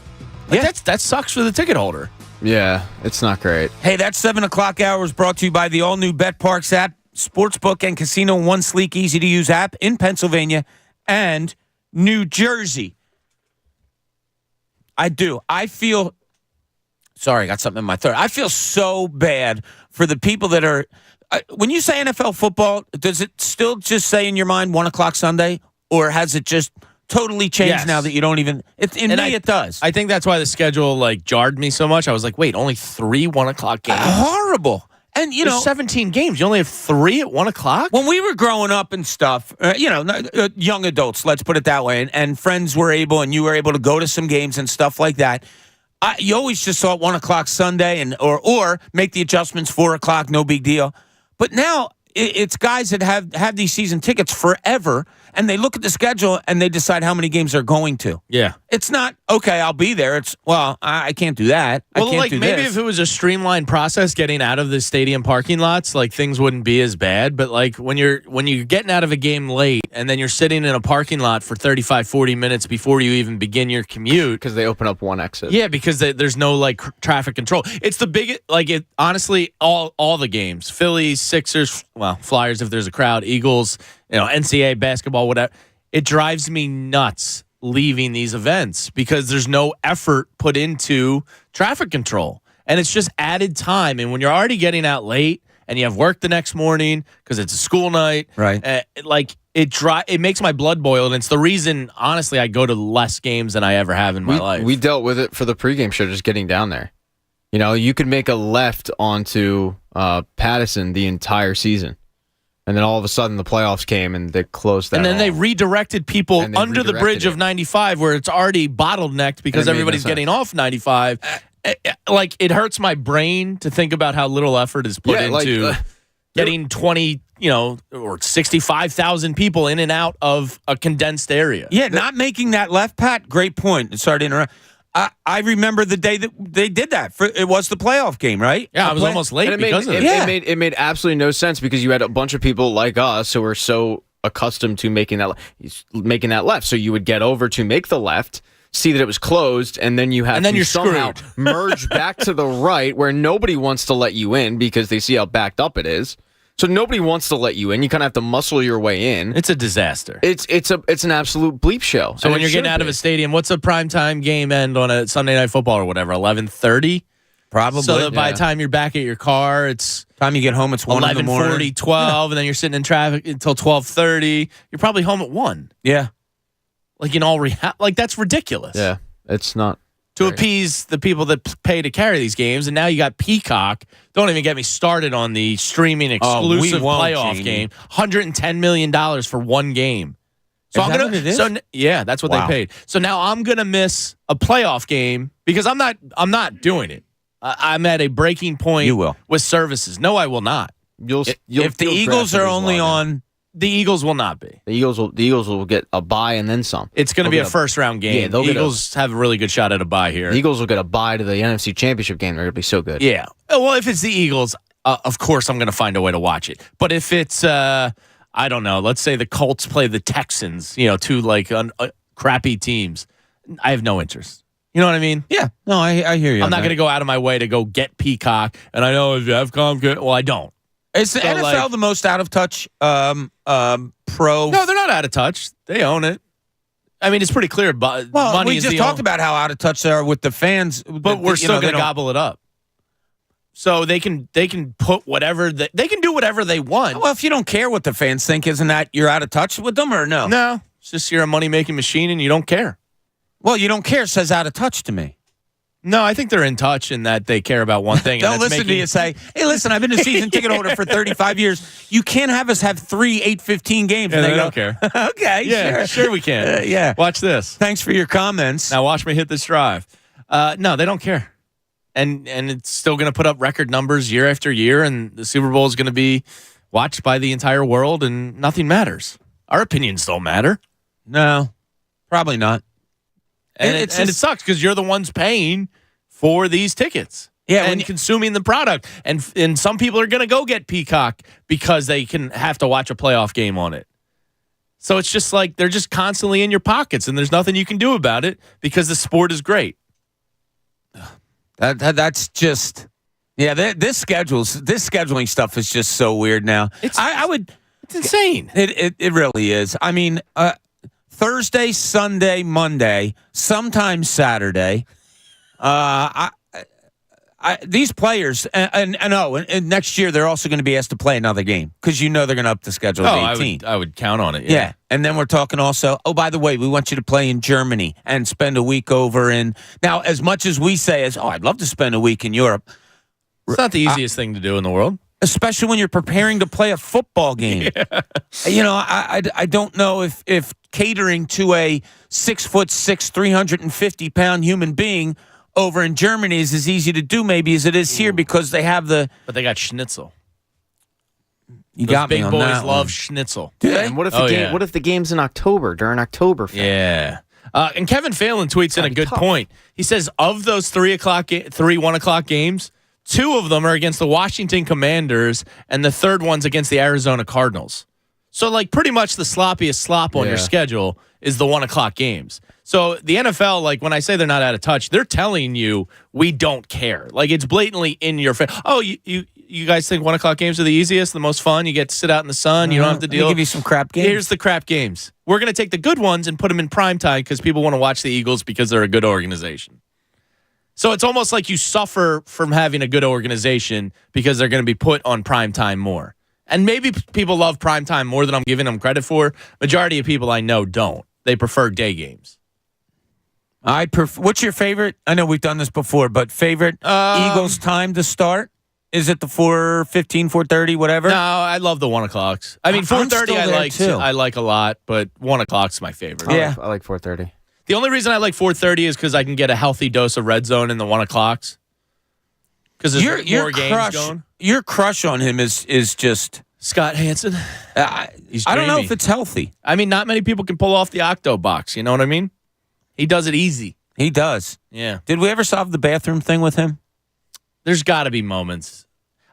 That sucks for the ticket holder. Yeah, it's not great. Hey, that 7 o'clock hour is brought to you by the all-new BetParks app, sportsbook and casino in one sleek, easy-to-use app in Pennsylvania and New Jersey. I feel... Sorry, I got something in my throat. I feel so bad for the people that are... when you say NFL football, does it still just say in your mind 1:00 Sunday? Or has it just totally changed now that you don't even... it does. I think that's why the schedule jarred me so much. I was like, wait, only 3 1:00 games? Horrible. And, there's 17 games. You only have 3 at 1:00? When we were growing up and stuff, young adults, let's put it that way, and friends were able, and you were able to go to some games and stuff like that, you always just saw it 1:00 Sunday, or make the adjustments 4:00, no big deal. But now it's guys that have these season tickets forever, and they look at the schedule and they decide how many games they're going to. Yeah. It's not, okay, I'll be there. It's, well, I can't do that. Well, I can't do maybe this. if it was a streamlined process getting out of the stadium parking lots, things wouldn't be as bad. But when you're getting out of a game late and then you're sitting in a parking lot for 35, 40 minutes before you even begin your commute. Because they open up one exit. Yeah, because there's no traffic control. It's the biggest, honestly, all the games, Phillies, Sixers, well, Flyers if there's a crowd, Eagles, NCAA basketball, whatever. It drives me nuts leaving these events because there's no effort put into traffic control. And it's just added time. And when you're already getting out late and you have work the next morning because it's a school night, right? It makes my blood boil. And it's the reason, honestly, I go to less games than I ever have in my life. We dealt with it for the pregame show, just getting down there. You could make a left onto Pattison the entire season. And then all of a sudden the playoffs came and they closed that. And then they redirected people under the bridge it. of 95 where it's already bottlenecked because everybody's getting off 95. It hurts my brain to think about how little effort is put into getting 20, or 65,000 people in and out of a condensed area. Yeah, not making that left, Pat. Great point. Sorry to interrupt. I remember the day that they did that. It was the playoff game, right? Yeah, I was almost late because of it. It made absolutely no sense because you had a bunch of people like us who were so accustomed to making that left. So you would get over to make the left, see that it was closed, and then you have to somehow merge back to the right where nobody wants to let you in because they see how backed up it is. So nobody wants to let you in. You kind of have to muscle your way in. It's a disaster. It's an absolute bleep show. So when you're getting out of a stadium, what's a primetime game end on a Sunday Night Football or whatever? 11:30? Probably. So that by the time you're back at your car, it's time you get home, it's 1 in the morning. 11:40, 12, and then you're sitting in traffic until 12:30. You're probably home at 1. Yeah. In all that's ridiculous. Yeah, it's not. to appease the people that pay to carry these games. And now you got Peacock. Don't even get me started on the streaming exclusive playoff game. $110 million for one game. So Is that what it is? Yeah, that's what they paid. So now I'm gonna miss a playoff game because I'm not doing it. I'm at a breaking point. You will. With services. No, I will not. If the Eagles are only on, the Eagles will not be. The Eagles will get a bye and then some. It's going to be a first-round game. Yeah, the Eagles have a really good shot at a bye here. The Eagles will get a bye to the NFC Championship game. They're going to be so good. Yeah. Well, if it's the Eagles, of course I'm going to find a way to watch it. But if it's, I don't know, let's say the Colts play the Texans, two crappy teams, I have no interest. You know what I mean? Yeah. No, I hear you. I'm not going to go out of my way to go get Peacock. And I know if you have well, I don't. Is the NFL the most out of touch pro? No, they're not out of touch. They own it. I mean, it's pretty clear. But money we is just talked about how out of touch they are with the fans, but we're still going to gobble it up. So they can put whatever they can do whatever they want. Well, if you don't care what the fans think, isn't that you're out of touch with them or no? No, it's just you're a money making machine and you don't care. Well, you don't care says out of touch to me. No, I think they're in touch in that they care about one thing. Don't listen to you say, hey, listen, I've been a season ticket holder for 35 years. You can't have us have 3 8-15 games. Yeah, and they don't care. Okay, yeah, sure we can. Yeah. Watch this. Thanks for your comments. Now watch me hit this drive. No, they don't care. And it's still going to put up record numbers year after year, and the Super Bowl is going to be watched by the entire world, and nothing matters. Our opinions don't matter. No, probably not. And it sucks because you're the ones paying for these tickets. Yeah, and consuming the product. And some people are going to go get Peacock because they can have to watch a playoff game on it. So it's just like they're just constantly in your pockets, and there's nothing you can do about it because the sport is great. That's just this scheduling stuff is just so weird now. It's insane. It really is. I mean, Thursday, Sunday, Monday, sometimes Saturday. These players, and next year they're also going to be asked to play another game because they're going to up the schedule to 18. I would count on it. Yeah. And then we're talking also, by the way, we want you to play in Germany and spend a week over in. Now, as much as we say I'd love to spend a week in Europe. It's not the easiest thing to do in the world. Especially when you're preparing to play a football game. Yeah. I don't know if catering to a 6'6", 350-pound human being over in Germany is as easy to do maybe as it is here because they have the. But they got schnitzel. You got me on that. Big boys love one. schnitzel. And what if What if the game's in October during Oktoberfest? Yeah. And Kevin Phelan tweets in a good point. He says of those 1 o'clock games, 2 of them are against the Washington Commanders, and the third one's against the Arizona Cardinals. So, pretty much the sloppiest slop on your schedule is the 1 o'clock games. So, the NFL, when I say they're not out of touch, they're telling you we don't care. It's blatantly in your face. Oh, you guys think 1 o'clock games are the easiest, the most fun? You get to sit out in the sun. You don't have to deal. Let me give you some crap games. Here's the crap games. We're going to take the good ones and put them in prime time because people want to watch the Eagles because they're a good organization. So it's almost like you suffer from having a good organization because they're going to be put on prime time more. And maybe people love prime time more than I'm giving them credit for. Majority of people I know don't. They prefer day games. What's your favorite? I know we've done this before, but favorite Eagles time to start? Is it the 4:15, 4:30, whatever? No, I love the 1 o'clocks. I mean, 4:30 I like a lot, but 1 o'clock's my favorite. I like 4:30. The only reason I like 4:30 is because I can get a healthy dose of red zone in the 1 o'clocks. Because there's more games going. Your crush on him is just Scott Hansen. I don't know if it's healthy. I mean, not many people can pull off the octo box. You know what I mean? He does it easy. He does. Yeah. Did we ever solve the bathroom thing with him? There's got to be moments.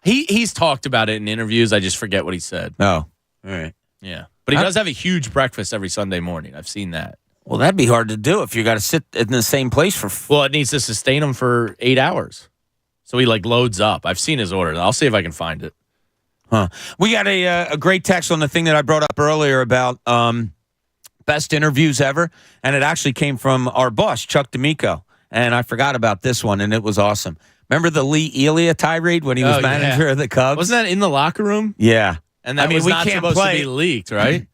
He's talked about it in interviews. I just forget what he said. Oh, all right. Yeah. But he does have a huge breakfast every Sunday morning. I've seen that. Well, that'd be hard to do if you got to sit in the same place for. Well, it needs to sustain him for 8 hours. So he loads up. I've seen his order. I'll see if I can find it. Huh. We got a great text on the thing that I brought up earlier about best interviews ever, and it actually came from our boss, Chuck D'Amico. And I forgot about this one, and it was awesome. Remember the Lee Elia tirade when he was manager of the Cubs? Wasn't that in the locker room? Yeah. And that was not supposed to be leaked, right?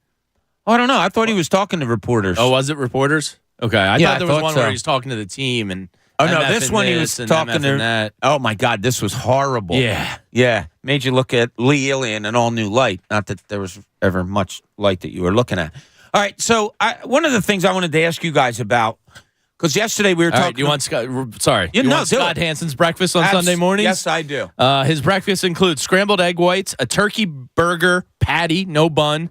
I don't know. I thought he was talking to reporters. Oh, was it reporters? Okay. I thought there was one where he was talking to the team, and Oh, no, MF this and one he this was and talking MF to. and that. Oh, my God, this was horrible. Yeah. Yeah. Made you look at Lee Ely in an all new light. Not that there was ever much light that you were looking at. All right. So, one of the things I wanted to ask you guys about, because yesterday we were All talking. right, you want Scott? Sorry, Yeah, you no, want do Scott it. Hansen's breakfast on Sunday mornings? Yes, I do. His breakfast includes scrambled egg whites, a turkey burger patty, no bun,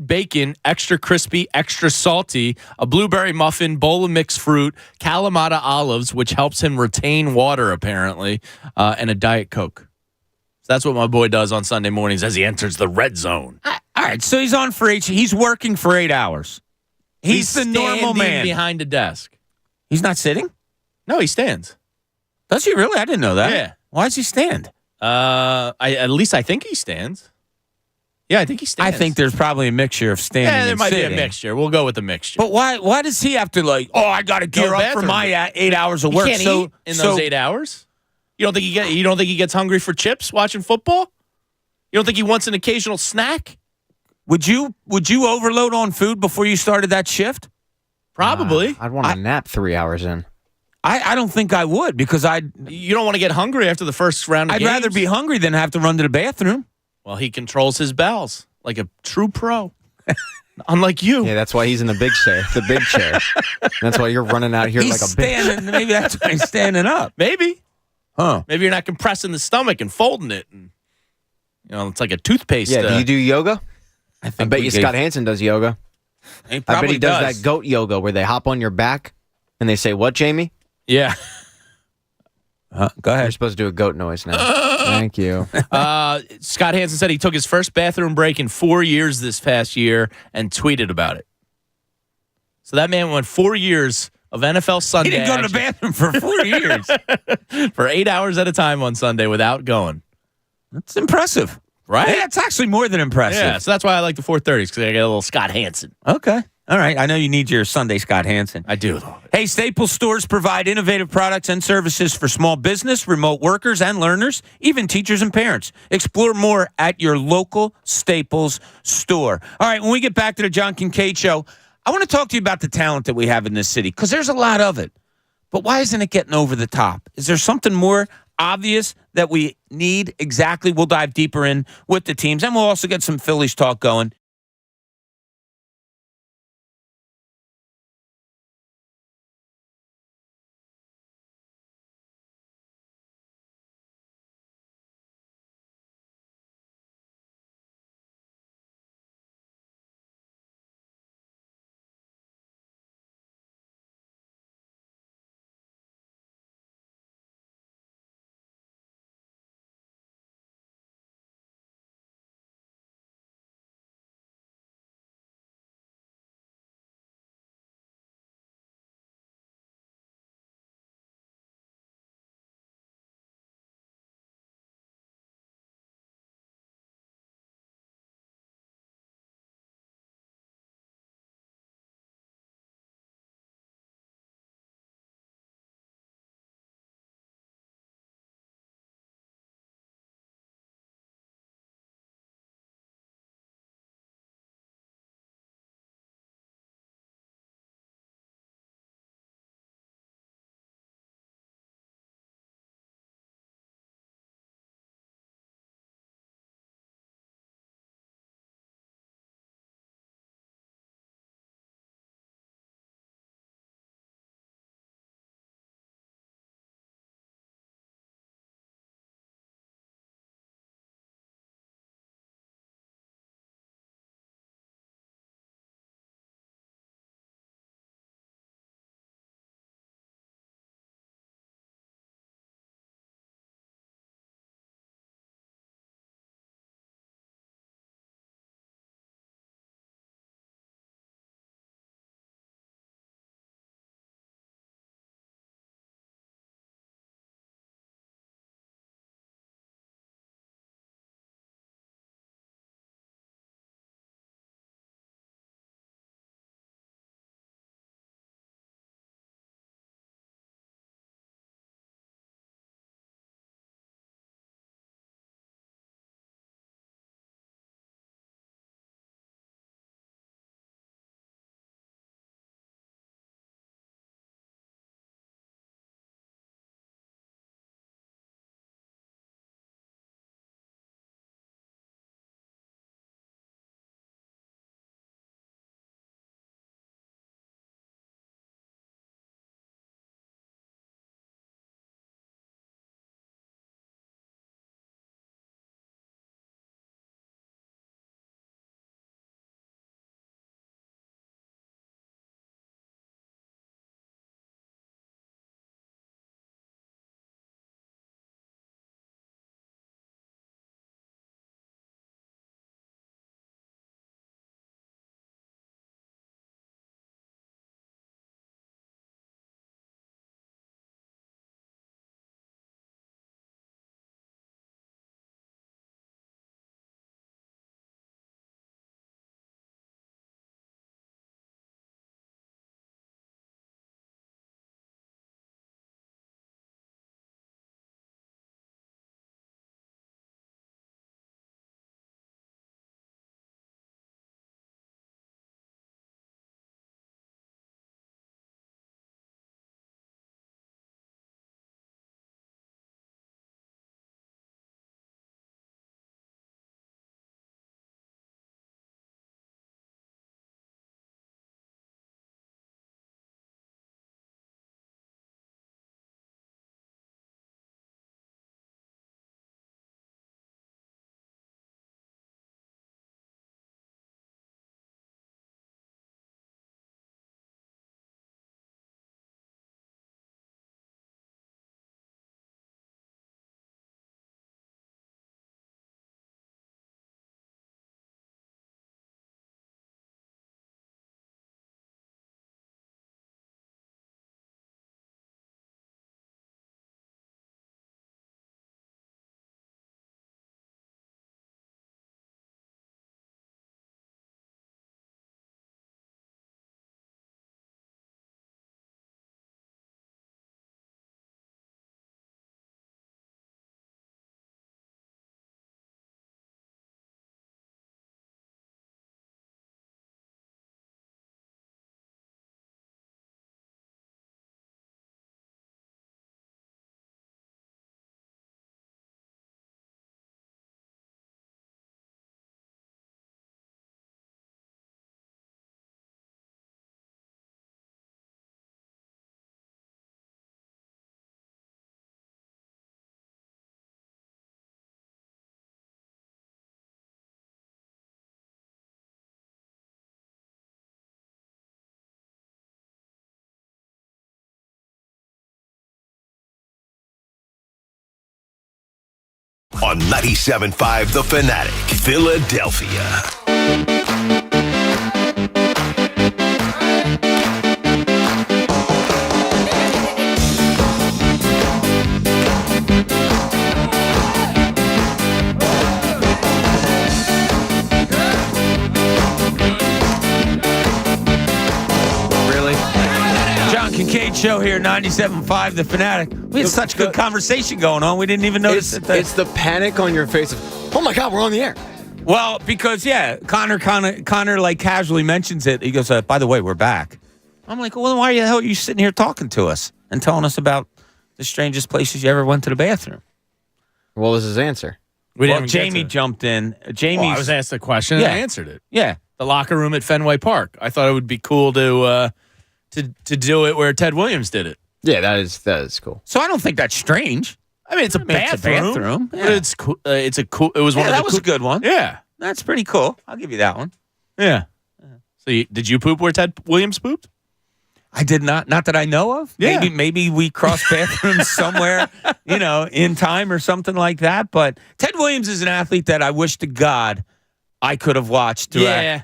bacon, extra crispy, extra salty, a blueberry muffin, bowl of mixed fruit, Kalamata olives, which helps him retain water apparently, and a Diet Coke. So that's what my boy does on Sunday mornings as he enters the red zone. All right. So he's on for he's working for 8 hours. He's the normal standing man. behind a desk. He's not sitting? No, he stands. Does he really? I didn't know that. Yeah. Why does he stand? At least I think he stands. Yeah, I think he stands. I think there's probably a mixture of standing there and might sitting. be a mixture. We'll go with the mixture. But why does he have to I got to gear up for bathroom. my 8 hours of He work. can't eat in those 8 hours. You don't think he gets hungry for chips watching football? You don't think he wants an occasional snack? Would you overload on food before you started that shift? Probably. I'd want to nap 3 hours in. I don't think I would because You don't want to get hungry after the first round of I'd games? rather be hungry than have to run to the bathroom. Well, he controls his bowels like a true pro. Unlike you. Yeah, that's why he's in the big chair. The big chair. That's why you're running out here He's like a standing. Maybe that's why he's standing up. Maybe. Huh. Maybe you're not compressing the stomach and folding it. And, it's like a toothpaste. Yeah, do you do yoga? I think bet we you gave- Scott Hansen does yoga. He I bet probably he does that goat yoga where they hop on your back and they say, "What, Jamie?" Yeah. Go You're ahead. supposed to do a goat noise now. Thank you. Scott Hansen said he took his first bathroom break in 4 years this past year and tweeted about it. So that man went 4 years of NFL Sunday. He didn't go to the bathroom for 4 years. for 8 hours at a time on Sunday without going. That's impressive. Right? Hey, that's actually more than impressive. Yeah, so that's why I like the 430s, because I get a little Scott Hansen. Okay. All right. I know you need your Sunday Scott Hansen. I do. Hey, Staples stores provide innovative products and services for small business, remote workers, and learners, even teachers and parents. Explore more at your local Staples store. All right. When we get back to the John Kincade Show, I want to talk to you about the talent that we have in this city, because there's a lot of it. But why isn't it getting over the top? Is there something more obvious that we need exactly? We'll dive deeper in with the teams, and we'll also get some Phillies talk going. on 97.5 The Fanatic, Philadelphia. Kincade show here, 97.5 The Fanatic. We had such good conversation going on. We didn't even notice it. It's the panic on your face of, oh my God, we're on the air. Well, because, Connor like casually mentions it. He goes, by the way, we're back. I'm like, well, why the hell are you sitting here talking to us and telling us about the strangest places you ever went to the bathroom? What was his answer? Jamie jumped in. I was asked a question and I answered it. Yeah. The locker room at Fenway Park. I thought it would be cool to do it where Ted Williams did it. Yeah, that is cool. So I don't think that's strange. I mean, it's a bathroom. Yeah. But it's cool. It's a cool. It was one of the. That was a good one. Yeah, that's pretty cool. I'll give you that one. Yeah. So did you poop where Ted Williams pooped? I did not. Not that I know of. Yeah. Maybe we crossed bathrooms somewhere, in time or something like that. But Ted Williams is an athlete that I wish to God I could have watched. Yeah.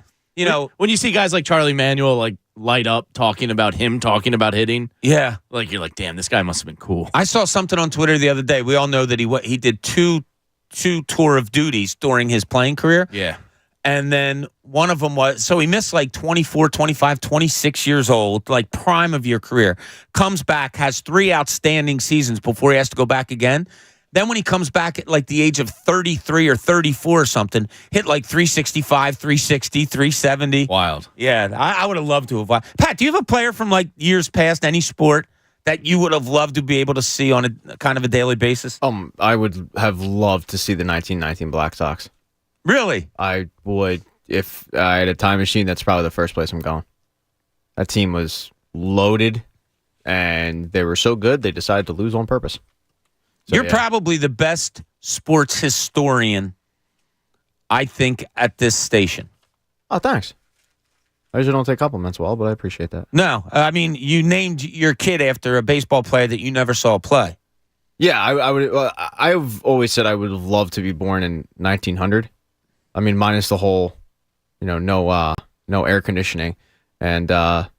When you see guys like Charlie Manuel like light up talking about hitting. Yeah. Like you're like, damn, this guy must have been cool. I saw something on Twitter the other day. We all know that he did two tour of duties during his playing career. Yeah. And then one of them was, so he missed like 24, 25, 26 years old, like prime of your career. Comes back, has 3 outstanding seasons before he has to go back again. Then when he comes back at like the age of 33 or 34 or something, hit like 365, 360, 370. Wild. Yeah, I would have loved to have. Pat, do you have a player from like years past, any sport, that you would have loved to be able to see on a kind of a daily basis? I would have loved to see the 1919 Black Sox. Really? I would. If I had a time machine, that's probably the first place I'm going. That team was loaded, and they were so good, they decided to lose on purpose. So, You're probably the best sports historian, I think, at this station. Oh, thanks. I usually don't take compliments well, but I appreciate that. No, I mean, you named your kid after a baseball player that you never saw play. Yeah, I would. I've always said I would have loved to be born in 1900. I mean, minus the whole, no air conditioning, and that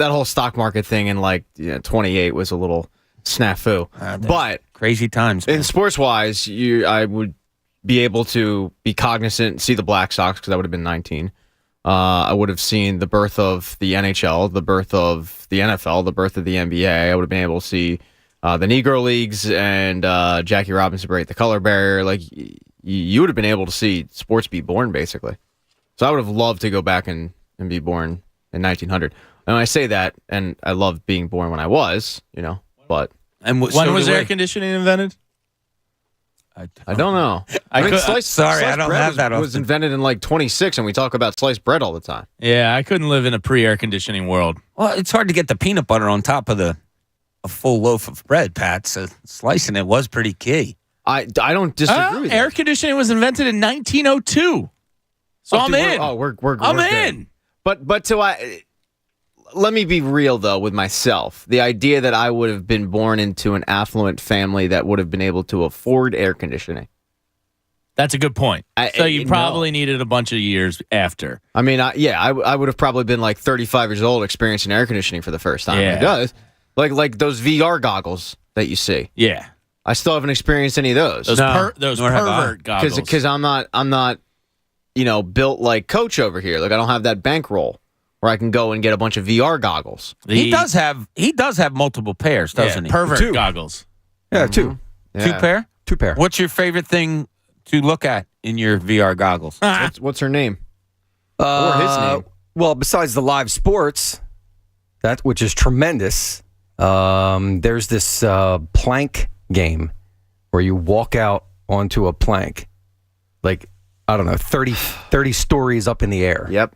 whole stock market thing in 28 was a little snafu. But crazy times, man. In sports wise, I would be able to be cognizant and see the Black Sox because I would have been 19. I would have seen the birth of the NHL, the birth of the NFL, the birth of the NBA. I would have been able to see the Negro Leagues and Jackie Robinson break the color barrier. Like, you would have been able to see sports be born, basically. So I would have loved to go back and be born in 1900. And I say that, and I loved being born when I was, but... And when was air conditioning invented? I don't know. I don't have that. Was invented in 26, and we talk about sliced bread all the time. Yeah, I couldn't live in a pre-air conditioning world. Well, it's hard to get the peanut butter on top of a full loaf of bread, Pat. So slicing it was pretty key. I don't disagree with air conditioning was invented in 1902. So I'm in. I'm in. But let me be real, though, with myself. The idea that I would have been born into an affluent family that would have been able to afford air conditioning. That's a good point. So you probably needed a bunch of years after. I mean, I would have probably been 35 years old experiencing air conditioning for the first time. Yeah. Because, like those VR goggles that you see. Yeah. I still haven't experienced any of those. Those pervert goggles. Because I'm not, built like Coach over here. Like, I don't have that bankroll where I can go and get a bunch of VR goggles. He does have multiple pairs, doesn't he? Pervert goggles. Yeah, 2. Yeah. 2 pair? 2 pair. What's your favorite thing to look at in your VR goggles? What's her name? Or his name? Well, besides the live sports, which is tremendous, there's this plank game where you walk out onto a plank, 30 stories up in the air. Yep.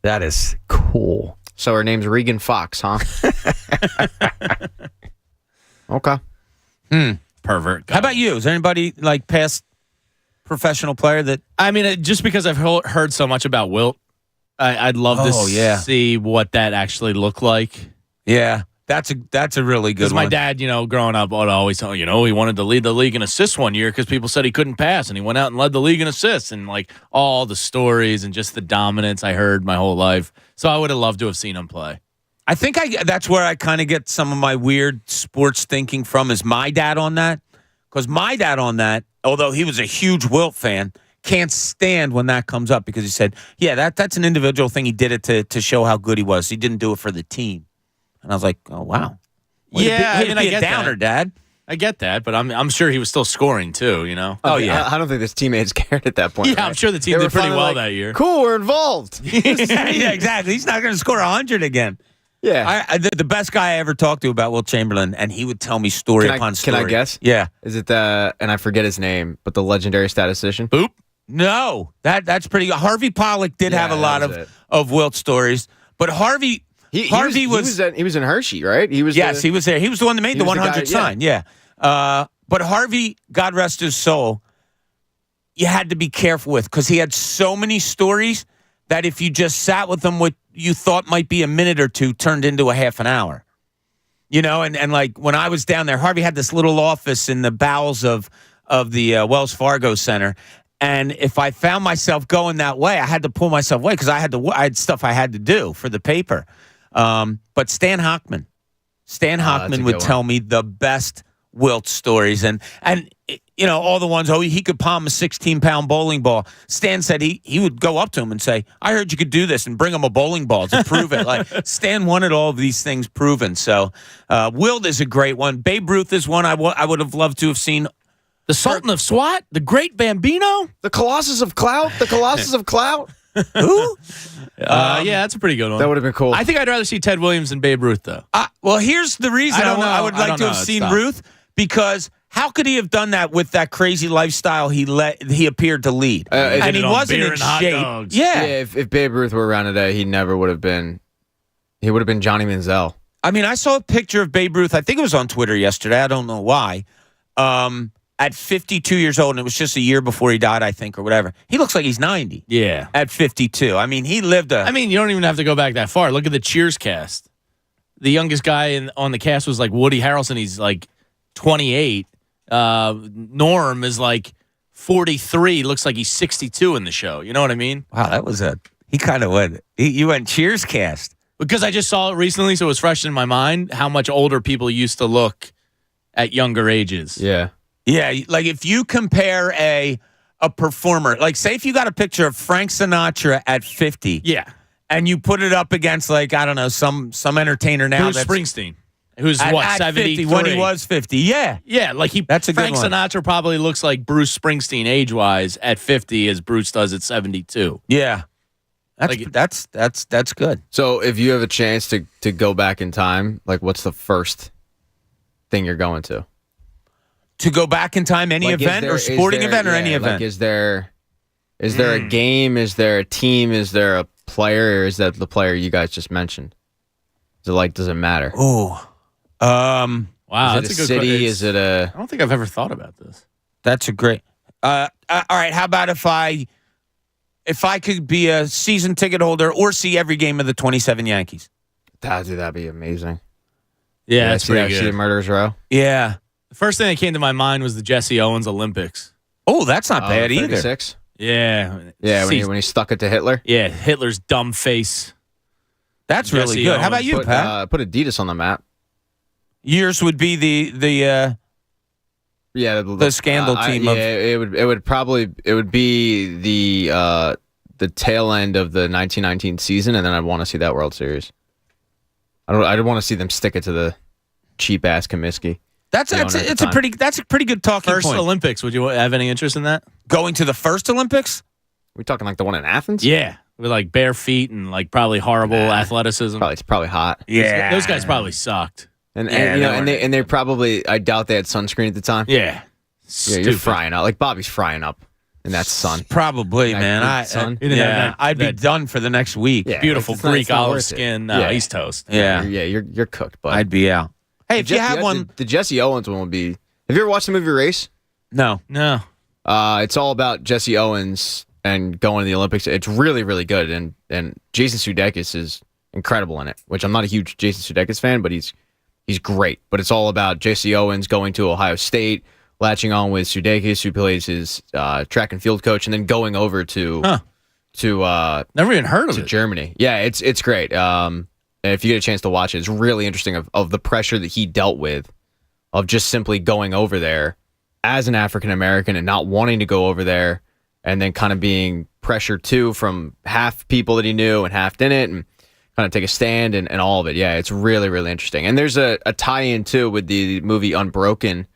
That is cool. So her name's Regan Fox, huh? Okay. Pervert goggles. How about you? Is there anybody past professional player that... I mean, just because I've heard so much about Wilt, I'd love to see what that actually looked like. Yeah. That's a really good Because one. my dad, growing up, would always tell he wanted to lead the league in assists one year because people said he couldn't pass, and he went out and led the league in assists, and like all the stories and just the dominance I heard my whole life. So I would have loved to have seen him play. I think that's where I kind of get some of my weird sports thinking from is my dad on that. Because my dad on that, although he was a huge Wilt fan, can't stand when that comes up because he said, yeah, that's an individual thing. He did it to show how good he was. He didn't do it for the team. And I was like, oh, wow. I get downer, that. Dad. I get that, but I'm sure he was still scoring too, Oh, yeah. I don't think his teammates cared at that point. Yeah, I'm sure the team did pretty well that year. Cool, we're involved. Yeah, exactly. He's not going to score 100 again. Yeah. The best guy I ever talked to about Wilt Chamberlain, and he would tell me story upon story. Can I guess? Yeah. Is it and I forget his name, but the legendary statistician? Boop. No, that's pretty good. Harvey Pollack did have a lot of Wilt stories, but Harvey He was in Hershey, right? He was he was there. He was the one that made the 100 sign. Yeah. But Harvey, God rest his soul, you had to be careful with because he had so many stories that if you just sat with him, what you thought might be a minute or two turned into a half an hour. And like when I was down there, Harvey had this little office in the bowels of the Wells Fargo Center. And if I found myself going that way, I had to pull myself away because I had stuff I had to do for the paper. But Stan Hochman would tell me the best Wilt stories, and all the ones. Oh, he could palm a 16-pound bowling ball. Stan said he would go up to him and say, "I heard you could do this," and bring him a bowling ball to prove it. Like Stan wanted all of these things proven. So Wilt is a great one. Babe Ruth is one I would have loved to have seen. The Sultan of SWAT, the Great Bambino, the Colossus of Clout, Who? Yeah, that's a pretty good one. That would have been cool. I think I'd rather see Ted Williams than Babe Ruth, though. Well, here's the reason I would like to have seen Ruth, because how could he have done that with that crazy lifestyle he appeared to lead? And he wasn't in shape. Yeah. If Babe Ruth were around today, he would have been Johnny Manziel. I mean, I saw a picture of Babe Ruth. I think it was on Twitter yesterday. I don't know why. At 52 years old, and it was just a year before he died, I think, or whatever. He looks like he's 90. Yeah. At 52. I mean, he lived you don't even have to go back that far. Look at the Cheers cast. The youngest guy on the cast was like Woody Harrelson. He's like 28. Norm is like 43. Looks like he's 62 in the show. You know what I mean? Wow, that was he kind of went. You went Cheers cast. Because I just saw it recently, so it was fresh in my mind how much older people used to look at younger ages. Yeah. Yeah, like if you compare a performer, like say if you got a picture of Frank Sinatra at 50. Yeah. And you put it up against like, I don't know, some entertainer now. Bruce Springsteen. Who's at 73? 50 when he was 50. Yeah. Yeah, like that's a Frank good one. Sinatra probably looks like Bruce Springsteen age-wise at 50 as Bruce does at 72. Yeah. That's good. So if you have a chance to go back in time, like what's the first thing you're going to? To go back in time, any event or sporting event or any event? Like is there a game? Is there a team? Is there a player? Or is that the player you guys just mentioned? Does it matter? Oh, wow, is it a city? Is it a? I don't think I've ever thought about this. That's a great. All right, how about if I could be a season ticket holder or see every game of the 27 Yankees? That'd be amazing. Yeah, that's pretty good. See the Murderers Row. Yeah. The first thing that came to my mind was the Jesse Owens Olympics. Oh, that's not bad either. 36? Yeah. Yeah, when he stuck it to Hitler. Yeah, Hitler's dumb face. That's really Jesse good. Owens. How about you, Pat? Put Adidas on the map. Yours would be the scandal team. It would be the tail end of the 1919 season, and then I'd want to see that World Series. I'd want to see them stick it to the cheap ass Comiskey. That's a pretty good talking First point. Olympics. Would you have any interest in that? Going to the first Olympics? We talking like the one in Athens? Yeah, with like bare feet and like probably horrible athleticism. It's probably hot. Yeah, those guys probably sucked. And they probably, I doubt they had sunscreen at the time. Yeah, you're frying up. Like Bobby's frying up in that sun. Probably, man. I'd be done for the next week. Yeah, beautiful Greek olive skin. He's toast. Yeah, you're cooked. But I'd be out. Hey, if you have one, the Jesse Owens one would be. Have you ever watched the movie Race? No. It's all about Jesse Owens and going to the Olympics. It's really, really good, and Jason Sudeikis is incredible in it. Which I'm not a huge Jason Sudeikis fan, but he's he's great. But it's all about Jesse Owens going to Ohio State, latching on with Sudeikis, who plays his track and field coach, and then going over to never even heard of it. Germany. Yeah, it's great. And if you get a chance to watch it, it's really interesting of the pressure that he dealt with of just simply going over there as an African American and not wanting to go over there, and then kind of being pressured too from half people that he knew and half didn't, and kind of take a stand and all of it. Yeah, it's really, really interesting. And there's a tie-in too with the movie Unbroken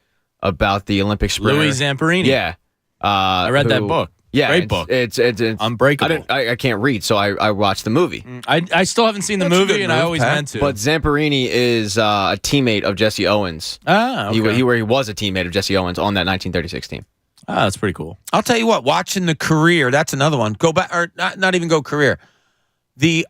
about the Olympic sprinter. Louis Zamperini. Yeah. I read that book. Yeah, great book. It's Unbreakable. I can't read, so I watched the movie. I still haven't seen the movie, and I always meant to. But Zamperini is a teammate of Jesse Owens. Ah, okay. He was a teammate of Jesse Owens on that 1936 team. Ah, that's pretty cool. I'll tell you what, watching the career, that's another one. Go back, or not even go career. The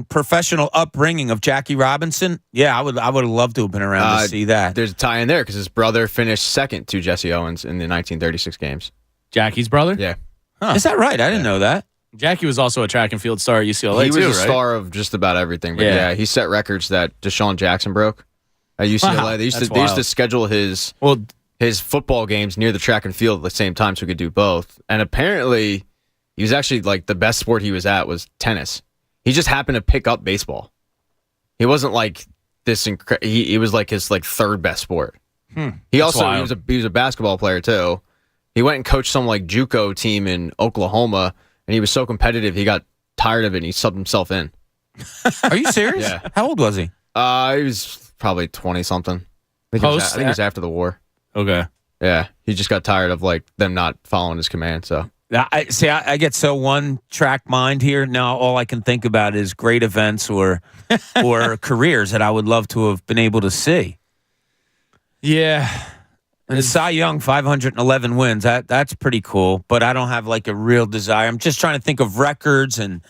professional upbringing of Jackie Robinson. Yeah, I would have loved to have been around to see that. There's a tie in there because his brother finished second to Jesse Owens in the 1936 games. Jackie's brother? Yeah. Huh. Is that right? I didn't know that. Jackie was also a track and field star at UCLA, he too, was a star of just about everything. But yeah, he set records that Deshaun Jackson broke at UCLA. Wow, they used to schedule his football games near the track and field at the same time so he could do both. And apparently, he was actually like the best sport he was at was tennis. He just happened to pick up baseball. He wasn't like this. He was like his third best sport. He was a basketball player too. He went and coached some like JUCO team in Oklahoma, and he was so competitive he got tired of it and he subbed himself in. Are you serious? Yeah. How old was he? He was probably 20 something. I think it was after the war. Okay. Yeah, he just got tired of like them not following his command. So I get so one track mind here. Now all I can think about is great events or careers that I would love to have been able to see. Yeah. And Cy Young, 511 wins. That's pretty cool, but I don't have like a real desire. I'm just trying to think of records and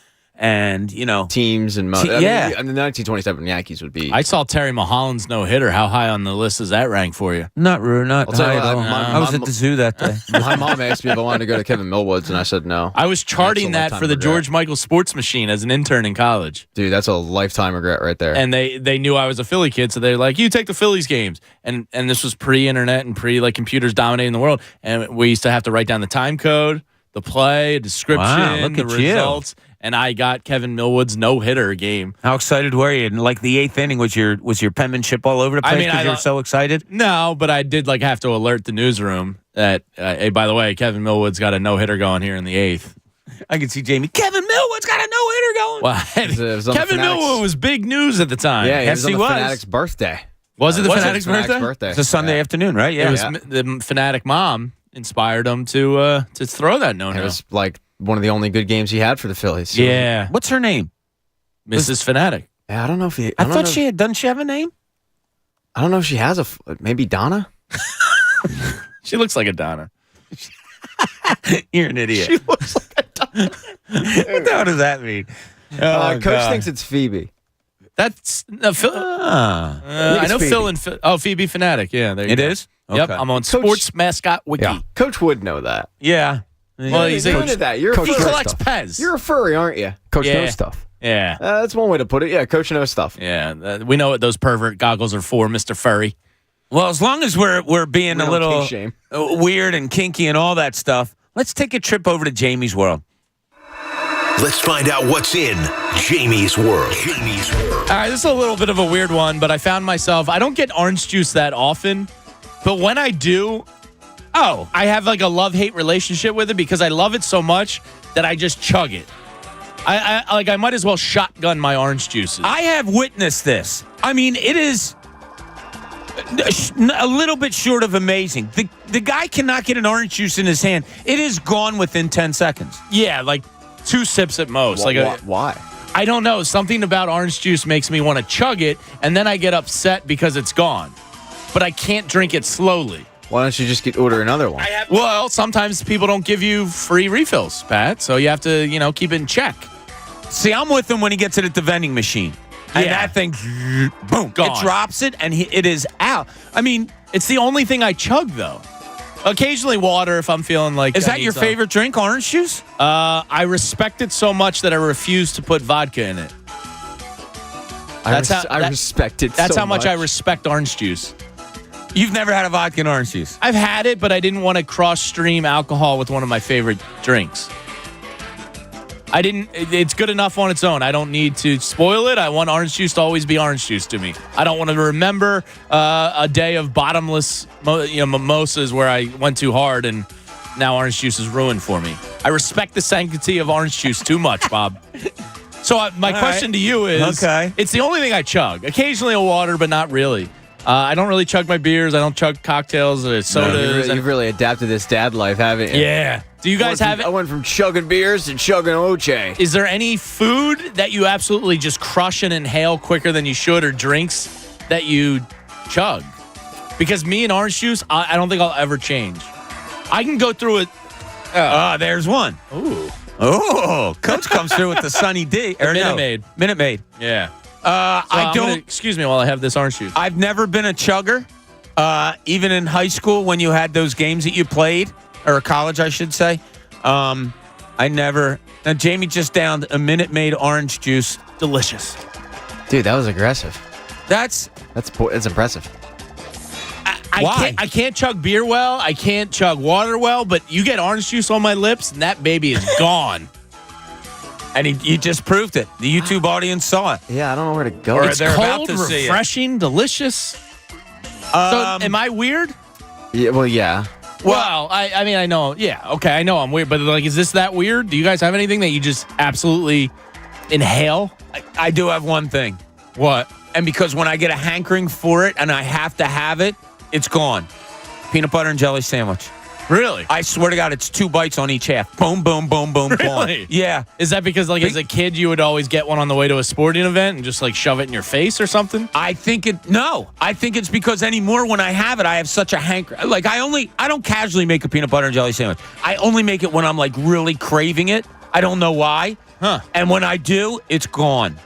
teams and yeah. I mean, the 1927 Yankees would be. I saw Terry Mulholland's no-hitter. How high on the list does that rank for you? Not high at all. I was at the zoo that day. My mom asked me if I wanted to go to Kevin Millwood's, and I said no. I was charting that for the George Michael Sports Machine as an intern in college. Dude, that's a lifetime regret right there. And they knew I was a Philly kid, so they're like, "You take the Phillies games." And this was pre-internet and like computers dominating the world. And we used to have to write down the time code, the play, a description, the results. And I got Kevin Millwood's no-hitter game. How excited were you? And like the eighth inning, was your penmanship all over the place because you were so excited? No, but I did have to alert the newsroom that, hey, by the way, Kevin Millwood's got a no-hitter going here in the eighth. I can see Jamie. Kevin Millwood's got a no-hitter going. Well, Kevin Millwood was big news at the time. Yeah, yes, he was. Fanatic's birthday. Was it the Fanatic's birthday? It's a Sunday afternoon, right? Yeah. It was the Fanatic mom inspired him to throw that no-no. It was like one of the only good games he had for the Phillies. Yeah. What's her name? Mrs. Fanatic. Yeah, I don't know if he. I thought she had. Doesn't she have a name? I don't know if she has maybe Donna. She looks like a Donna. You're an idiot. She looks like a Donna. What does that mean? Coach thinks it's Phoebe. That's Phil. I know Phoebe. Phil and Phil. Oh, Phoebe Fanatic. Yeah, there you go. It is. Okay. Yep, I'm on Sports Mascot Wiki. Yeah. Coach would know that. Yeah. Well, he's into that. He collects Pez. You're a furry, aren't you? Coach knows stuff. Yeah. That's one way to put it. Yeah, Coach knows stuff. Yeah, we know what those pervert goggles are for, Mr. Furry. Well, as long as we're being a little weird and kinky and all that stuff, let's take a trip over to Jamie's world. Let's find out what's in Jamie's world. All right, this is a little bit of a weird one, but I found myself, I don't get orange juice that often, but when I do, I have like a love-hate relationship with it because I love it so much that I just chug it. I might as well shotgun my orange juices. I have witnessed this. I mean, it is a little bit short of amazing. The guy cannot get an orange juice in his hand. It is gone within 10 seconds. Yeah, like 2 sips at most. Why? I don't know. Something about orange juice makes me want to chug it, and then I get upset because it's gone. But I can't drink it slowly. Why don't you just order another one? Well, sometimes people don't give you free refills, Pat, so you have to, keep it in check. See, I'm with him when he gets it at the vending machine. And that thing, boom, gone. It drops it, and it is out. I mean, it's the only thing I chug, though. Occasionally water if I'm feeling like... Is that your favorite drink, orange juice? I respect it so much that I refuse to put vodka in it. I respect it. That's so how much I respect orange juice. You've never had a vodka and orange juice? I've had it, but I didn't want to cross-stream alcohol with one of my favorite drinks. I didn't. It's good enough on its own. I don't need to spoil it. I want orange juice to always be orange juice to me. I don't want to remember a day of bottomless mimosas where I went too hard and now orange juice is ruined for me. I respect the sanctity of orange juice too much, Bob. So my question to you is, it's the only thing I chug. Occasionally a water, but not really. I don't really chug my beers. I don't chug cocktails or sodas. You've really adapted this dad life, haven't you? Yeah. Do you guys have it? I went from chugging beers to chugging Oche. Is there any food that you absolutely just crush and inhale quicker than you should, or drinks that you chug? Because me and orange juice, I don't think I'll ever change. I can go through it. There's one. Ooh. Oh, Coach comes through with the Sunny D. Minute Maid. Minute Maid. Yeah. I don't. Excuse me while I have this orange juice. I've never been a chugger. Even in high school, when you had those games that you played, or college, I should say, I never. Now, Jamie just downed a Minute Maid orange juice. Delicious. Dude, that was aggressive. That's impressive. Why? I can't chug beer well. I can't chug water well. But you get orange juice on my lips, and that baby is gone. And you just proved it. The YouTube audience saw it. Yeah, I don't know where to go. It's cold, refreshing, delicious. So, am I weird? Yeah. Well, yeah. Well, I mean, I know. Yeah, okay, I know I'm weird. But, like, is this that weird? Do you guys have anything that you just absolutely inhale? I do have one thing. What? And because when I get a hankering for it and I have to have it, it's gone. Peanut butter and jelly sandwich. Really? I swear to God, it's 2 bites on each half. Boom, boom, boom, boom, really? Gone. Yeah. Is that because, like, as a kid, you would always get one on the way to a sporting event and just, like, shove it in your face or something? I think it's because anymore when I have it, I have such a hanker. Like, I don't casually make a peanut butter and jelly sandwich. I only make it when I'm, like, really craving it. I don't know why. Huh. And when I do, it's gone.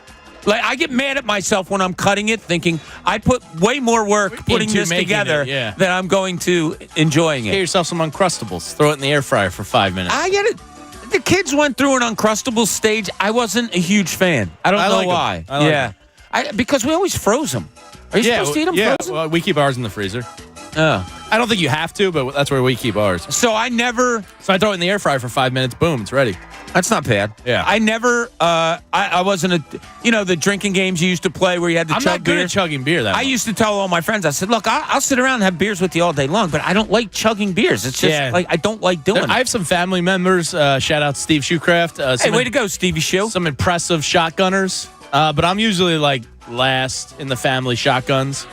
Like, I get mad at myself when I'm cutting it, thinking I put way more work putting this together than I'm going to enjoying it. Get yourself some Uncrustables. Throw it in the air fryer for 5 minutes. I get it. The kids went through an Uncrustables stage. I wasn't a huge fan. I don't know why. Because we always froze them. Are you supposed to eat them frozen? Well, we keep ours in the freezer. I don't think you have to, but that's where we keep ours. So I throw it in the air fryer for 5 minutes. Boom, it's ready. That's not bad. Yeah. I never, I wasn't the drinking games you used to play where you had to chug beer. I'm not good at chugging beer that much. I used to tell all my friends, I said, look, I'll sit around and have beers with you all day long, but I don't like chugging beers. It's just like, I don't like doing it. I have some family members, shout out Steve Shoecraft. Hey, way to go, Stevie Shoe. Some impressive shotgunners, but I'm usually like last in the family shotguns.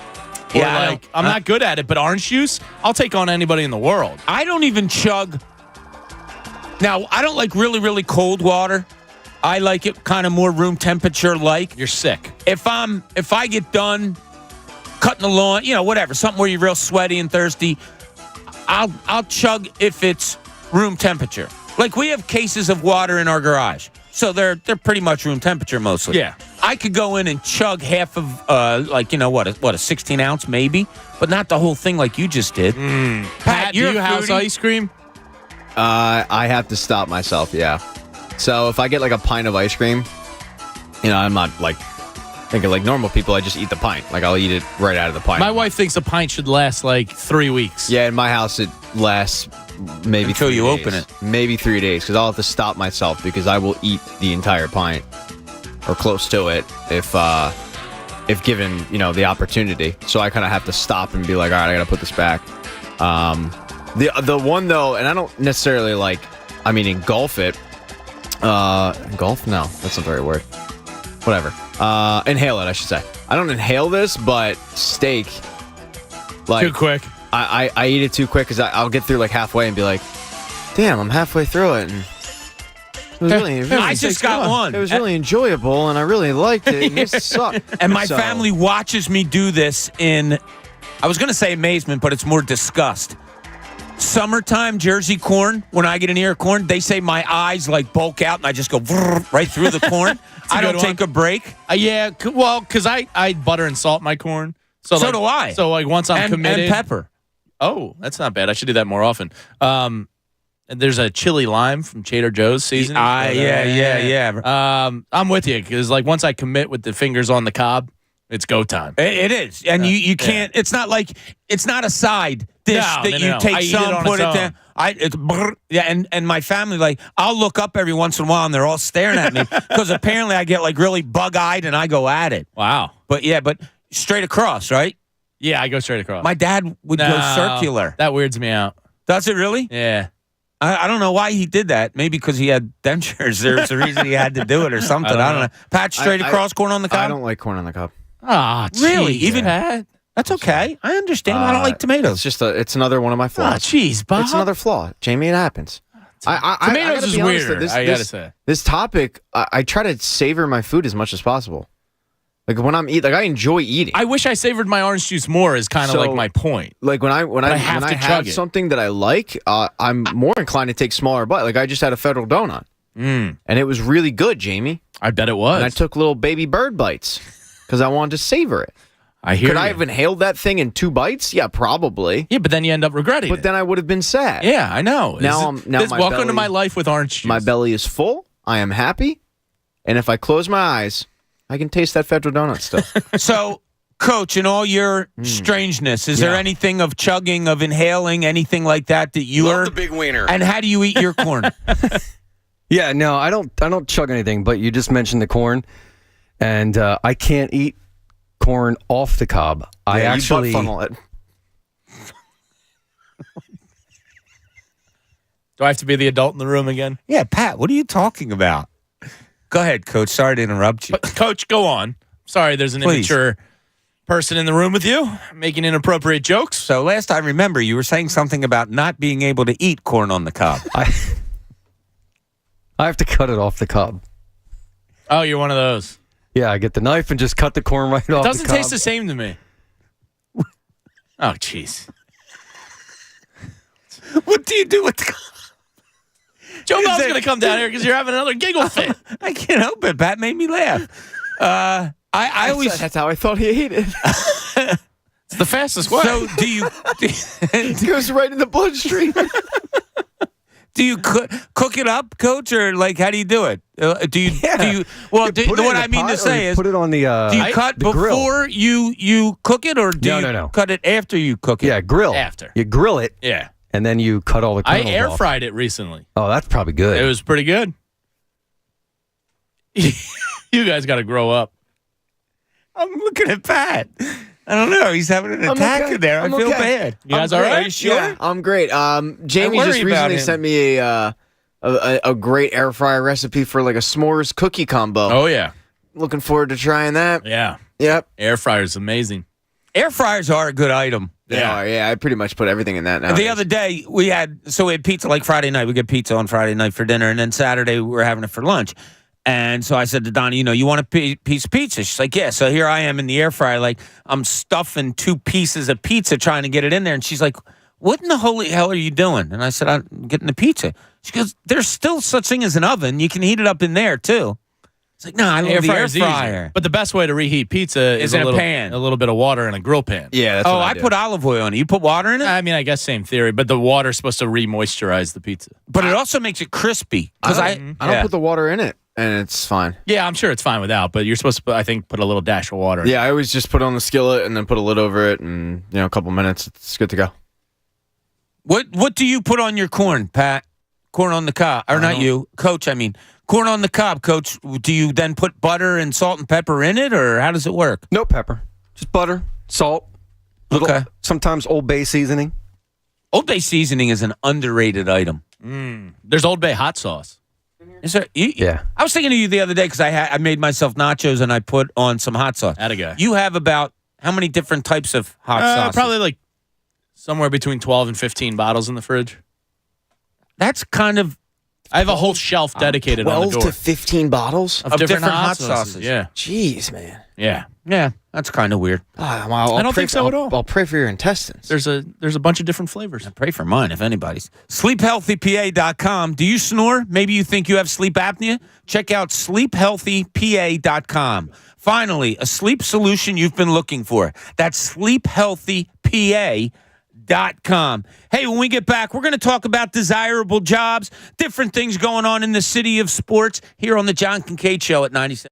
Yeah, I'm not good at it, but orange juice, I'll take on anybody in the world. I don't even chug. Now, I don't like really, really cold water. I like it kind of more room temperature like. You're sick. If I get done cutting the lawn, whatever, something where you're real sweaty and thirsty, I'll chug if it's room temperature. Like, we have cases of water in our garage. So they're pretty much room temperature mostly. Yeah. I could go in and chug half of a 16 ounce maybe, but not the whole thing like you just did. Pat, do you house ice cream? I have to stop myself. Yeah. So if I get like a pint of ice cream, I'm not like thinking like normal people. I just eat the pint. Like I'll eat it right out of the pint. My wife thinks a pint should last like 3 weeks. Yeah, in my house it lasts maybe until you open it. Maybe 3 days because I'll have to stop myself because I will eat the entire pint or close to it if given the opportunity. So I kind of have to stop and be like, all right, I got to put this back. The one though, and I don't necessarily engulf it. Engulf? No, that's not the right word. Whatever. Inhale it, I should say. I don't inhale this, but steak. Too quick. I eat it too quick because I'll get through like halfway and be like, damn, I'm halfway through it. And it was really I just got one. It was really enjoyable and I really liked it. And this sucked. And my family watches me do this in, I was going to say amazement, but it's more disgust. Summertime Jersey corn, when I get an ear of corn, they say my eyes like bulk out and I just go right through the corn. I don't take a break. Yeah, well, because I butter and salt my corn. So do I. So like once I'm committed. And pepper. Oh, that's not bad. I should do that more often. And there's a chili lime from Trader Joe's seasoning. Yeah. I'm with you because like once I commit with the fingers on the cob, it's go time. It is, and you can't. It's not like it's not a side dish you take I eat some, it on put its it there. And my family, like, I'll look up every once in a while and they're all staring at me because apparently I get like really bug eyed and I go at it. Wow. But straight across, right? Yeah, I go straight across. My dad would go circular. That weirds me out. Does it really? Yeah. I don't know why he did that. Maybe because he had dentures. There's a reason he had to do it or something. I don't know. Pat, straight across, corn on the cob? I don't like corn on the cob. Ah, really? geez, Even Pat? That's okay. I understand. I don't like tomatoes. It's another one of my flaws. Jeez, Bob. It's another flaw, Jamie. It happens. Tomatoes I gotta is be honest, weird. I gotta say. This topic, I try to savor my food as much as possible. Like when I'm I enjoy eating. I wish I savored my orange juice more. Is kind of like my point. Like when I have it. something that I like, I'm more inclined to take smaller bite. Like I just had a Federal donut, and it was really good, Jamie. I bet it was. And I took little baby bird bites because I wanted to savor it. Could I have inhaled that thing in 2 bites? Yeah, probably. Yeah, but then you end up regretting it. But then I would have been sad. Yeah, I know. Now welcome to my life with orange juice. My belly is full. I am happy. And if I close my eyes, I can taste that Federal donut still. So, Coach, in all your strangeness, is there anything of chugging, of inhaling, anything like that you Love the big wiener. And how do you eat your corn? Yeah, no, I don't chug anything, but you just mentioned the corn, and I can't eat corn off the cob. I actually you butt funnel it. Do I have to be the adult in the room again? Yeah, Pat, what are you talking about? Go ahead, Coach. Sorry to interrupt you. But, Coach, go on. Sorry, there's an immature person in the room with you making inappropriate jokes. So last I remember, you were saying something about not being able to eat corn on the cob. I have to cut it off the cob. Oh, you're one of those. Yeah, I get the knife and just cut the corn right off the cob. It doesn't taste the same to me. Oh, jeez. What do you do with the cob? Joe Bell's going to come down here because you're having another giggle fit. I can't help it. Pat made me laugh. I always. That's how I thought he ate it. It's the fastest way. So do you? It goes right in the bloodstream. Do you cook it up, Coach, or like how do you do it? Do you? Well, what I mean to say is, put it on the. Do you cut the grill. before you cook it, or do you cut it after you cook it? Yeah, grill. After. You grill it. Yeah. And then you cut all the I kernels air off. fried it recently. Oh, that's probably good. It was pretty good. You guys got to grow up. I'm looking at Pat. I don't know. He's having an attack in there. I feel bad. You guys all right? Are you sure? Yeah, I'm great. Jamie just recently sent me a great air fryer recipe for like a s'mores cookie combo. Oh, yeah. Looking forward to trying that. Yeah. Yep. Air fryer is amazing. Air fryers are a good item. Yeah, I pretty much put everything in that now. The other day we had pizza like Friday night. We get pizza on Friday night for dinner, and then Saturday we were having it for lunch. And so I said to Donnie, you want a piece of pizza? She's like, yeah. So here I am in the air fryer, like I'm stuffing 2 pieces of pizza trying to get it in there. And she's like, what in the holy hell are you doing? And I said, I'm getting the pizza. She goes, there's still such thing as an oven. You can heat it up in there too. It's like, no, I love the air fryer. But the best way to reheat pizza is in a pan. A little bit of water in a grill pan. Yeah, that's what I put olive oil in it. You put water in it? I mean, I guess same theory, but the water's supposed to re-moisturize the pizza. But it also makes it crispy. I don't put the water in it, and it's fine. Yeah, I'm sure it's fine without, but you're supposed to, I think, put a little dash of water in Yeah, I always just put it on the skillet and then put a lid over it, and a couple minutes, it's good to go. What do you put on your corn, Pat? Corn on the cob. Or not you, Coach, I mean. Corn on the cob, Coach. Do you then put butter and salt and pepper in it, or how does it work? No pepper. Just butter, salt, sometimes Old Bay seasoning. Old Bay seasoning is an underrated item. There's Old Bay hot sauce. Is there? Yeah. I was thinking of you the other day because I made myself nachos and I put on some hot sauce. Atta guy. You have about how many different types of hot sauce? Probably like somewhere between 12 and 15 bottles in the fridge. That's kind of... I have a whole shelf dedicated on the door. 12 to 15 bottles? Of different hot sauces. Yeah. Jeez, man. Yeah. Yeah, that's kind of weird. I don't think so at all. I'll pray for your intestines. There's a bunch of different flavors. I pray for mine, if anybody's. SleepHealthyPA.com. Do you snore? Maybe you think you have sleep apnea? Check out SleepHealthyPA.com. Finally, a sleep solution you've been looking for. That's SleepHealthyPA.com. Kincade.com. Hey, when we get back, we're going to talk about desirable jobs, different things going on in the city of sports here on the John Kincade Show at 97.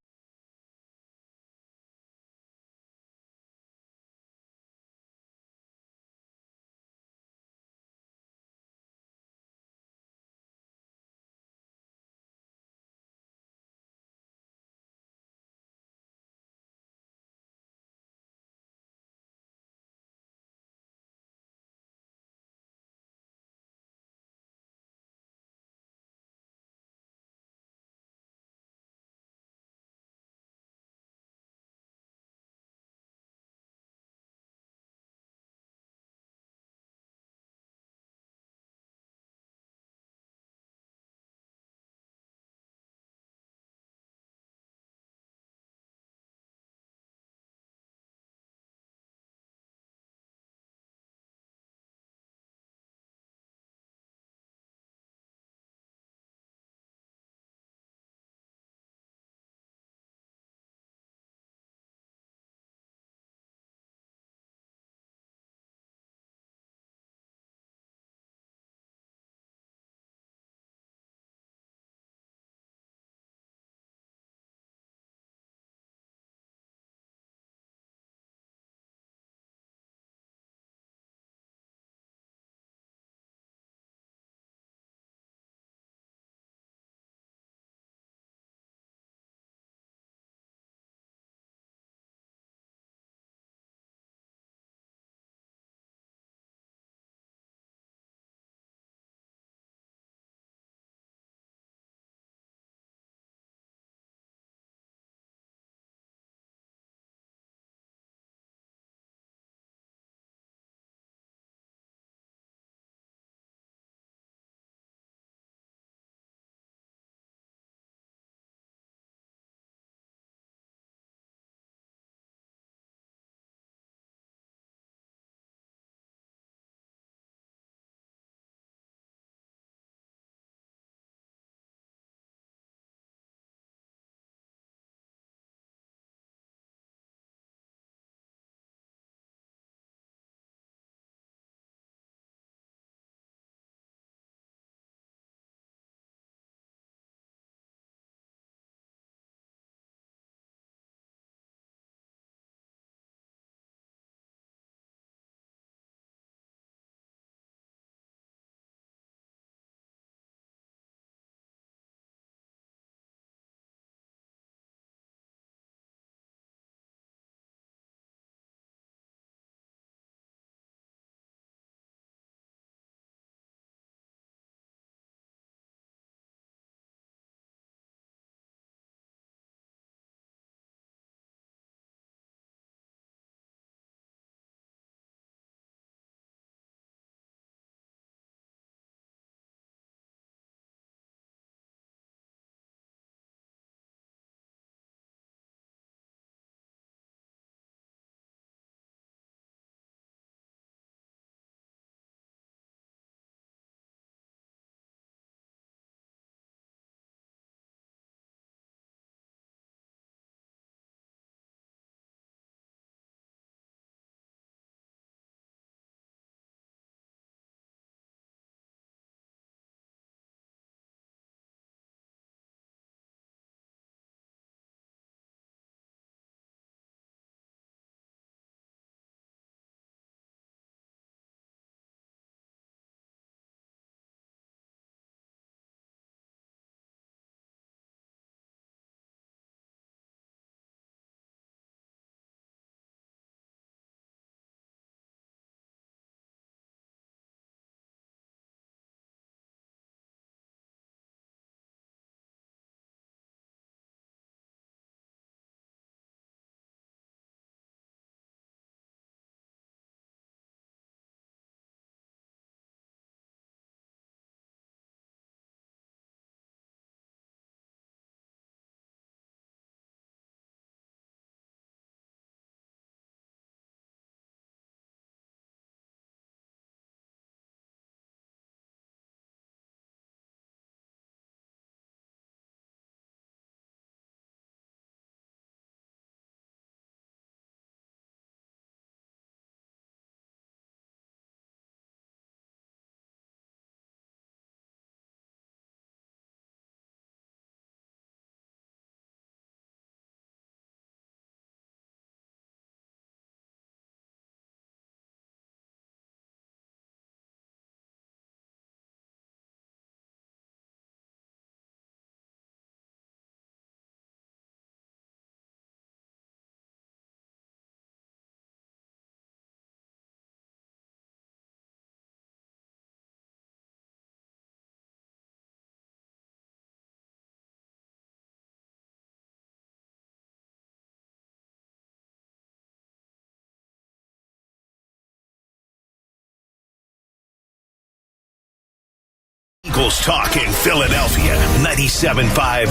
Eagles talk in Philadelphia. 97.5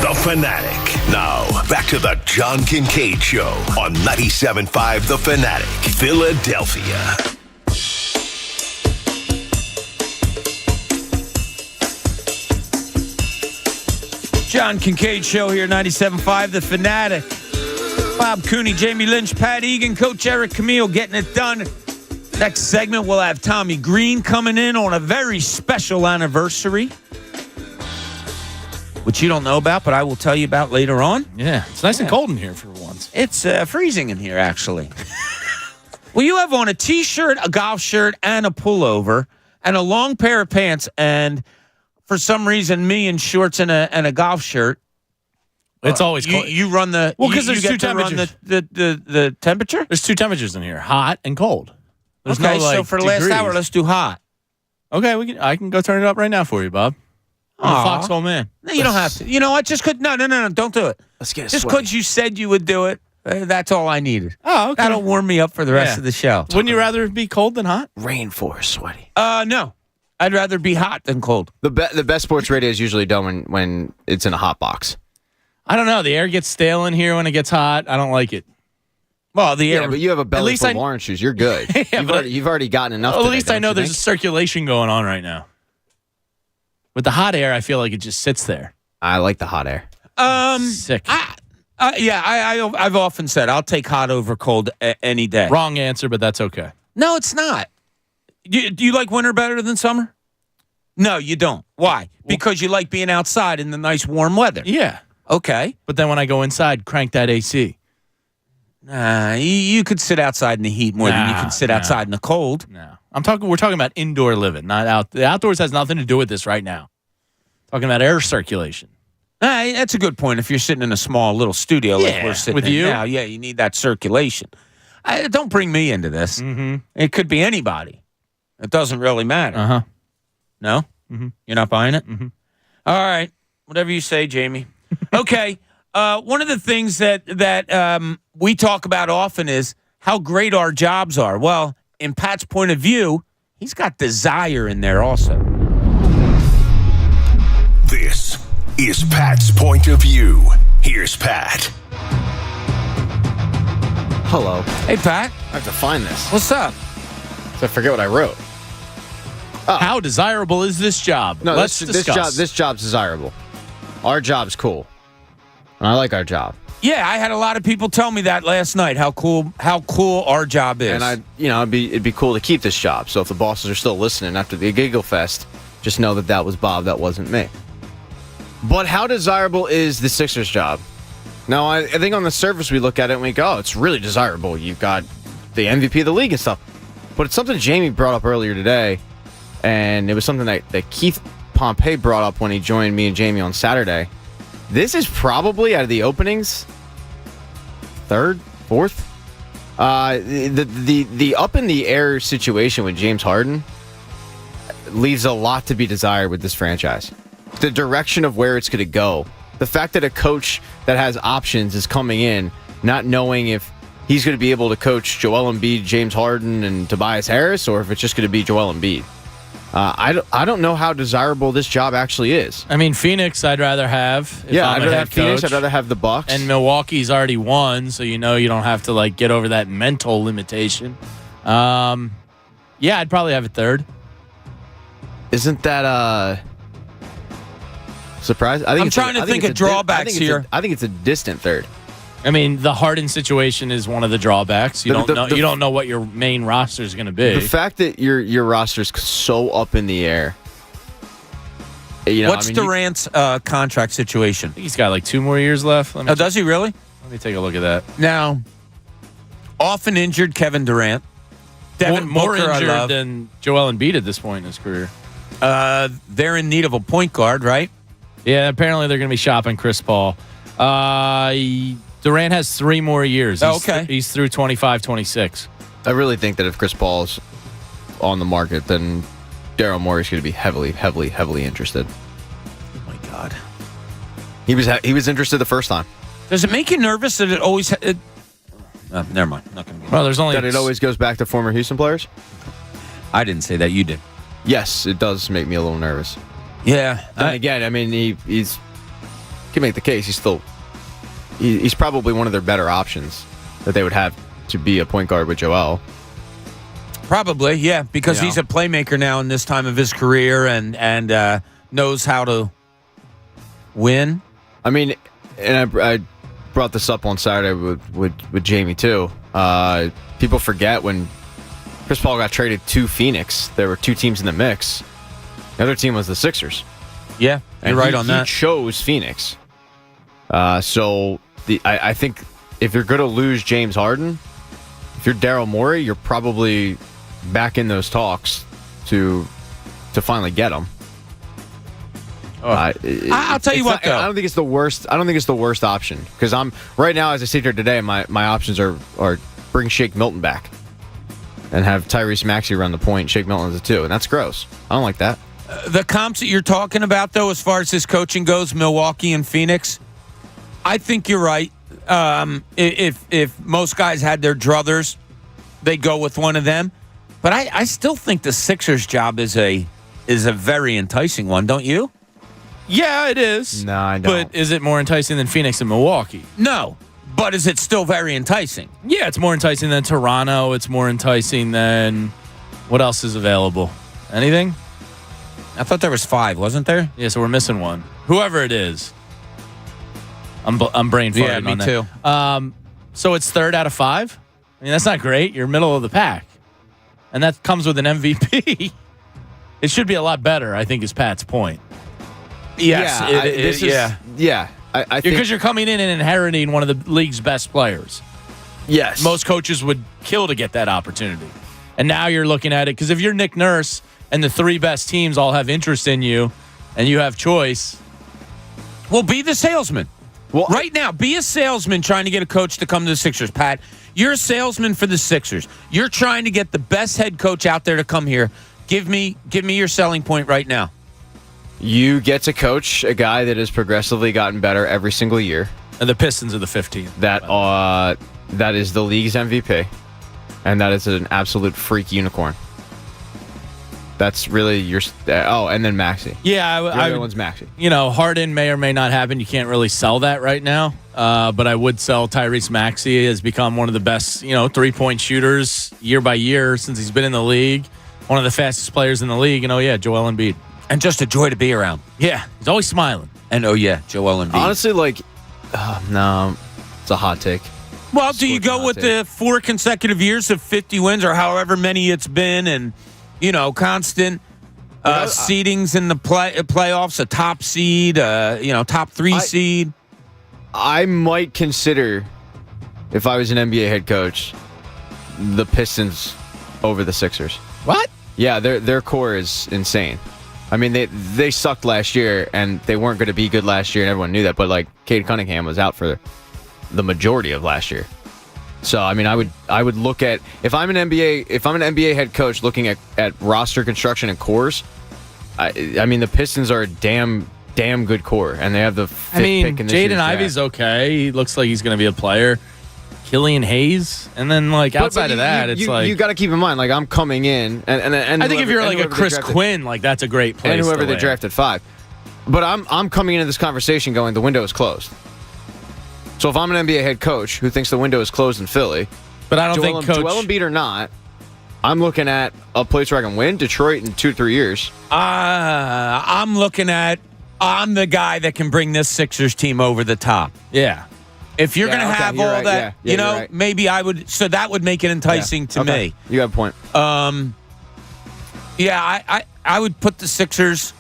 The Fanatic. Now, back to the John Kincade Show on 97.5 The Fanatic, Philadelphia. John Kincade Show here, 97.5 The Fanatic. Bob Cooney, Jamie Lynch, Pat Egan, Coach Eric Camille getting it done. Next segment, we'll have Tommy Greene coming in on a very special anniversary, which you don't know about, but I will tell you about later on. Yeah, it's nice and cold in here for once. It's freezing in here, actually. Well, you have on a T-shirt, a golf shirt, and a pullover, and a long pair of pants, and for some reason, me in shorts and a golf shirt. It's always cold. You run the because there's you two get to run temperatures. the temperature. There's two temperatures in here: hot and cold. There's Okay, no like so for the last degrees. hour, let's do hot. Okay, I can go turn it up right now for you, Bob. I'm a foxhole man. No, you don't have to. You know what? Just could no, don't do it. Let's get Just because you said you would do it, that's all I needed. Oh, okay. That'll warm me up for the rest of the show. Wouldn't you rather be cold than hot? Rainforest sweaty. No. I'd rather be hot than cold. The best sports radio is usually done when it's in a hot box. I don't know. The air gets stale in here when it gets hot. I don't like it. Well, the air. Yeah, but you have a belly least full of orange shoes. You're good. You've already gotten enough. Well, at today, least I don't know you there's think? a circulation going on right now. With the hot air, I feel like it just sits there. I like the hot air. Sick. I've often said I'll take hot over cold any day. Wrong answer, but that's okay. No, it's not. Do you like winter better than summer? No, you don't. Why? Because you like being outside in the nice warm weather. Yeah. Okay. But then when I go inside, crank that AC. Nah, you could sit outside in the heat more than you can sit outside in the cold. No. We're talking about indoor living, not out. The outdoors has nothing to do with this right now. Talking about air circulation. That's a good point. If you're sitting in a small little studio like we're sitting with in you. now, you need that circulation. Don't bring me into this. Mm-hmm. It could be anybody. It doesn't really matter. Uh-huh. No? Mm-hmm. You're not buying it? Mm-hmm. All right. Whatever you say, Jamie. Okay. One of the things that we talk about often is how great our jobs are. Well, in Pat's point of view, he's got desire in there also. This is Pat's point of view. Here's Pat. Hello. Hey, Pat. I have to find this. What's up? So I forget what I wrote. How desirable is this job? No, Let's this discuss. this job's desirable. Our job's cool. And I like our job. Yeah, I had a lot of people tell me that last night. How cool our job is. And it'd be cool to keep this job. So if the bosses are still listening after the Giggle Fest, just know that was Bob, that wasn't me. But how desirable is the Sixers job? Now, I think on the surface we look at it and we go, oh, it's really desirable. You've got the MVP of the league and stuff. But it's something Jamie brought up earlier today, and it was something that Keith Pompey brought up when he joined me and Jamie on Saturday. This is probably, out of the openings, third, fourth. The up in the air situation with James Harden leaves a lot to be desired with this franchise. The direction of where it's going to go. The fact that a coach that has options is coming in, not knowing if he's going to be able to coach Joel Embiid, James Harden, and Tobias Harris, or if it's just going to be Joel Embiid. I don't know how desirable this job actually is. I mean, Phoenix, I'd rather have. I'd rather have Phoenix. I'd rather have the Bucks. And Milwaukee's already won, so you don't have to get over that mental limitation. Yeah, I'd probably have it third. Isn't that surprise? I'm trying to think of drawbacks here. I think it's a distant third. I mean, the Harden situation is one of the drawbacks. You don't know what your main roster is going to be. The fact that your roster's so up in the air. What's Durant's contract situation? I think he's got 2 more years left. Does he really? Let me take a look at that. Now, often injured Kevin Durant. Devin more Booker, injured than Joel Embiid at this point in his career. They're in need of a point guard, right? Yeah, apparently they're going to be shopping Chris Paul. Durant has 3 more years. He's through 25-26. I really think that if Chris Paul's on the market, then Daryl Morey's going to be heavily, heavily, heavily interested. Oh my God, he was interested the first time. Does it make you nervous that it always? Never mind. Not going to. Well, there's only that it always goes back to former Houston players. I didn't say that. You did. Yes, it does make me a little nervous. Yeah. Then again, I mean, he's can make the case. He's probably one of their better options that they would have to be a point guard with Joel. Probably, yeah, because he's a playmaker now in this time of his career and knows how to win. I mean, and I brought this up on Saturday with Jamie too. People forget when Chris Paul got traded to Phoenix, there were two teams in the mix. The other team was the Sixers. Yeah, you're right on that. He chose Phoenix. So I think if you're going to lose James Harden, if you're Daryl Morey, you're probably back in those talks to finally get him. I'll tell you what, though. I don't think it's the worst. I don't think it's the worst option because I'm right now as I sit here today. My options are bring Shake Milton back and have Tyrese Maxey run the point. Shake Milton as a 2, and that's gross. I don't like that. The comps that you're talking about, though, as far as his coaching goes, Milwaukee and Phoenix, I think you're right. If most guys had their druthers, they go with one of them. But I still think the Sixers job is a very enticing one, don't you? Yeah, it is. No, I don't. But is it more enticing than Phoenix and Milwaukee? No. But is it still very enticing? Yeah, it's more enticing than Toronto. It's more enticing than what else is available? Anything? I thought there was 5, wasn't there? Yeah, so we're missing one. Whoever it is. I'm brain farting Yeah, me on that. too. So it's 3rd out of 5? I mean, that's not great. You're middle of the pack. And that comes with an MVP. It should be a lot better, I think, is Pat's point. Yes. Yeah. I think Because you're coming in and inheriting one of the league's best players. yes. Most coaches would kill to get that opportunity. And now you're looking at it, because if you're Nick Nurse and the 3 best teams all have interest in you and you have choice. Well, be the salesman. Well, Right now, be a salesman trying to get a coach to come to the Sixers. Pat, you're a salesman for the Sixers. You're trying to get the best head coach out there to come here. Give me your selling point right now. You get to coach a guy that has progressively gotten better every single year. And the Pistons are the 15th. That is the league's MVP, and that is an absolute freak unicorn. That's really your. And then Maxey. Yeah, The other one's Maxey. Harden may or may not happen. You can't really sell that right now. But I would sell Tyrese Maxey. He has become one of the best, 3-point shooters year by year since he's been in the league. One of the fastest players in the league. And Joel Embiid. And just a joy to be around. Yeah, he's always smiling. And Joel Embiid. Honestly, no, it's a hot take. Well, do you go with the 4 consecutive years of 50 wins or however many it's been and, constant seedings in the playoffs, a top seed, top 3 seed? I might consider, if I was an NBA head coach, the Pistons over the Sixers. What? Yeah, their core is insane. I mean, they sucked last year, and they weren't going to be good last year, and everyone knew that. But Cade Cunningham was out for the majority of last year. So I mean, I would look at if I'm an NBA head coach looking at roster construction and cores. I mean, the Pistons are a damn good core, and they have the 5th pick in this year's Jaden draft. Ivey's okay. He looks like he's going to be a player. Killian Hayes, and then outside of that, it's you got to keep in mind, I'm coming in, and I think if you're a Chris Quinn, that's a great place. And whoever to they land. drafted 5. But I'm coming into this conversation going, the window is closed. So if I'm an NBA head coach who thinks the window is closed in Philly, but I don't think Joel Embiid or not, I'm looking at a place where I can win Detroit in 2-3 years. I'm the guy that can bring this Sixers team over the top. Yeah. If you're going to have all right, that, you're right. maybe I would. So that would make it enticing to me. You got a point. I would put the Sixers.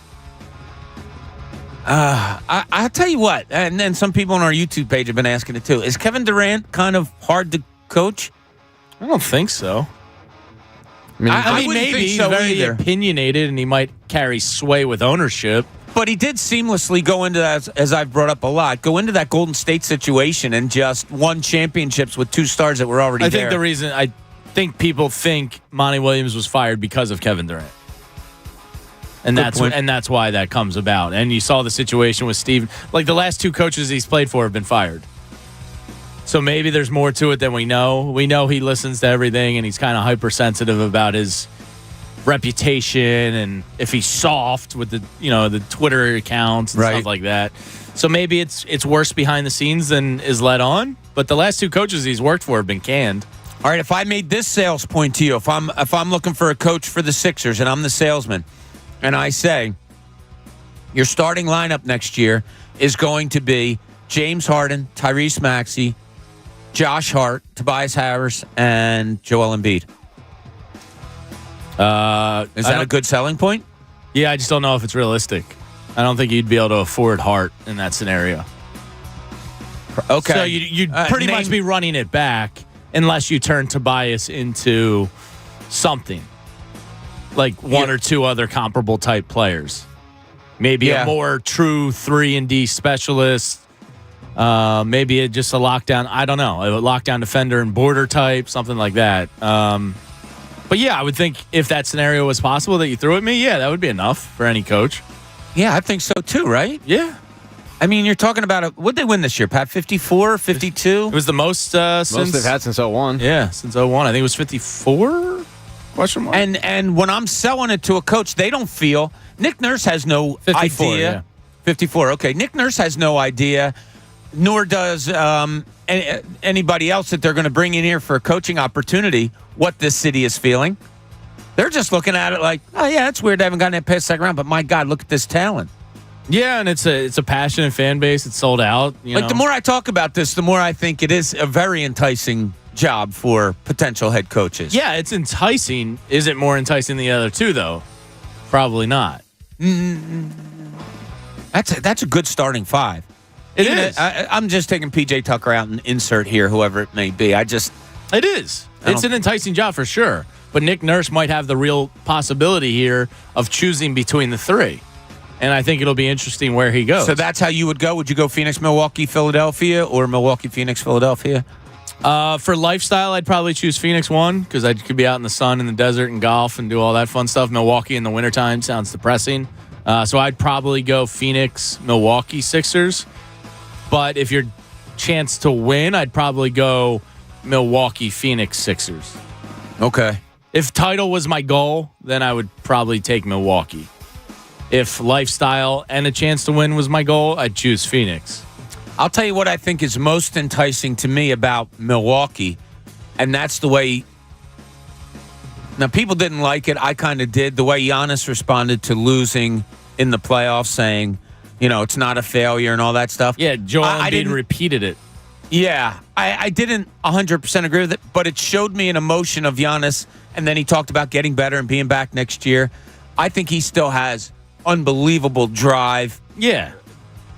I'll tell you what, and then some people on our YouTube page have been asking it too. Is Kevin Durant kind of hard to coach? I don't think so. I mean, maybe think he's so very either. opinionated, and he might carry sway with ownership. But he did seamlessly go into that, as I've brought up a lot, go into that Golden State situation and just won championships with 2 stars that were already I there. think the reason people think Monty Williams was fired because of Kevin Durant. And that's why that comes about. And you saw the situation with Steve. The last 2 coaches he's played for have been fired. So maybe there's more to it than we know. We know he listens to everything, and he's kind of hypersensitive about his reputation and if he's soft with the Twitter accounts and stuff like that. So maybe it's worse behind the scenes than is let on. But the last 2 coaches he's worked for have been canned. All right, if I made this sales point to you, if I'm looking for a coach for the Sixers and I'm the salesman, and I say your starting lineup next year is going to be James Harden, Tyrese Maxey, Josh Hart, Tobias Harris, and Joel Embiid. Is that a good selling point? Yeah, I just don't know if it's realistic. I don't think you'd be able to afford Hart in that scenario. Okay. So you'd pretty much be running it back unless you turn Tobias into something. Like one or two other comparable type players. Maybe a more true 3-and-D specialist. Maybe just a lockdown. I don't know. A lockdown defender and border type, something like that. But yeah, I would think if that scenario was possible that you threw at me, that would be enough for any coach. Yeah, I think so too, right? Yeah. I mean, you're talking about what'd they win this year, Pat? 54, 52? It was the most since they've had since 01. Yeah, since 01. I think it was 54? Question mark. And when I'm selling it to a coach, they don't feel Nick Nurse has no 54, idea. yeah. 54. Okay, Nick Nurse has no idea, nor does anybody else that they're going to bring in here for a coaching opportunity what this city is feeling. They're just looking at it like, oh yeah, it's weird they haven't gotten that past second round, but my God, look at this talent. Yeah, and it's a passionate fan base. It's sold out. The more I talk about this, the more I think it is a very enticing job for potential head coaches. Yeah, it's enticing. Is it more enticing than the other two, though? Probably not. That's a good starting 5. It is. I'm just taking PJ Tucker out and insert here, whoever it may be. It is. It's an enticing job for sure. But Nick Nurse might have the real possibility here of choosing between the 3. And I think it'll be interesting where he goes. So that's how you would go? Would you go Phoenix, Milwaukee, Philadelphia, or Milwaukee, Phoenix, Philadelphia? For lifestyle, I'd probably choose Phoenix 1 because I could be out in the sun, in the desert, and golf and do all that fun stuff. Milwaukee in the wintertime sounds depressing. So I'd probably go Phoenix, Milwaukee, Sixers. But if your chance to win, I'd probably go Milwaukee, Phoenix, Sixers. Okay. If title was my goal, then I would probably take Milwaukee. If lifestyle and a chance to win was my goal, I'd choose Phoenix. I'll tell you what I think is most enticing to me about Milwaukee, and that's the way. Now, people didn't like it. I kind of did. The way Giannis responded to losing in the playoffs, saying, it's not a failure and all that stuff. Yeah, Joel Embiid repeated it. Yeah, I didn't 100% agree with it, but it showed me an emotion of Giannis, and then he talked about getting better and being back next year. I think he still has unbelievable drive. Yeah.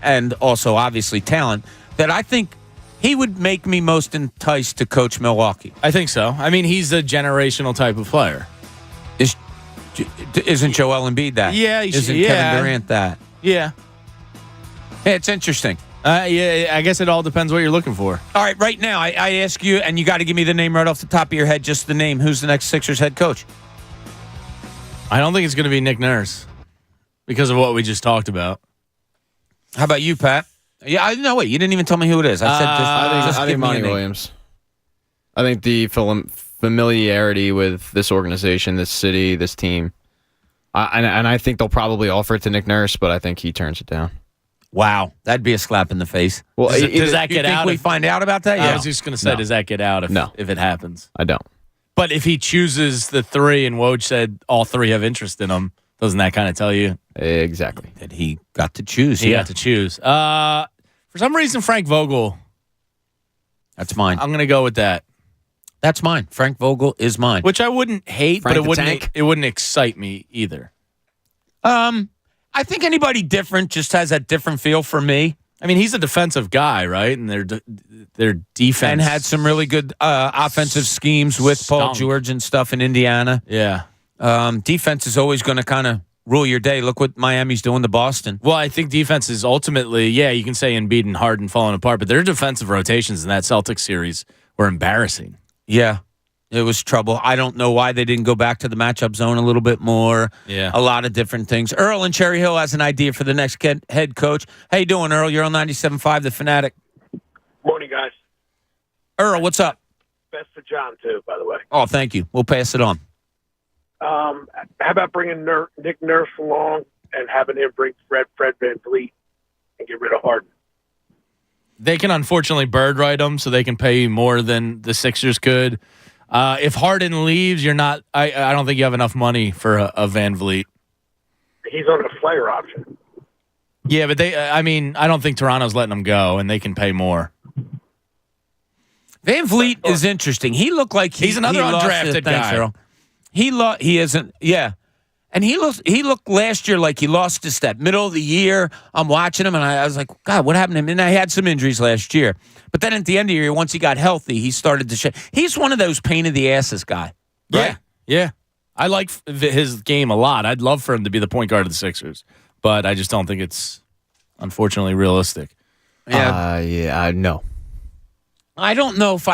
And also, obviously, talent that I think he would make me most enticed to coach Milwaukee. I think so. I mean, he's a generational type of player. Isn't Joel Embiid that? Yeah. Isn't Kevin Durant that? Yeah. Hey, it's interesting. Yeah, I guess it all depends what you're looking for. All right, right now, I ask you, and you got to give me the name right off the top of your head, just the name. Who's the next Sixers head coach? I don't think it's going to be Nick Nurse because of what we just talked about. How about you, Pat? Yeah, no, wait, you didn't even tell me who it is. I said I think Monty Williams. I think the familiarity with this organization, this city, this team, and I think they'll probably offer it to Nick Nurse, but I think he turns it down. Wow, that'd be a slap in the face. Well, does that get out? We find out about that? Yeah. I was just going to say, does that get out if it happens? I don't. But if he chooses the 3 and Woj said all 3 have interest in him, doesn't that kind of tell you? Exactly. That he got to choose. He got to choose. For some reason, Frank Vogel. That's mine. I'm going to go with that. That's mine. Frank Vogel is mine. Which I wouldn't hate, but it wouldn't excite me either. I think anybody different just has a different feel for me. I mean, he's a defensive guy, right? And their defense. And had some really good offensive schemes with Paul George and stuff in Indiana. Yeah. Defense is always going to kind of rule your day. Look what Miami's doing to Boston. Well, I think defense is ultimately, you can say Embiid and Harden falling apart, but their defensive rotations in that Celtics series were embarrassing. Yeah. It was trouble. I don't know why they didn't go back to the matchup zone a little bit more. Yeah. A lot of different things. Earl in Cherry Hill has an idea for the next head coach. How you doing, Earl? You're on 97.5 The Fanatic. Morning, guys. Earl, what's up? Best for John, too, by the way. Oh, thank you. We'll pass it on. How about bringing Nick Nurse along and having him bring Fred VanVleet and get rid of Harden? They can unfortunately bird right him, so they can pay more than the Sixers could. If Harden leaves, you're not. I don't think you have enough money for a VanVleet. He's on a player option. Yeah, but I don't think Toronto's letting him go, and they can pay more. Van Vliet is interesting. He looked like he's another undrafted guy. He isn't. Yeah, and he looked last year like he lost his step. Middle of the year, I'm watching him, and I was like, God, what happened to him? And I had some injuries last year, but then at the end of the year, once he got healthy, he started to show. He's one of those pain in the asses guy. Right? Yeah. I like his game a lot. I'd love for him to be the point guard of the Sixers, but I just don't think it's unfortunately realistic. Yeah. No. I don't know if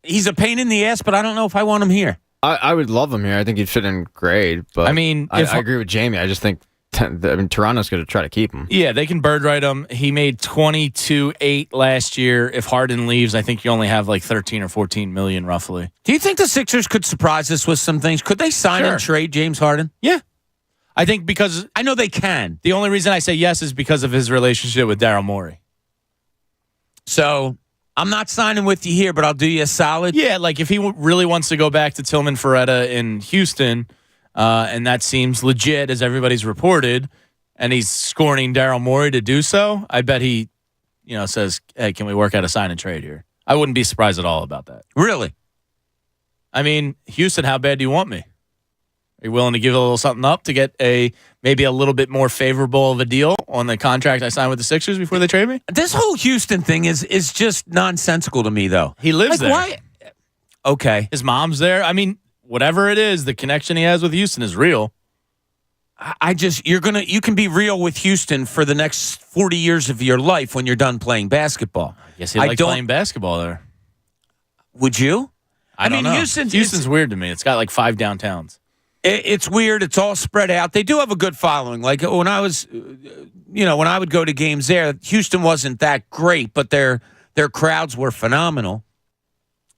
he's a pain in the ass, but I don't know if I want him here. I would love him here. I think he'd fit in great. But I agree with Jamie. I just think Toronto's going to try to keep him. Yeah, they can bird right him. He made 22.8 last year. If Harden leaves, I think you only have like 13 or 14 million roughly. Do you think the Sixers could surprise us with some things? Could they sign and trade James Harden? Yeah. I think because I know they can. The only reason I say yes is because of his relationship with Daryl Morey. So I'm not signing with you here, but I'll do you a solid. Yeah, like if he really wants to go back to Tillman Ferretta in Houston, and that seems legit as everybody's reported, and he's scorning Daryl Morey to do so, I bet he, says, hey, can we work out a sign and trade here? I wouldn't be surprised at all about that. Really? I mean, Houston, how bad do you want me? Are you willing to give a little something up to get maybe a little bit more favorable of a deal on the contract I signed with the Sixers before they trade me? This whole Houston thing is just nonsensical to me, though. He lives there. Why? Okay. His mom's there. I mean, whatever it is, the connection he has with Houston is real. You can be real with Houston for the next 40 years of your life when you're done playing basketball. Yes, he likes playing basketball there. Would you? I don't know. Houston's weird to me. It's got like 5 downtowns. It's weird. It's all spread out. They do have a good following. Like when I was, when I would go to games there, Houston wasn't that great, but their crowds were phenomenal.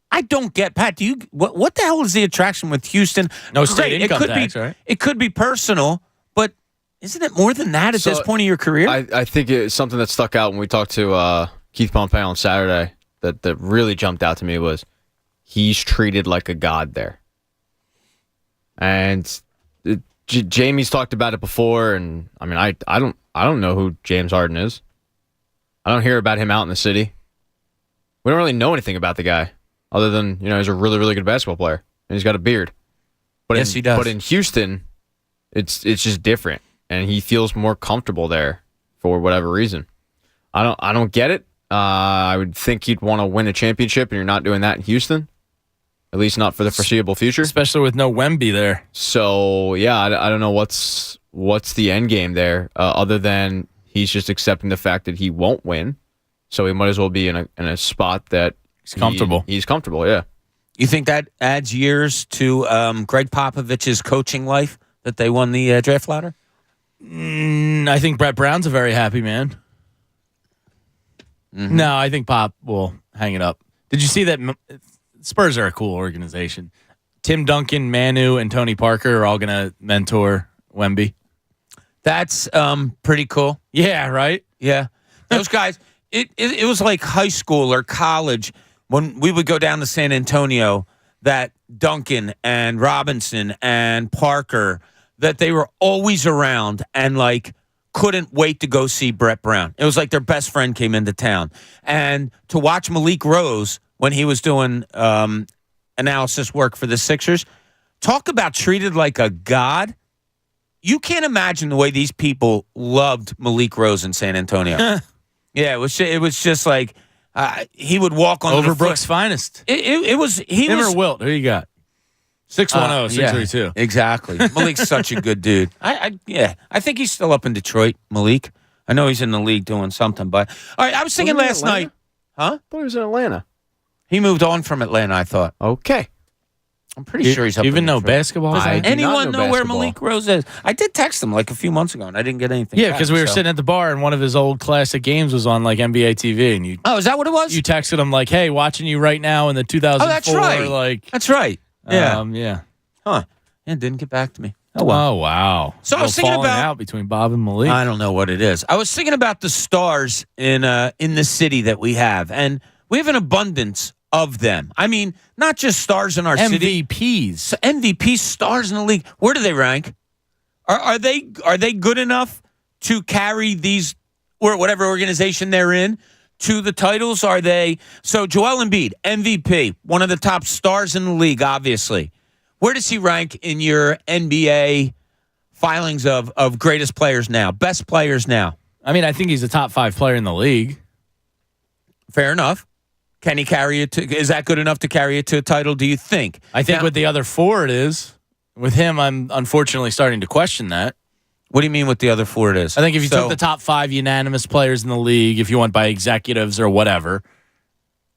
I don't get, Pat. Do you? What the hell is the attraction with Houston? No state income tax, right? It could be personal, but isn't it more than that at this point of your career? I think it's something that stuck out when we talked to Keith Pompey on Saturday that really jumped out to me was he's treated like a god there. And Jamie's talked about it before, and I mean, I don't know who James Harden is. I don't hear about him out in the city. We don't really know anything about the guy, other than he's a really, really good basketball player, and he's got a beard. But yes, he does. But in Houston, it's just different, and he feels more comfortable there for whatever reason. I don't get it. I would think you'd want to win a championship, and you're not doing that in Houston. At least not for the foreseeable future. Especially with no Wemby there. So, yeah, I don't know what's the end game there, other than he's just accepting the fact that he won't win. So he might as well be in a spot that he's comfortable. He's comfortable, yeah. You think that adds years to Greg Popovich's coaching life that they won the draft ladder? I think Brett Brown's a very happy man. Mm-hmm. No, I think Pop will hang it up. Did you see that? Spurs are a cool organization. Tim Duncan, Manu, and Tony Parker are all going to mentor Wemby. That's pretty cool. Yeah, right? Yeah. Those guys, it was like high school or college when we would go down to San Antonio, that Duncan and Robinson and Parker, that they were always around and like couldn't wait to go see Brett Brown. It was like their best friend came into town. And to watch Malik Rose when he was doing analysis work for the Sixers, talk about treated like a god. You can't imagine the way these people loved Malik Rose in San Antonio. Yeah, it was just like he would walk on Overbrook's finest. It was he him was or Wilt. Who you got? 610-632. Yeah, exactly. Malik's such a good dude. I think he's still up in Detroit. Malik. I know he's in the league doing something. But all right, I was thinking last night. Huh? I thought he was in Atlanta. He moved on from Atlanta, I thought. Okay. I'm pretty sure he's up. You even in know Detroit. basketball? Does anyone know where Malik Rose is? I did text him like a few months ago, and I didn't get anything. Yeah, because we were sitting at the bar, and one of his old classic games was on like NBA TV, and you. Oh, is that what it was? You texted him like, "Hey, watching you right now in the 2004." Oh, that's right. Like that's right. Yeah. Yeah. Huh. Yeah, didn't get back to me. Oh wow! So I was thinking falling about out between Bob and Malik. I don't know what it is. I was thinking about the stars in the city that we have, and we have an abundance of them. I mean, not just stars in our city. MVPs. MVP stars in the league. Where do they rank? Are they good enough to carry these or whatever organization they're in to the titles? Are they? So Joel Embiid, MVP, one of the top stars in the league, obviously. Where does he rank in your NBA filings of greatest players now, best players now? I mean, I think he's a top 5 player in the league. Fair enough. Can he carry it to? Is that good enough to carry it to a title? Do you think? I think now, with the other 4 it is. With him, I'm unfortunately starting to question that. What do you mean with the other 4 it is? I think if you took the top 5 unanimous players in the league, if you went by executives or whatever,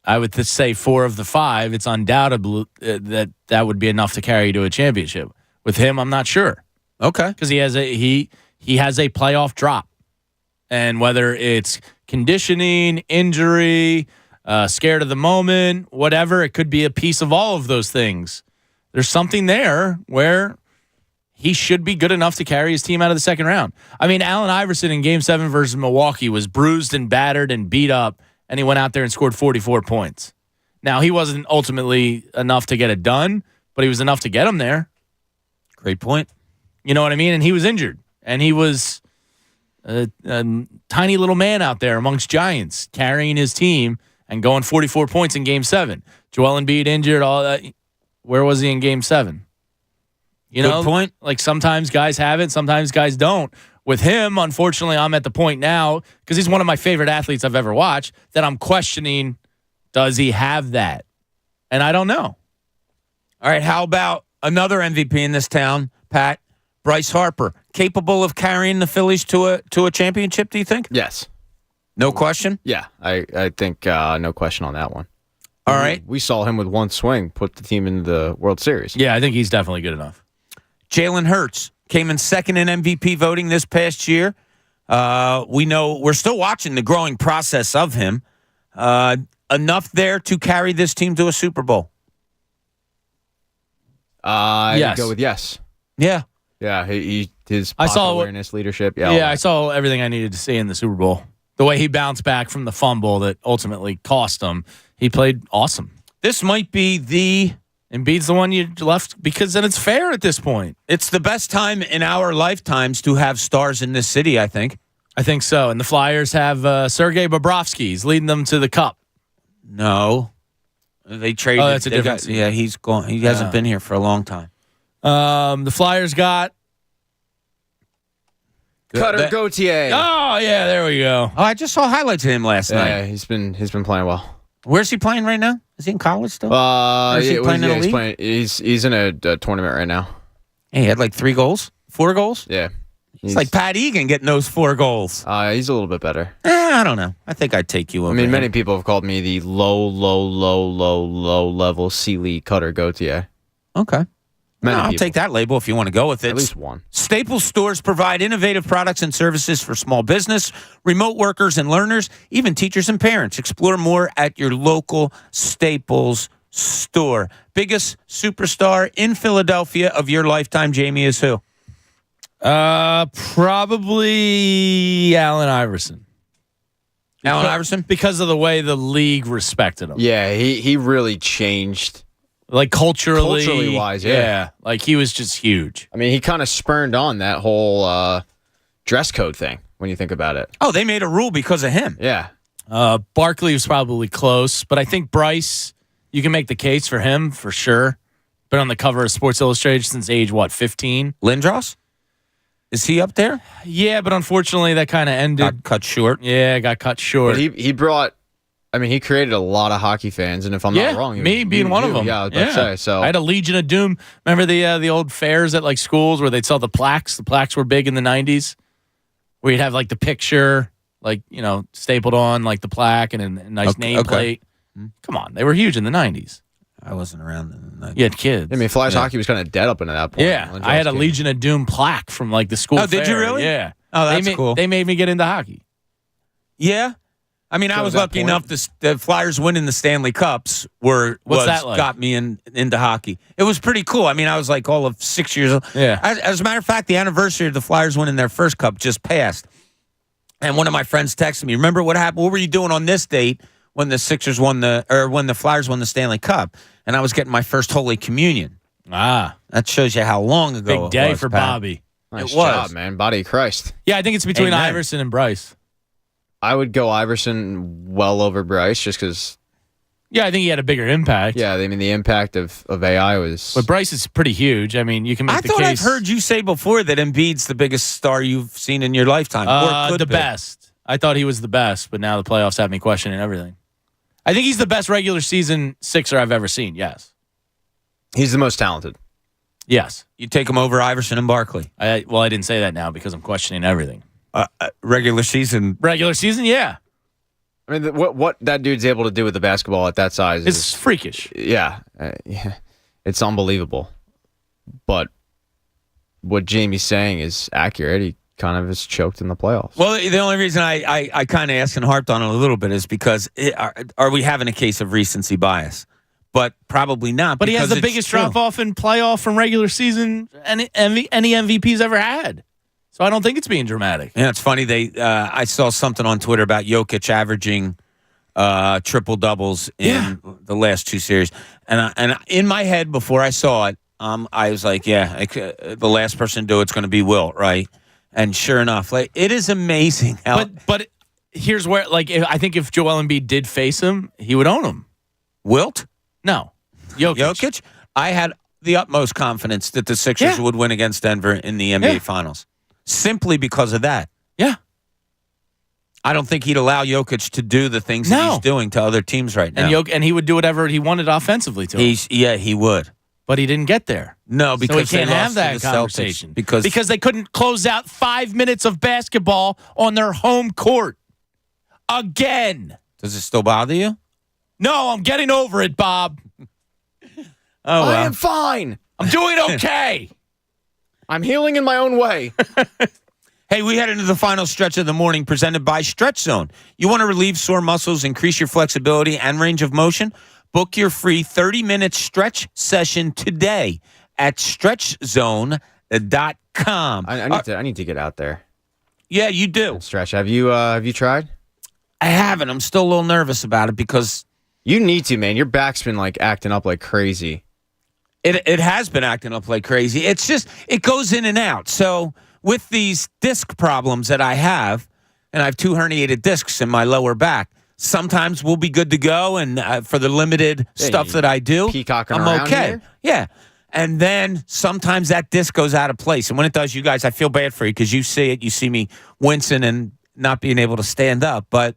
I would say 4 of the 5, it's undoubtable that would be enough to carry you to a championship. With him, I'm not sure. Okay. Because he has a playoff drop. And whether it's conditioning, injury, scared of the moment, whatever, it could be a piece of all of those things. There's something there where he should be good enough to carry his team out of the second round. I mean, Allen Iverson in Game 7 versus Milwaukee was bruised and battered and beat up, and he went out there and scored 44 points. Now, he wasn't ultimately enough to get it done, but he was enough to get him there. Great point. You know what I mean? And he was injured, and he was a tiny little man out there amongst giants carrying his team and going 44 points in Game 7. Joel Embiid injured, all that. Where was he in Game 7? You know, Good point. Like sometimes guys have it, sometimes guys don't. With him, unfortunately, I'm at the point now, because he's one of my favorite athletes I've ever watched, that I'm questioning, does he have that? And I don't know. All right, how about another MVP in this town, Pat? Bryce Harper, capable of carrying the Phillies to a championship, do you think? Yes. No question? Yeah, I think no question on that one. All right. We saw him with one swing put the team in the World Series. Yeah, I think he's definitely good enough. Jalen Hurts came in second in MVP voting this past year. We know we're still watching the growing process of him. Enough there to carry this team to a Super Bowl? I'd go with yes. Yeah. Yeah, his I saw awareness, leadership. Yeah, I saw everything I needed to see in the Super Bowl. The way he bounced back from the fumble that ultimately cost him, he played awesome. This might be the Embiid's the one you left because then it's fair at this point. It's the best time in our lifetimes to have stars in this city, I think. I think so. And the Flyers have Sergei Bobrovsky. He's leading them to the Cup. No. They traded. Oh, that's a different team. Yeah, he's gone. He hasn't been here for a long time. The Flyers got Cutter Gauthier. Oh, yeah, there we go. Oh, I just saw highlights of him last night. Yeah, he's been playing well. Where's he playing right now? Is he in college still? Or is he playing in a league? He's in a tournament right now. Hey, he had like 3 goals? 4 goals? Yeah. It's like Pat Egan getting those 4 goals. He's a little bit better. I don't know. I think I'd take you over. I mean, him. many people have called me the low level C League Cutter Gauthier. Okay. I'll people. take that label if you want to go with it. At least one. Staples stores provide innovative products and services for small business, remote workers and learners, even teachers and parents. Explore more at your local Staples store. Biggest superstar in Philadelphia of your lifetime, Jamie, is who? Probably Allen Iverson. Allen Iverson? Because of the way the league respected him. Yeah, he really changed. Like culturally wise, yeah. Like he was just huge. I mean, he kind of spurned on that whole dress code thing when you think about it. Oh, they made a rule because of him. Yeah. Barkley was probably close, but I think Bryce, you can make the case for him for sure. Been on the cover of Sports Illustrated since age, 15? Lindros? Is he up there? Yeah, but unfortunately that kind of ended. Got cut short. Yeah, got cut short. But he brought... I mean, he created a lot of hockey fans, and if I'm not wrong, me being one of them. Yeah, I was about to say. So I had a Legion of Doom. Remember the old fairs at like schools where they'd sell the plaques? The plaques were big in the 90s, where you'd have like the picture, like, you know, stapled on like the plaque and a nice nameplate. Come on, they were huge in the 90s. I wasn't around in the 90s. You had kids. I mean, Flyers hockey was kind of dead up until that point. Yeah, I had a Legion of Doom plaque from like the school. Oh, did you fair. really? Yeah. Oh, that's cool. They made me get into hockey. Yeah. I mean, I So was at that lucky point- enough the Flyers winning the Stanley Cups What's that like? got me into hockey. It was pretty cool. I mean, I was like all of 6 years old. Yeah. As a matter of fact, the anniversary of the Flyers winning their first cup just passed. And one of my friends texted me, remember what happened? What were you doing on this date when the when the Flyers won the Stanley Cup? And I was getting my first Holy Communion. That shows you how long ago Big day it was, for Pat. Bobby. Nice It was. job, man. Body of Christ. Yeah, I think it's between Amen. Iverson and Bryce. I would go Iverson well over Bryce just because, Yeah, I think he had a bigger impact. yeah, I mean, the impact of AI was. But Bryce is pretty huge. I mean, you can make I the thought case. I've heard you say before that Embiid's the biggest star you've seen in your lifetime. Or could the be. best. I thought he was the best, but now the playoffs have me questioning everything. I think he's the best regular season Sixer I've ever seen. Yes. He's the most talented. Yes. You take him over Iverson and Barkley. I didn't say that now because I'm questioning everything. Regular season. Regular season, yeah. I mean, what that dude's able to do with the basketball at that size It's is freakish. yeah, it's unbelievable. But what Jamie's saying is accurate. He kind of is choked in the playoffs. Well, the only reason I kind of asked and harped on it a little bit is because are we having a case of recency bias? But probably not. But he has because the it's biggest true. drop off in playoff from regular season any MVP's ever had. So I don't think it's being dramatic. Yeah, it's funny. I saw something on Twitter about Jokic averaging triple doubles in the last two series, and in my head before I saw it, I was like, the last person to do it's going to be Wilt, right? And sure enough, like it is amazing how. But here's where, I think if Joel Embiid did face him, he would own him. Wilt? No, Jokic. I had the utmost confidence that the Sixers would win against Denver in the NBA Finals, simply because of that. Yeah. I don't think he'd allow Jokic to do the things that he's doing to other teams right now. And he would do whatever he wanted offensively to him. He would. But he didn't get there. No, because so we can't they have lost that to the conversation. Celtics. Because they couldn't close out 5 minutes of basketball on their home court. Again. Does it still bother you? No, I'm getting over it, Bob. I am fine. I'm doing okay. I'm healing in my own way. Hey, we head into the final stretch of the morning presented by Stretch Zone. You want to relieve sore muscles, increase your flexibility and range of motion? Book your free 30-minute stretch session today at stretchzone.com. I need to get out there. Yeah, you do. Stretch. Have you tried? I haven't. I'm still a little nervous about it because you need to, man. Your back's been like acting up like crazy. It has been acting up like crazy. It's just it goes in and out. So with these disc problems that I have, and I have 2 herniated discs in my lower back, sometimes we'll be good to go, and for the limited stuff that I do, peacocking I'm around okay. here? Yeah. And then sometimes that disc goes out of place. And when it does, you guys, I feel bad for you because you see it. You see me wincing and not being able to stand up. But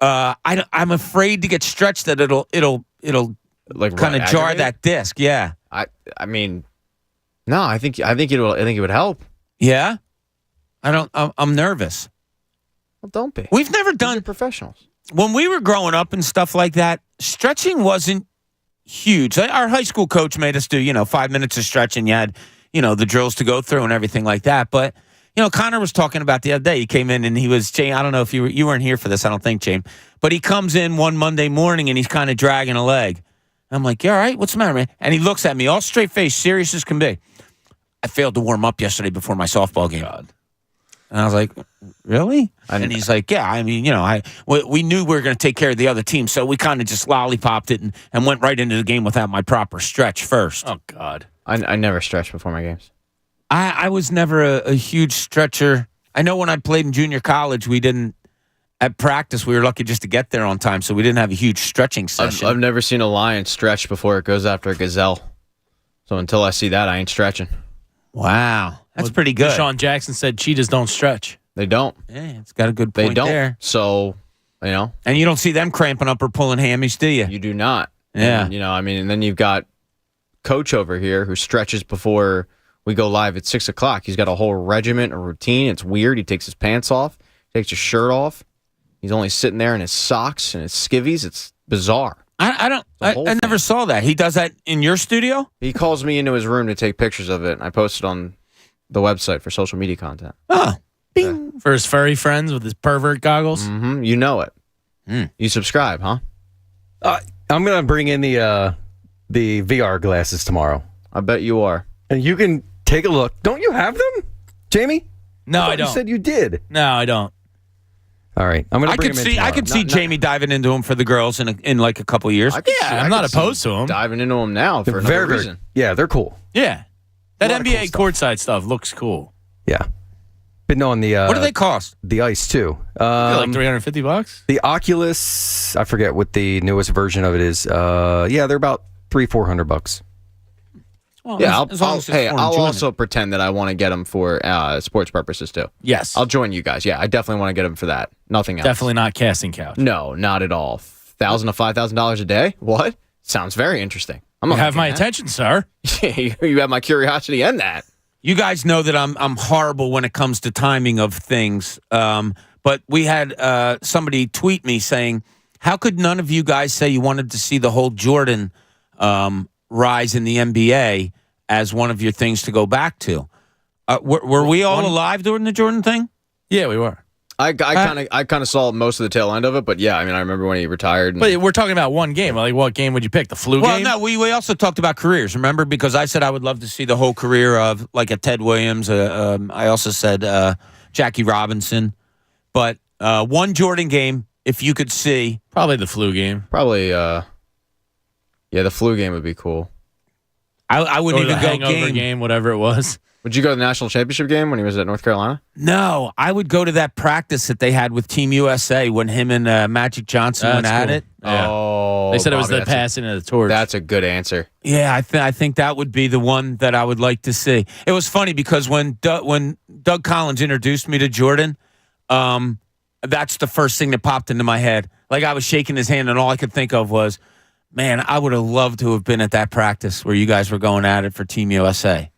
I'm afraid to get stretched that it'll like kind of jar that disc. Yeah. I mean, no, I think it would help. Yeah. I'm nervous. Well, don't be. We've never done professionals. When we were growing up and stuff like that, stretching wasn't huge. Our high school coach made us do, 5 minutes of stretching. You had, the drills to go through and everything like that. But, Connor was talking about the other day. He came in and he was, James, I don't know if you weren't here for this, I don't think, James. But he comes in one Monday morning and he's kind of dragging a leg. I'm like, you all right? What's the matter, man? And he looks at me, all straight face, serious as can be. I failed to warm up yesterday before my softball game. God. And I was like, really? And he's like, yeah, I mean, we knew we were going to take care of the other team, so we kind of just lollipopped it and went right into the game without my proper stretch first. Oh, God. I never stretch before my games. I was never a huge stretcher. I know when I played in junior college, we didn't, at practice, we were lucky just to get there on time, so we didn't have a huge stretching session. I've never seen a lion stretch before it goes after a gazelle. So until I see that, I ain't stretching. Wow. That's pretty good. Deshaun Jackson said cheetahs don't stretch. They don't. Yeah, it's got a good point They don't. there. So, And you don't see them cramping up or pulling hammies, do you? You do not. Yeah. And, and then you've got Coach over here who stretches before we go live at 6 o'clock. He's got a whole regiment, a routine. It's weird. He takes his pants off, takes his shirt off. He's only sitting there in his socks and his skivvies. It's bizarre. I never saw that. He does that in your studio? He calls me into his room to take pictures of it, and I post it on the website for social media content. Oh. For his furry friends with his pervert goggles. Mm-hmm. You know it. You subscribe, huh? I'm gonna bring in the VR glasses tomorrow. I bet you are. And you can take a look. Don't you have them, Jamie? No, I don't. You said you did. No, I don't. All right, I'm gonna. I could see Jamie diving into them for the girls in like a couple of years. I'm not opposed to them. Diving into them now for another reason. Yeah, they're cool. Yeah, that NBA cool courtside stuff looks cool. Yeah, been on the. What do they cost? The ice too. Like $350. The Oculus, I forget what the newest version of it is. Yeah, they're about $300-400. Well, Yeah, I'll also pretend that I want to get them for sports purposes too. Yes. I'll join you guys. Yeah, I definitely want to get them for that. Nothing else. Definitely not casting couch. No, not at all. $1,000 to $5,000 a day? What? Sounds very interesting. I'm You not have my that. attention, sir. You have my curiosity and that. You guys know that I'm horrible when it comes to timing of things. But we had somebody tweet me saying, "How could none of you guys say you wanted to see the whole Jordan rise in the NBA as one of your things to go back to?" Were we all alive during the Jordan thing? Yeah, we were. I kind of saw most of the tail end of it, but yeah, I mean, I remember when he retired. But we're talking about one game. Like, what game would you pick? The flu game? Well, no, we also talked about careers, remember? Because I said I would love to see the whole career of, like, a Ted Williams. I also said Jackie Robinson. But one Jordan game, if you could see. Probably the flu game. Probably, the flu game would be cool. I wouldn't even go game, whatever it was. Would you go to the national championship game when he was at North Carolina? No, I would go to that practice that they had with Team USA when him and Magic Johnson went at it. Yeah. Oh, they said it was Bobby, the passing of the torch. That's a good answer. Yeah, I think that would be the one that I would like to see. It was funny because when Doug Collins introduced me to Jordan, that's the first thing that popped into my head. Like, I was shaking his hand, and all I could think of was, man, I would have loved to have been at that practice where you guys were going at it for Team USA.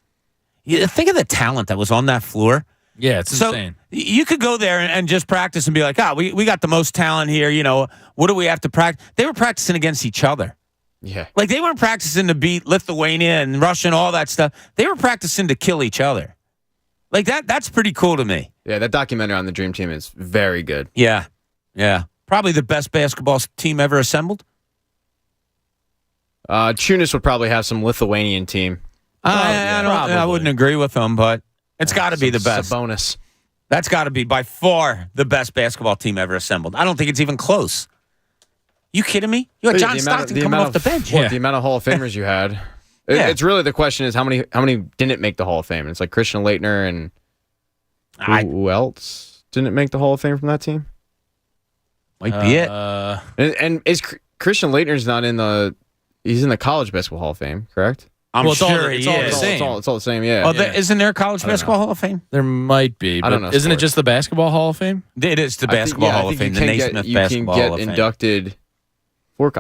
Think of the talent that was on that floor. Yeah, it's insane. You could go there and just practice and be like, we got the most talent here. You know, what do we have to practice? They were practicing against each other. Yeah. Like, they weren't practicing to beat Lithuania and Russia and all that stuff. They were practicing to kill each other. Like, that's pretty cool to me. Yeah, that documentary on the Dream Team is very good. Yeah. Yeah. Probably the best basketball team ever assembled. Chunas would probably have some Lithuanian team. I wouldn't agree with them, but it's got to be the best. Bonus. That's got to be by far the best basketball team ever assembled. I don't think it's even close. You kidding me? You had John Stockton coming off the bench. The amount of Hall of Famers you had. It's really the question is how many didn't make the Hall of Fame? It's like Christian Laettner and who else didn't make the Hall of Fame from that team? Might be it. And is Christian Laettner's not in the? He's in the College Basketball Hall of Fame, correct? I'm sure it's all the same. Yeah. Isn't there a College Basketball Hall of Fame? There might be. But I don't know. Isn't it just the Basketball Hall of Fame? It is the Basketball Hall of Fame. The Naismith Basketball Hall of Fame. You can get inducted.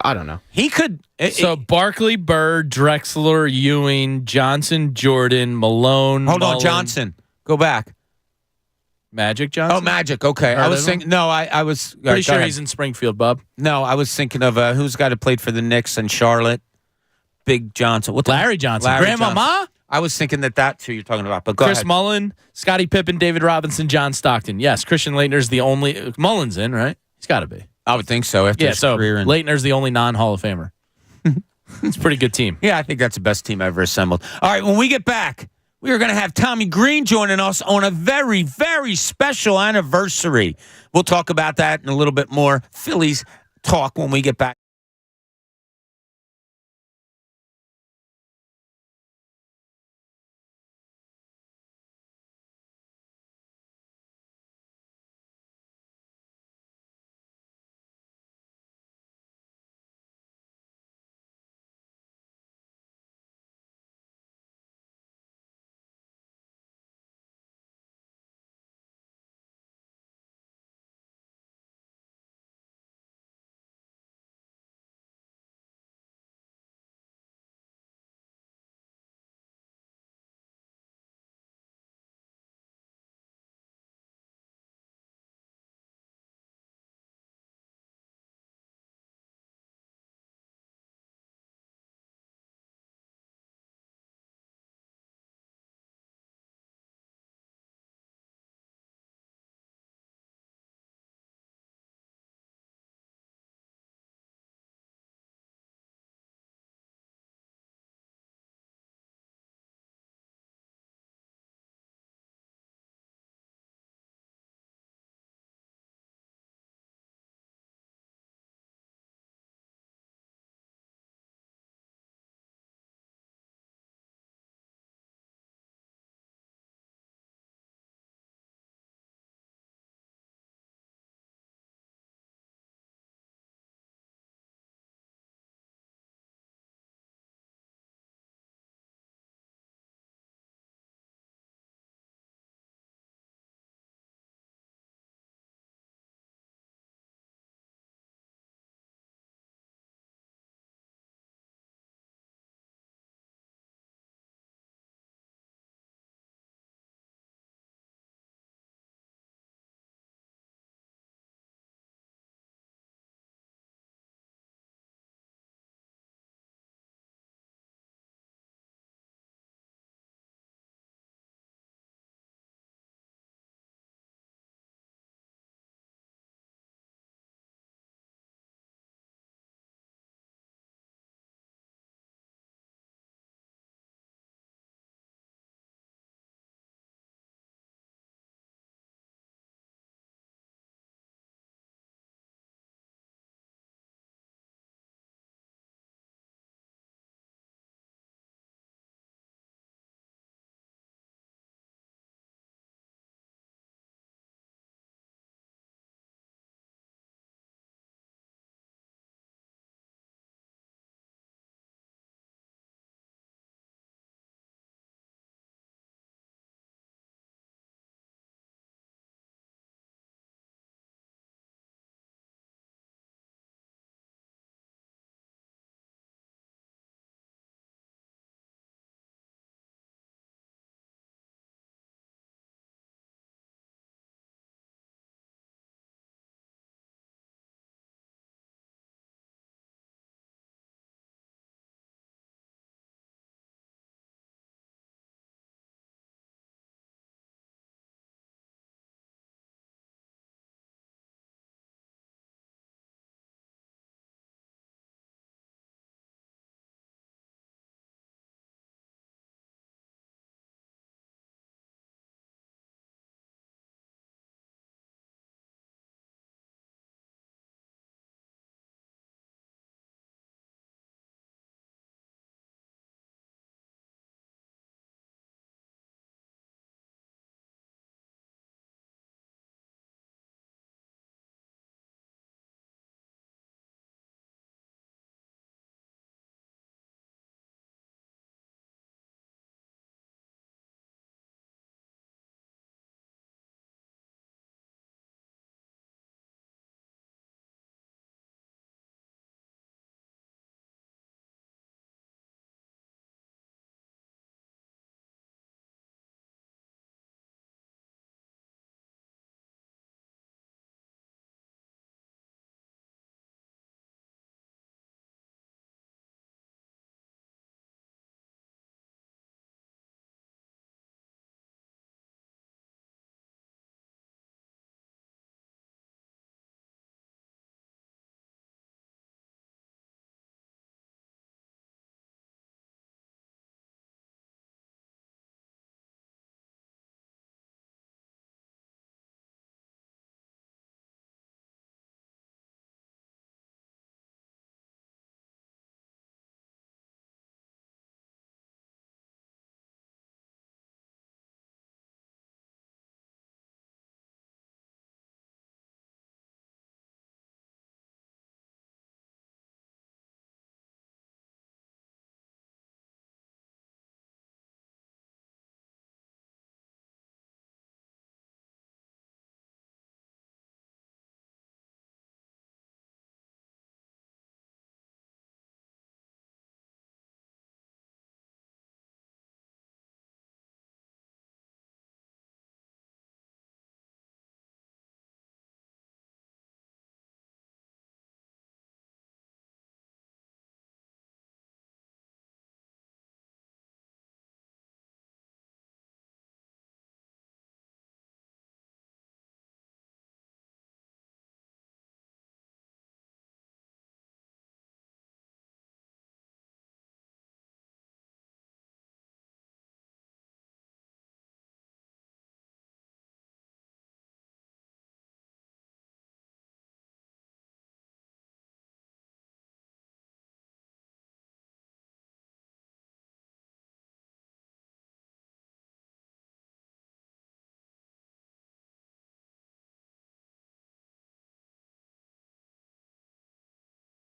I don't know. He could. So Barkley, Bird, Drexler, Ewing, Johnson, Jordan, Malone. Hold on, Johnson. Go back. Magic Johnson? Oh, Magic. Okay. I was thinking. No, I was pretty sure he's in Springfield, Bub. No, I was thinking of who's the guy that played for the Knicks and Charlotte. Big Johnson. Larry Johnson. Grandmama? I was thinking that's who you're talking about. But go Chris ahead. Mullen, Scottie Pippen, David Robinson, John Stockton. Yes, Christian Laettner's the only. Mullen's in, right? He's got to be. I would think so. After his career Laettner's the only non-Hall of Famer. It's a pretty good team. Yeah, I think that's the best team ever assembled. All right, when we get back, we are going to have Tommy Greene joining us on a very, very special anniversary. We'll talk about that in a little bit more Phillies talk when we get back.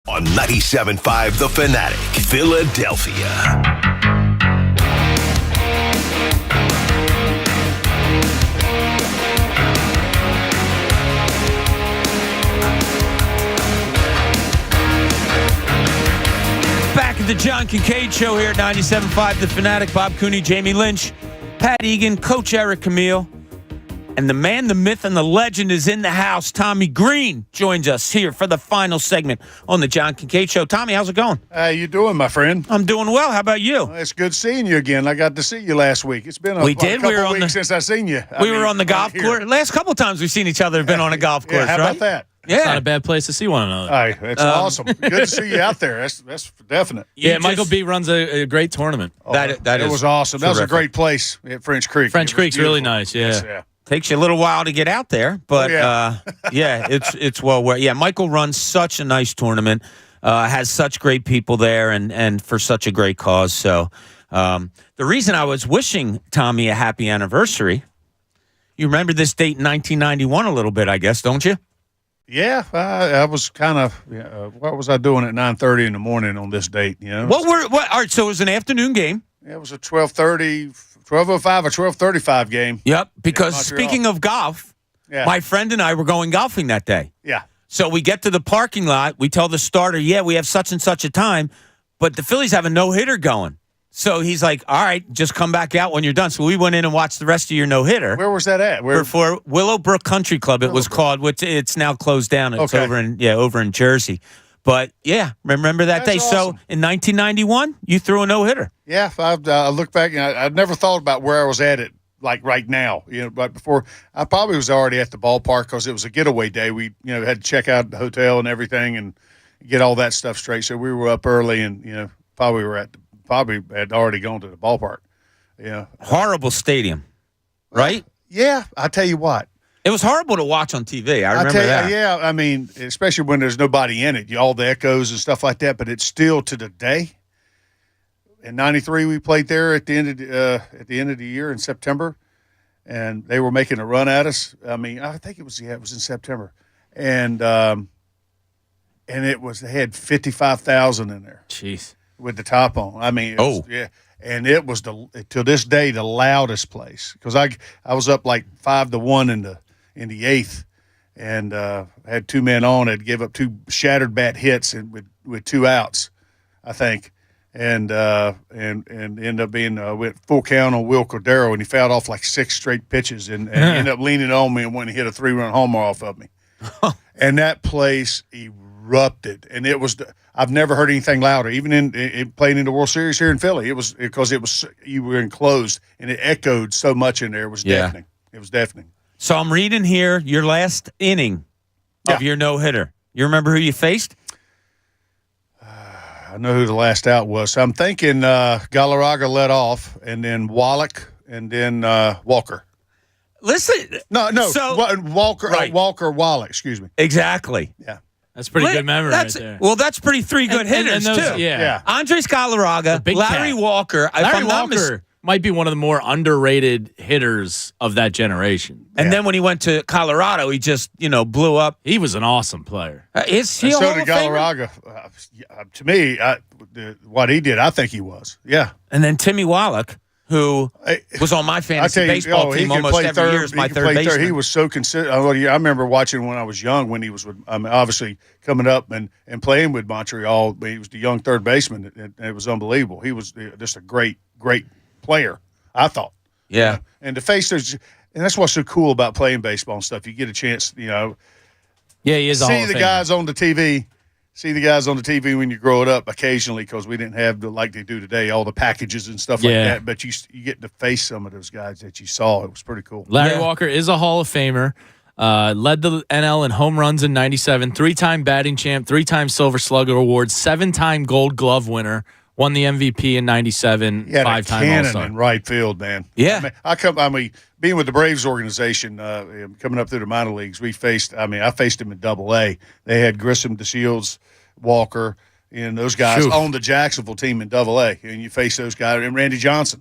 On 97.5 The Fanatic, Philadelphia. Back at the John Kincade Show here at 97.5 The Fanatic. Bob Cooney, Jamie Lynch, Pat Egan, Coach Eric Camille. And the man, the myth, and the legend is in the house. Tommy Greene joins us here for the final segment on the John Kincade Show. Tommy, how's it going? How you doing, my friend? I'm doing well. How about you? Well, it's good seeing you again. I got to see you last week. It's been a couple weeks since I seen you. We were on the golf course. Last couple times we've seen each other have been on a golf course, how right? about that? Yeah. It's not a bad place to see one another. All right, it's awesome. Good to see you out there. That's definite. Yeah, Michael B runs a great tournament. That was awesome. That was a great place at French Creek. French Creek's really nice. Yeah. Yes, yeah. Takes you a little while to get out there, but it's well worth. Yeah, Michael runs such a nice tournament, has such great people there, and for such a great cause. So the reason I was wishing Tommy a happy anniversary, you remember this date in 1991 a little bit, I guess, don't you? Yeah, I was kind of. What was I doing at 9:30 in the morning on this date? You know. All right, so it was an afternoon game. Yeah, it was a 12:30, 12:05 or 12:35 game. Yep, because Montreal. speaking of golf, my friend and I were going golfing that day. Yeah. So we get to the parking lot. We tell the starter, we have such and such a time, but the Phillies have a no-hitter going. So he's like, all right, just come back out when you're done. So we went in and watched the rest of your no-hitter. Where was that at? For Willowbrook Country Club, it was called, which it's now closed down. It's over in Jersey. But, remember that day. Awesome. So in 1991, you threw a no-hitter. Yeah, I look back, and I'd never thought about where I was at it, like right now. But before, I probably was already at the ballpark because it was a getaway day. We, had to check out the hotel and everything and get all that stuff straight. So we were up early and, probably had already gone to the ballpark. Yeah. Horrible stadium, right? Yeah, I tell you what. It was horrible to watch on TV. I remember that. Yeah, I mean, especially when there's nobody in it, all the echoes and stuff like that. But it's still to the day. In '93, we played there at the end of the year in September, and they were making a run at us. I mean, I think it was in September, and they had 55,000 in there. Jeez. With the top on. I mean, and it was to this day the loudest place because I was up like 5-1 in the eighth, and had two men on. I'd give up two shattered bat hits and with two outs, I think, and ended up being went full count on Will Cordero, and he fouled off like 6 straight pitches and ended up leaning on me and went and hit a 3-run homer off of me, and that place erupted, and it was. I've never heard anything louder, even in playing in the World Series here in Philly. It was because you were enclosed and it echoed so much in there. It was deafening. It was deafening. So I'm reading here your last inning of your no-hitter. You remember who you faced? I know who the last out was. So I'm thinking Galarraga led off, and then Wallach, and then Walker. Listen. No. So, Walker, right. Wallach, excuse me. Exactly. Yeah. That's pretty good memory right there. Well, that's pretty 3 good hitters, too. Yeah. Andres Galarraga, Larry Walker. Larry Walker might be one of the more underrated hitters of that generation. And then when he went to Colorado, he just, blew up. He was an awesome player. Is he so did Galarraga. To me, what he did, I think he was. Yeah. And then Timmy Wallach, who was on my fantasy baseball team almost every year as my third baseman. He was so consistent. I remember watching when I was young when he was obviously coming up and playing with Montreal. He was the young third baseman, and it was unbelievable. He was just a great player, I thought. Yeah. And to face those, and that's what's so cool about playing baseball and stuff. You get a chance, Yeah, he is. See the guys on the TV. See the guys on the TV when you're growing up occasionally because we didn't have like they do today, all the packages and stuff like that. But you get to face some of those guys that you saw. It was pretty cool. Larry Walker is a Hall of Famer. Led the NL in home runs in '97. 3-time batting champ. 3-time Silver Slugger Award. 7-time Gold Glove winner. Won the MVP in '97. He had 5-time a All-Star. cannon in right field, man. Yeah. I mean, being with the Braves organization, coming up through the minor leagues, I faced him in Double-A. They had Grissom, DeShields, Walker, And those guys Phew. on the Jacksonville team in Double-A, and you face those guys and Randy Johnson.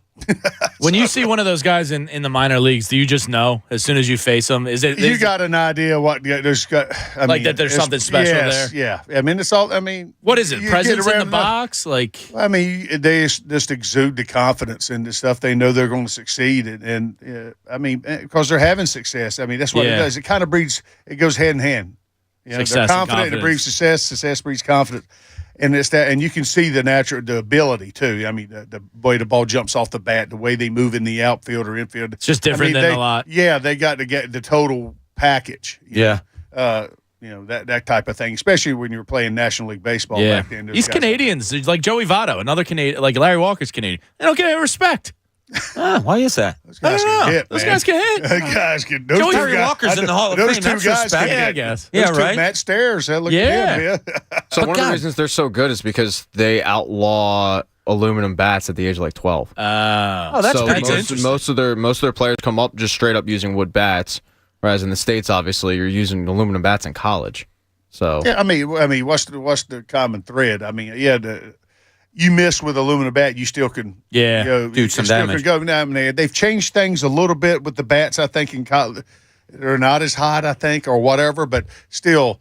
When you see one of those guys in the minor leagues, do you just know as soon as you face them? You got an idea what there's got? That there's something special there. Yeah, I mean it's all. I mean, what is it? you Presence get in around the box? Like, I mean, they just exude the confidence in the stuff. They know they're going to succeed, and I mean, because they're having success. I mean, that's what it does. It kind of breeds. It goes hand in hand. You know, Success they're and confident. It breeds success. Success breeds confidence. And it's that, and you can see the ability too. I mean, the way the ball jumps off the bat, the way they move in the outfield or infield. It's just different than a lot. Yeah, they got to get the total package. Yeah. That type of thing, especially when you were playing National League Baseball back then. These Canadians, like Joey Votto, another Canadian, like Larry Walker's Canadian, they don't get any respect. Why is that? Those guys can hit. Those guys can hit. Those guys can. Joey Walker's in the Hall of Fame. That's respect. Yeah, I guess. Yeah, right. Matt Stairs. Look at him. Yeah. So one of the reasons they're so good is because they outlaw aluminum bats at the age of like 12. That's so pretty interesting. most of their players come up just straight up using wood bats, whereas in the States, obviously, you're using aluminum bats in college. So yeah, I mean, what's the common thread? I mean, you miss with aluminum bat, you still can do some damage. Go. Now, I mean, they've changed things a little bit with the bats. I think in college they're not as hot, I think, or whatever. But still,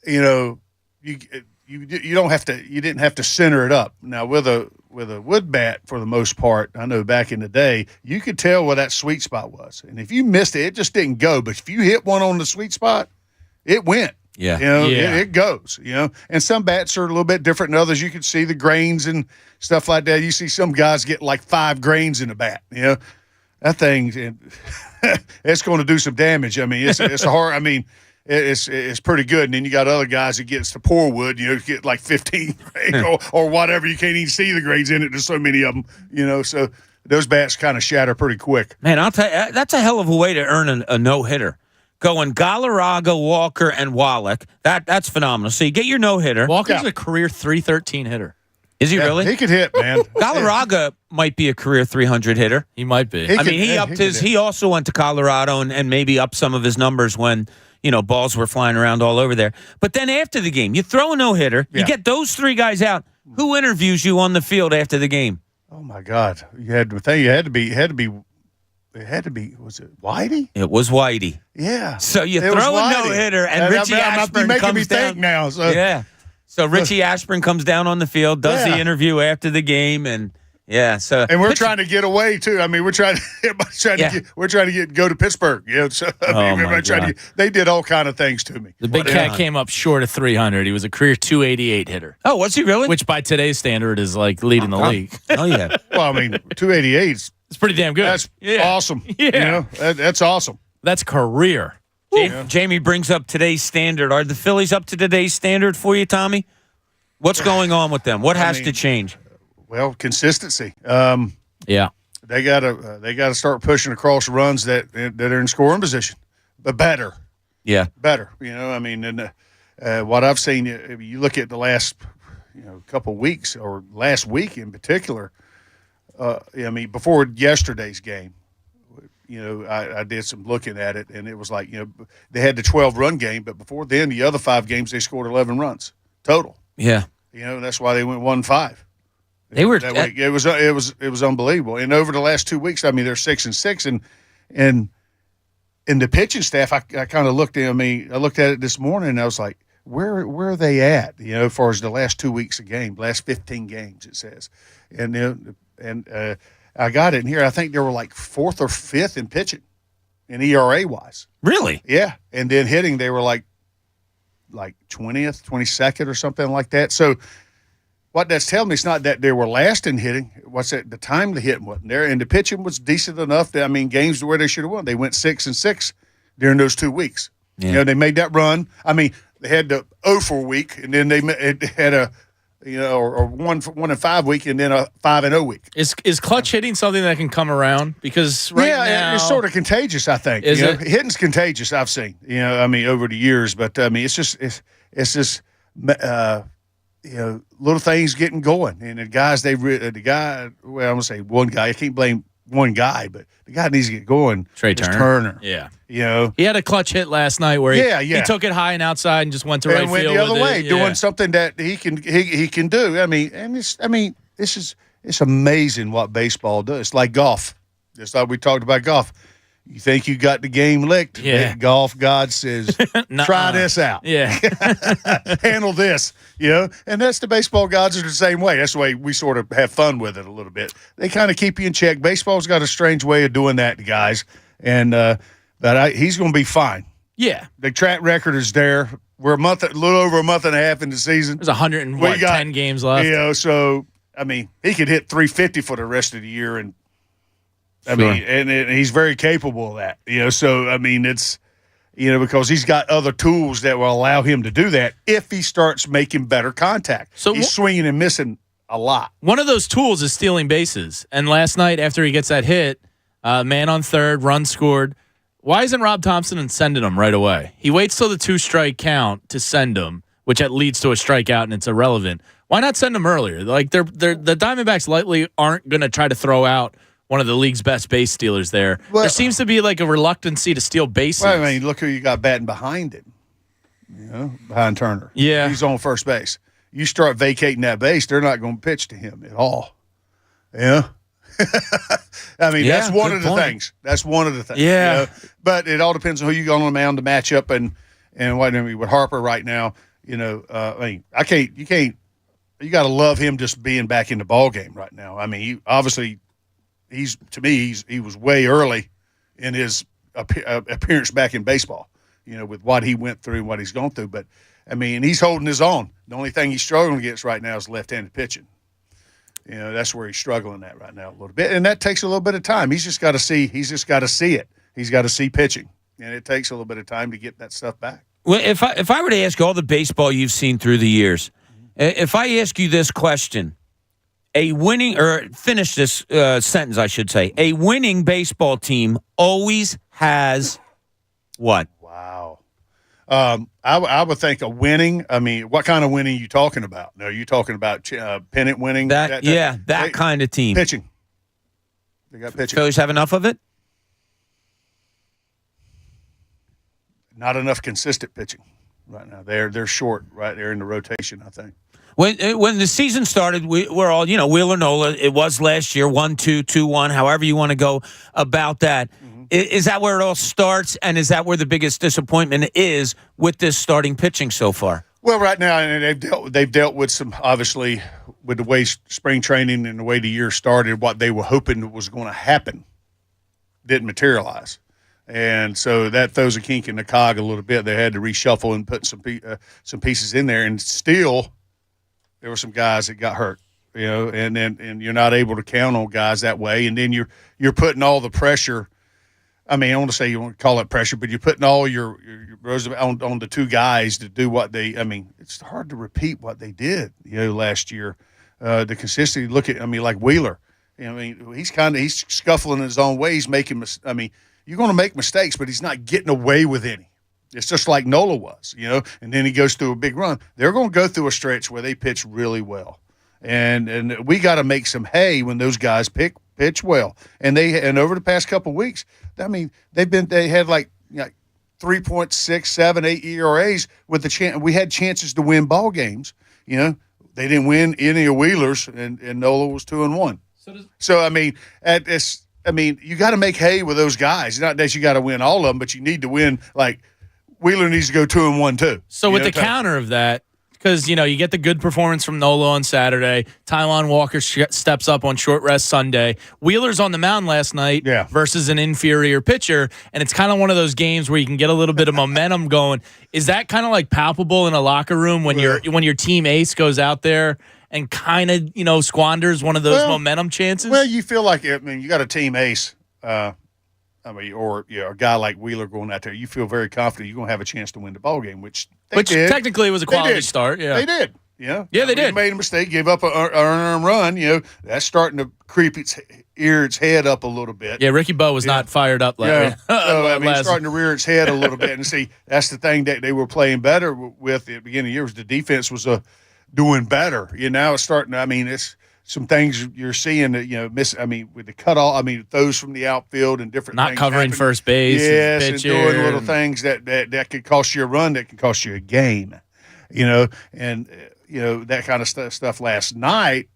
you don't have to. You didn't have to center it up. Now with a wood bat, for the most part, I know back in the day, you could tell where that sweet spot was, and if you missed it, it just didn't go. But if you hit one on the sweet spot, it went. Yeah. It goes, and some bats are a little bit different than others. You can see the grains and stuff like that. You see some guys get like 5 grains in a bat, that thing, it's going to do some damage. I mean, it's a hard, I mean, it's pretty good. And then you got other guys that gets to poor wood, get like 15 grains or whatever. You can't even see the grains in it. There's so many of them, so those bats kind of shatter pretty quick. Man, I'll tell you, that's a hell of a way to earn a no-hitter. Going Galarraga, Walker, and Wallach. That's phenomenal. So you get your no-hitter. Walker's a career 313 hitter. Is he really? He could hit, man. Galarraga might be a career 300 hitter. He might be. He also went to Colorado and maybe upped some of his numbers when, balls were flying around all over there. But then after the game, you throw a no-hitter, you get those 3 guys out. Who interviews you on the field after the game? Oh my God. Was it Whitey? It was Whitey. Yeah. So you throw a no-hitter, and Richie Ashburn comes down. Now, so. Yeah. So Richie Ashburn comes down on the field, does the interview after the game, and So we're trying to get away too. I mean, we're trying to go to Pittsburgh. So they did all kind of things to me. The big cat came up short of 300. He was a career 288 hitter. Oh, was he really? Which by today's standard is like leading the league. Oh yeah. Well, I mean, 288. It's pretty damn good. That's awesome. Yeah. That's awesome. That's career. Jamie brings up today's standard. Are the Phillies up to today's standard for you, Tommy? What's going on with them? What has to change? Well, consistency. Yeah. They gotta start pushing across runs that are in scoring position, but better. Yeah. Better. I mean, and what I've seen, you look at the last couple weeks or last week in particular. I mean, before yesterday's game, I did some looking at it, and it was like, they had the 12-run game, but before then, the other 5 games, they scored 11 runs total. Yeah. That's why they went 1-5. They were that week. It was unbelievable. And over the last 2 weeks, I mean, they're 6-6, and the pitching staff, I kind of looked at. I looked at it this morning, and I was like, where are they at? As far as the last 2 weeks of game, last 15 games, it says, and I got it in here. I think they were like 4th or 5th in pitching, in ERA wise. Really? Yeah, and then hitting, they were like 20th, 22nd, or something like that. So what that's telling me is not that they were last in hitting. What's that? The time the hitting wasn't there, and the pitching was decent enough. Games where they should have won. They went 6-6 during those 2 weeks. Yeah. They made that run. I mean, they had the 0-4 week, and then they had a or 1-5 week, and then a 5-0 week. Is clutch hitting something that can come around? Because now it's sort of contagious. I think is it? Hitting's contagious. I've seen over the years, but it's just little things getting going, and the guys I'm gonna say one guy. I can't blame one guy, but the guy needs to get going. Trey is Turner. Turner. Yeah. You know, he had a clutch hit last night where he took it high and outside and just went to right and went field the other with way, it. doing something that he can do. I mean, and it's amazing what baseball does. It's like golf. Just like we talked about golf. You think you got the game licked? Yeah. Golf God says, try this out. Yeah. Handle this, you know? And that's the baseball gods are the same way. That's the way we sort of have fun with it a little bit. They kind of keep you in check. Baseball's got a strange way of doing that, guys. And he's going to be fine. Yeah. The track record is there. We're a little over a month and a half into the season. There's 10 games left. You know, so, I mean, he could hit 350 for the rest of the year and I mean, and he's very capable of that, you know. So, I mean, it's, you know, because he's got other tools that will allow him to do that if he starts making better contact. So he's swinging and missing a lot. One of those tools is stealing bases. And last night, after he gets that hit, man on third, run scored. Why isn't Rob Thompson sending him right away? He waits till the 2-strike count to send him, which leads to a strikeout, and it's irrelevant. Why not send him earlier? Like the Diamondbacks likely aren't going to try to throw out one of the league's best base stealers there. Well, there seems to be like a reluctancy to steal bases. Well, I mean, look who you got batting behind him, you know, behind Turner. Yeah. He's on first base. You start vacating that base, they're not going to pitch to him at all. Yeah. I mean, that's one of the things. That's one of the things. Yeah. You know? But it all depends on who you got on the mound to match up and what I mean with Harper right now, you know, I mean, you got to love him just being back in the ball game right now. I mean, he was way early in his appearance back in baseball, you know, with what he went through and what he's gone through. But, I mean, he's holding his own. The only thing he's struggling against right now is left-handed pitching. You know, that's where he's struggling at right now a little bit. And that takes a little bit of time. He's just got to see it. He's got to see pitching. And it takes a little bit of time to get that stuff back. Well, if I were to ask you all the baseball you've seen through the years, if I ask you this question, finish this sentence, I should say. A winning baseball team always has what? Wow. I would think a winning. I mean, what kind of winning are you talking about? Are you talking about pennant winning? That kind of team. Pitching. They got pitching. Phillies have enough of it? Not enough consistent pitching right now. They're short right there in the rotation, I think. When the season started, we're all, you know, Wheeler Nola. It was last year, 1-2, 2-1, however you want to go about that. Mm-hmm. Is that where it all starts, and is that where the biggest disappointment is with this starting pitching so far? Well, right now, and they've dealt with some, obviously, with the way spring training and the way the year started, what they were hoping was going to happen didn't materialize. And so that throws a kink in the cog a little bit. They had to reshuffle and put some pieces in there, and still – there were some guys that got hurt, you know, and you're not able to count on guys that way. And then you're putting all the pressure. I mean, I want to say you want to call it pressure, but you're putting all your on the two guys to do what they. I mean, it's hard to repeat what they did, you know, last year. The consistency. Look at, I mean, like Wheeler. You know, I mean, he's scuffling in his own way. He's making. I mean, you're going to make mistakes, but he's not getting away with any. It's just like Nola was, you know, and then he goes through a big run. They're going to go through a stretch where they pitch really well, and we got to make some hay when those guys pitch well. And over the past couple of weeks, I mean, they had like 3.6, 7, 8 ERAs with the chance. We had chances to win ball games. You know, they didn't win any of Wheeler's, and Nola was 2-1. So I mean, you got to make hay with those guys. Not that you got to win all of them, but you need to win like. Wheeler needs to go 2-1 too. So with the counter of that, because you know you get the good performance from Nola on Saturday, Tylon Walker steps up on short rest Sunday. Wheeler's on the mound last night versus an inferior pitcher, and it's kind of one of those games where you can get a little bit of momentum going. Is that kind of like palpable in a locker room when your team ace goes out there and kind of squanders one of those momentum chances? Well, you feel like you got a team ace. Or a guy like Wheeler going out there, you feel very confident you're going to have a chance to win the ball game, which did. Technically was a quality start. Yeah, they did. Yeah, they did. Made a mistake, gave up an earned run. You know, that's starting to creep its head up a little bit. Yeah, Ricky Bo was not fired up. So I mean, starting to rear its head a little bit, and see that's the thing that they were playing better with at the beginning of the year was the defense was doing better. You know, now it's starting. I mean, some things you're seeing that with the cutoff. Throws from the outfield and different Not things covering happen. first base. Yes, and and doing little things that could cost you a run, that could cost you a game. And that kind of stuff last night.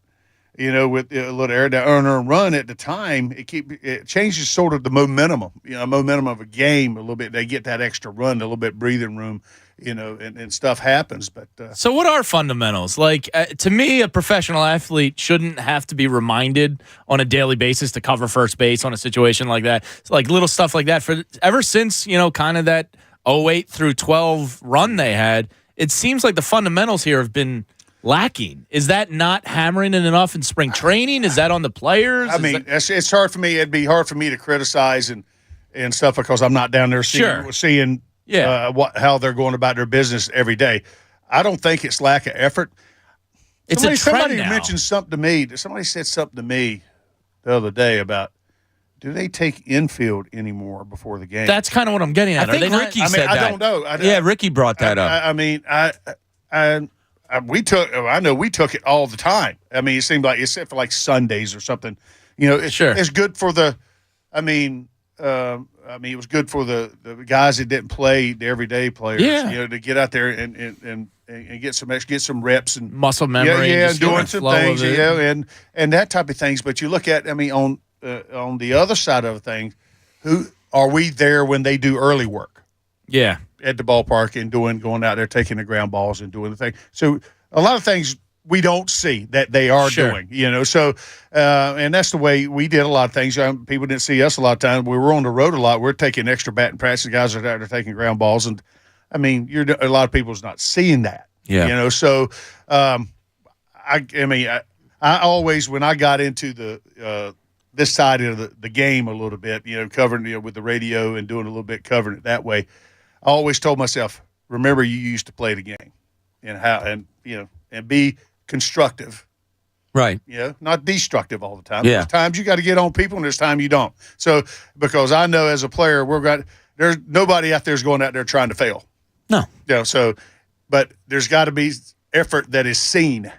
With a little error to earn a run at the time, it changes sort of the momentum of a game a little bit. They get that extra run, a little bit breathing room, and stuff happens. But so, what are fundamentals? Like to me, a professional athlete shouldn't have to be reminded on a daily basis to cover first base on a situation like that. It's like little stuff like that. For ever since kind of that 08 through 12 run they had, it seems like the fundamentals here have been lacking. Is that not hammering it enough in spring training? Is that on the players? It's hard for me. It'd be hard for me to criticize and stuff because I'm not down there seeing how they're going about their business every day. I don't think it's lack of effort. It's a trend somebody now. mentioned something to me. Somebody said something to me the other day about, do they take infield anymore before the game? That's kind of what I'm getting at. I think Ricky said that. I don't know. Yeah, Ricky brought that up. We took it all the time. It seemed like, except for like Sundays or something, it's good for the, it was good for the guys that didn't play, the everyday players, to get out there and get some reps and muscle memory, and doing some things, and that type of things. But you look at, on the other side of things, who are we there when they do early work? Yeah. At the ballpark and going out there, taking the ground balls and doing the thing. So a lot of things we don't see that they are doing, So, and that's the way we did a lot of things. People didn't see us a lot of times. We were on the road a lot. We're taking extra batting practice. The guys are out there taking ground balls. And, a lot of people's not seeing that. Yeah. So, I always, when I got into the this side of the game a little bit, covering with the radio and doing a little bit covering it that way, I always told myself, remember, you used to play the game, and be constructive, right? Not destructive all the time. Yeah. There's times you got to get on people, and there's times you don't. So, because I know as a player, there's nobody out there is going out there trying to fail. No. So, but there's got to be effort that is seen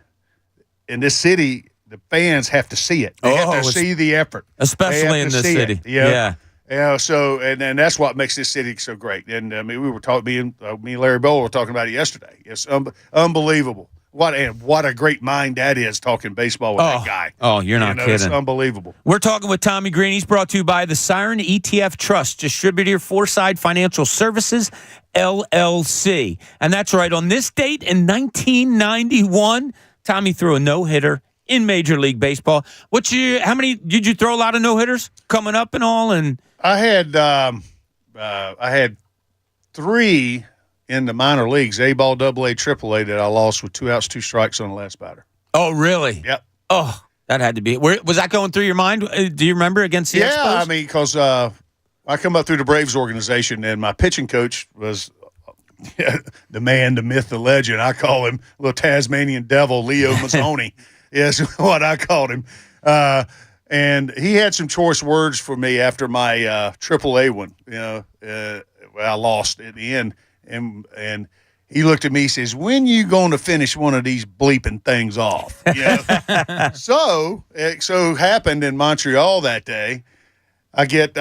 in this city. The fans have to see it. They have to see the effort, especially in this city. Yeah. So and that's what makes this city so great. And we were talking. Me and Larry Bowl were talking about it yesterday. It's unbelievable. What a great mind that is, talking baseball with that guy. Oh, you're not kidding. It's unbelievable. We're talking with Tommy Greene. He's brought to you by the Siren ETF Trust, distributor Foreside Financial Services, LLC. And that's right. On this date in 1991, Tommy threw a no-hitter in Major League Baseball. How many did you throw? A lot of no-hitters coming up and all? And I had 3 in the minor leagues, A-ball, AA, AAA, that I lost with 2 outs, 2 strikes on the last batter. Oh, really? Yep. Oh, that had to be. Was that going through your mind? Do you remember against the Expos? Because I come up through the Braves organization, and my pitching coach was the man, the myth, the legend. I call him little Tasmanian devil, Leo Mazzoni. Is what I called him. And he had some choice words for me after my AAA one. I lost at the end. And he looked at me, he says, when you going to finish one of these bleeping things off? So it so happened in Montreal that day, I get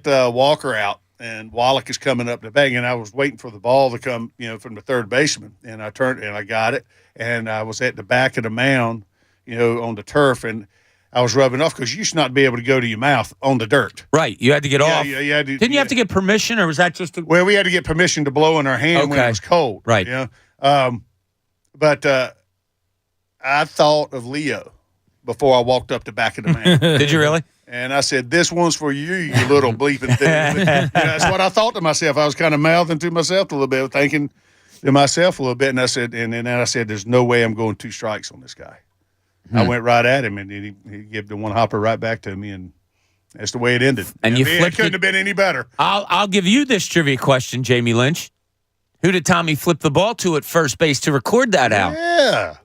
Walker out, and Wallach is coming up to bang, and I was waiting for the ball to come, from the third baseman. And I turned and I got it, and I was at the back of the mound, on the turf, and I was rubbing off because you should not be able to go to your mouth on the dirt. Right. You had to get off. Yeah. Didn't you have to get permission, or was that just Well, we had to get permission to blow in our hand when it was cold. Right. But I thought of Leo before I walked up the back of the mound. Did you really? And I said, this one's for you, you little bleeping thing. That's what I thought to myself. I was kind of mouthing to myself a little bit, thinking to myself a little bit. And I said, there's no way I'm going 2 strikes on this guy. I went right at him, and he gave the one hopper right back to me, and that's the way it ended. And it couldn't have been any better. I'll give you this trivia question, Jamie Lynch. Who did Tommy flip the ball to at first base to record that out? Yeah.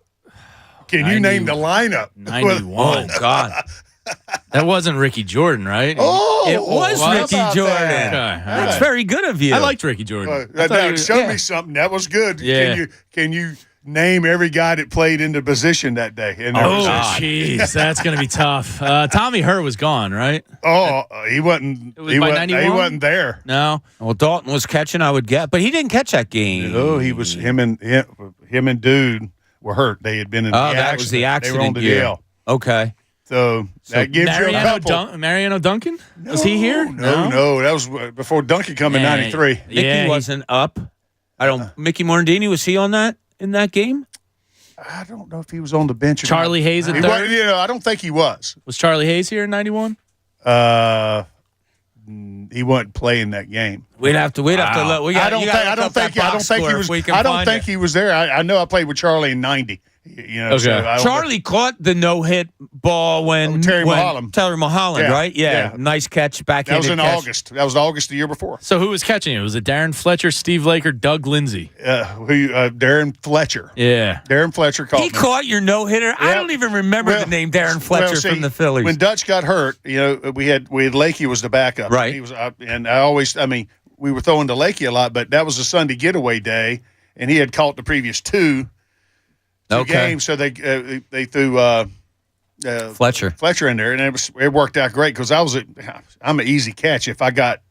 Can you name the lineup? 91. Oh, God. That wasn't Ricky Jordan, right? Oh, it was Ricky Jordan. That? Okay, That's very good of you. I liked Ricky Jordan. Show me something. That was good. Yeah. Can you name every guy that played in the position that day. And jeez, that's going to be tough. Tommy Hurt was gone, right? He wasn't. He wasn't there. No. Well, Dalton was catching, I would get, but he didn't catch that game. No, he was him and Dude were hurt. They had been in the accident. That was the accident. They were on the year. DL. Okay. So that gives you a couple. Mariano Duncan? Was he here? No. That was before Duncan come in '93. Mickey wasn't up. Mickey Morandini, was he on that in that game? I don't know if he was on the bench. Charlie Hayes at third? I don't think he was. Was Charlie Hayes here in '91? He wasn't playing that game. We'd have to look. I don't think he was there. I know I played with Charlie in '90. Okay. So Charlie caught the no-hit ball when Terry Mulholland, right? Yeah. Nice catch back. That was in August. That was August the year before. So who was catching it? Was it Darren Fletcher, Steve Laker, Doug Lindsay? Darren Fletcher. Yeah. Darren Fletcher caught. He caught your no-hitter. Yep. I don't even remember the name Darren Fletcher from the Phillies. When Dutch got hurt, we had Lakey was the backup. Right. He was, we were throwing to Lakey a lot, but that was a Sunday getaway day, and he had caught the previous two games, so they threw Fletcher in there, and it worked out great because I'm an easy catch if I got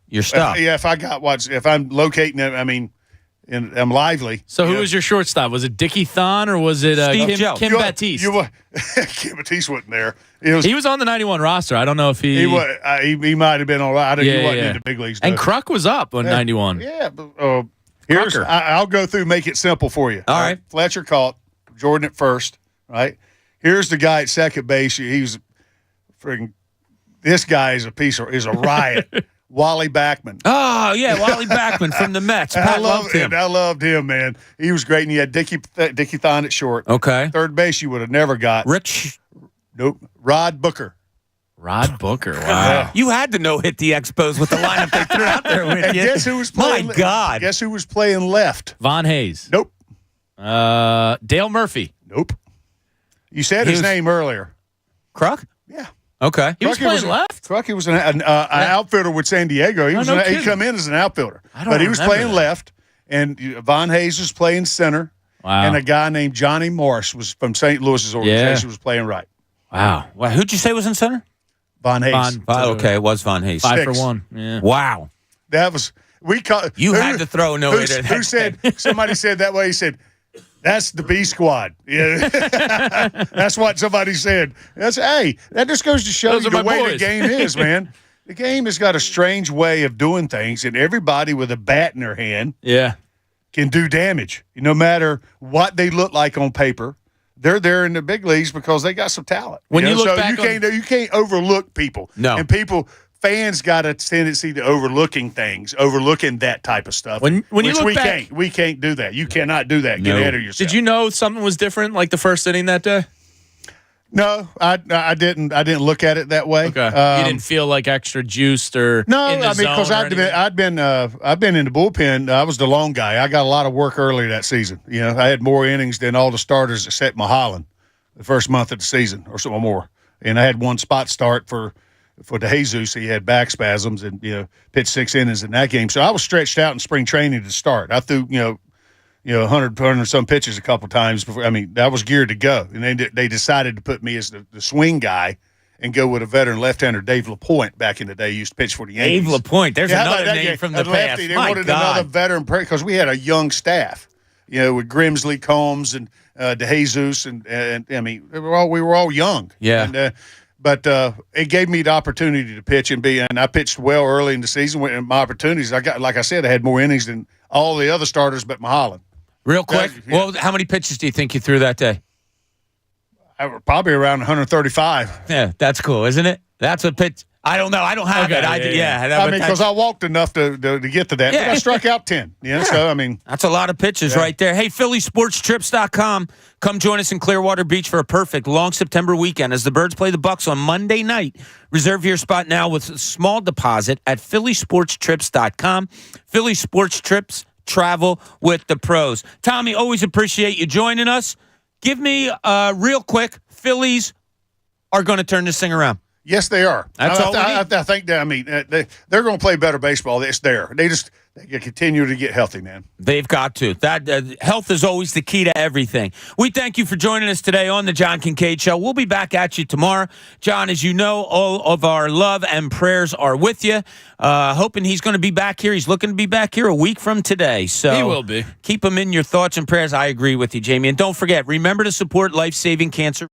your stuff. If I'm locating it, and I'm lively. So who was your shortstop? Was it Dickie Thon or was it Kim Baptiste? Kim Baptiste wasn't there. He was on the '91 roster. I don't know if he might have been all right. He wasn't in the big leagues. And Kruk was up on '91. Yeah, but I'll go through, make it simple for you. All right. Fletcher caught, Jordan at first, right? Here's the guy at second base. He's this guy is a riot. Wally Backman. Oh, yeah, Wally Backman from the Mets. I loved him, man. He was great, and you had Dickie Thon at short. Okay. Third base you would have never got. Rich? Nope. Rod Booker. Wow. You had to hit the Expos with the lineup they threw out there with and you. Guess who was playing? My God. Guess who was playing left? Von Hayes. Nope. Dale Murphy. Nope. You said his name earlier. Kruk? Yeah. Okay. He was playing left? Kruk, he was an outfielder with San Diego. He come in as an outfielder. But he was playing left, and Von Hayes was playing center. Wow. And a guy named Johnny Morris was from St. Louis's organization was playing right. Wow. Who'd you say was in center? Von Hayes. Okay, it was Von Hayes. 5 for 1. Yeah. Wow. That was had to throw no hitter. Who said somebody said that way? He said, "That's the B squad." Yeah, that's what somebody said. That just goes to show you the way the game is, man. The game has got a strange way of doing things, and everybody with a bat in their hand, can do damage. No matter what they look like on paper. They're there in the big leagues because they got some talent. When you look back, you can't overlook people. No, and fans got a tendency to overlooking that type of stuff. When you look back, we can't do that. You cannot do that. Get ahead of yourself. Did you know something was different, like the first inning that day? No, I didn't. I didn't look at it that way. Okay, you didn't feel like extra juiced or because I've been in the bullpen. I was the lone guy. I got a lot of work early that season. I had more innings than all the starters except Mulholland the first month of the season or something more. And I had one spot start for DeJesus. He had back spasms and pitched 6 innings in that game. So I was stretched out in spring training to start. I threw 100 some pitches a couple times before. That was geared to go, and they decided to put me as the swing guy and go with a veteran left-hander, Dave LaPointe. Back in the day, he used to pitch for the Yankees. Dave LaPointe, there's another name from the past. They wanted another veteran because we had a young staff, with Grimsley, Combs, and DeJesus, and we were all young. Yeah. And, but it gave me the opportunity to pitch and I pitched well early in the season. And my opportunities, I had more innings than all the other starters, but Mulholland. Real quick, well, how many pitches do you think you threw that day? Probably around 135. Yeah, that's cool, isn't it? That's a pitch. I don't know. I don't have it. Because I walked enough to get to that. Yeah. But I struck out 10. So, that's a lot of pitches right there. Hey, PhillySportsTrips.com. Come join us in Clearwater Beach for a perfect long September weekend as the Birds play the Bucks on Monday night. Reserve your spot now with a small deposit at PhillySportsTrips.com. Philly Sports Trips. Travel with the pros. Tommy, always appreciate you joining us. Give me real quick. Phillies are going to turn this thing around. Yes, they are. That's all. I think that. They're going to play better baseball. It's there. they can continue to get healthy, man. They've got to. That health is always the key to everything. We thank you for joining us today on the John Kincade Show. We'll be back at you tomorrow. John, as you know, all of our love and prayers are with you. Hoping he's going to be back here. He's looking to be back here a week from today. So He will be. Keep him in your thoughts and prayers. I agree with you, Jamie. And don't forget, remember to support life-saving cancer.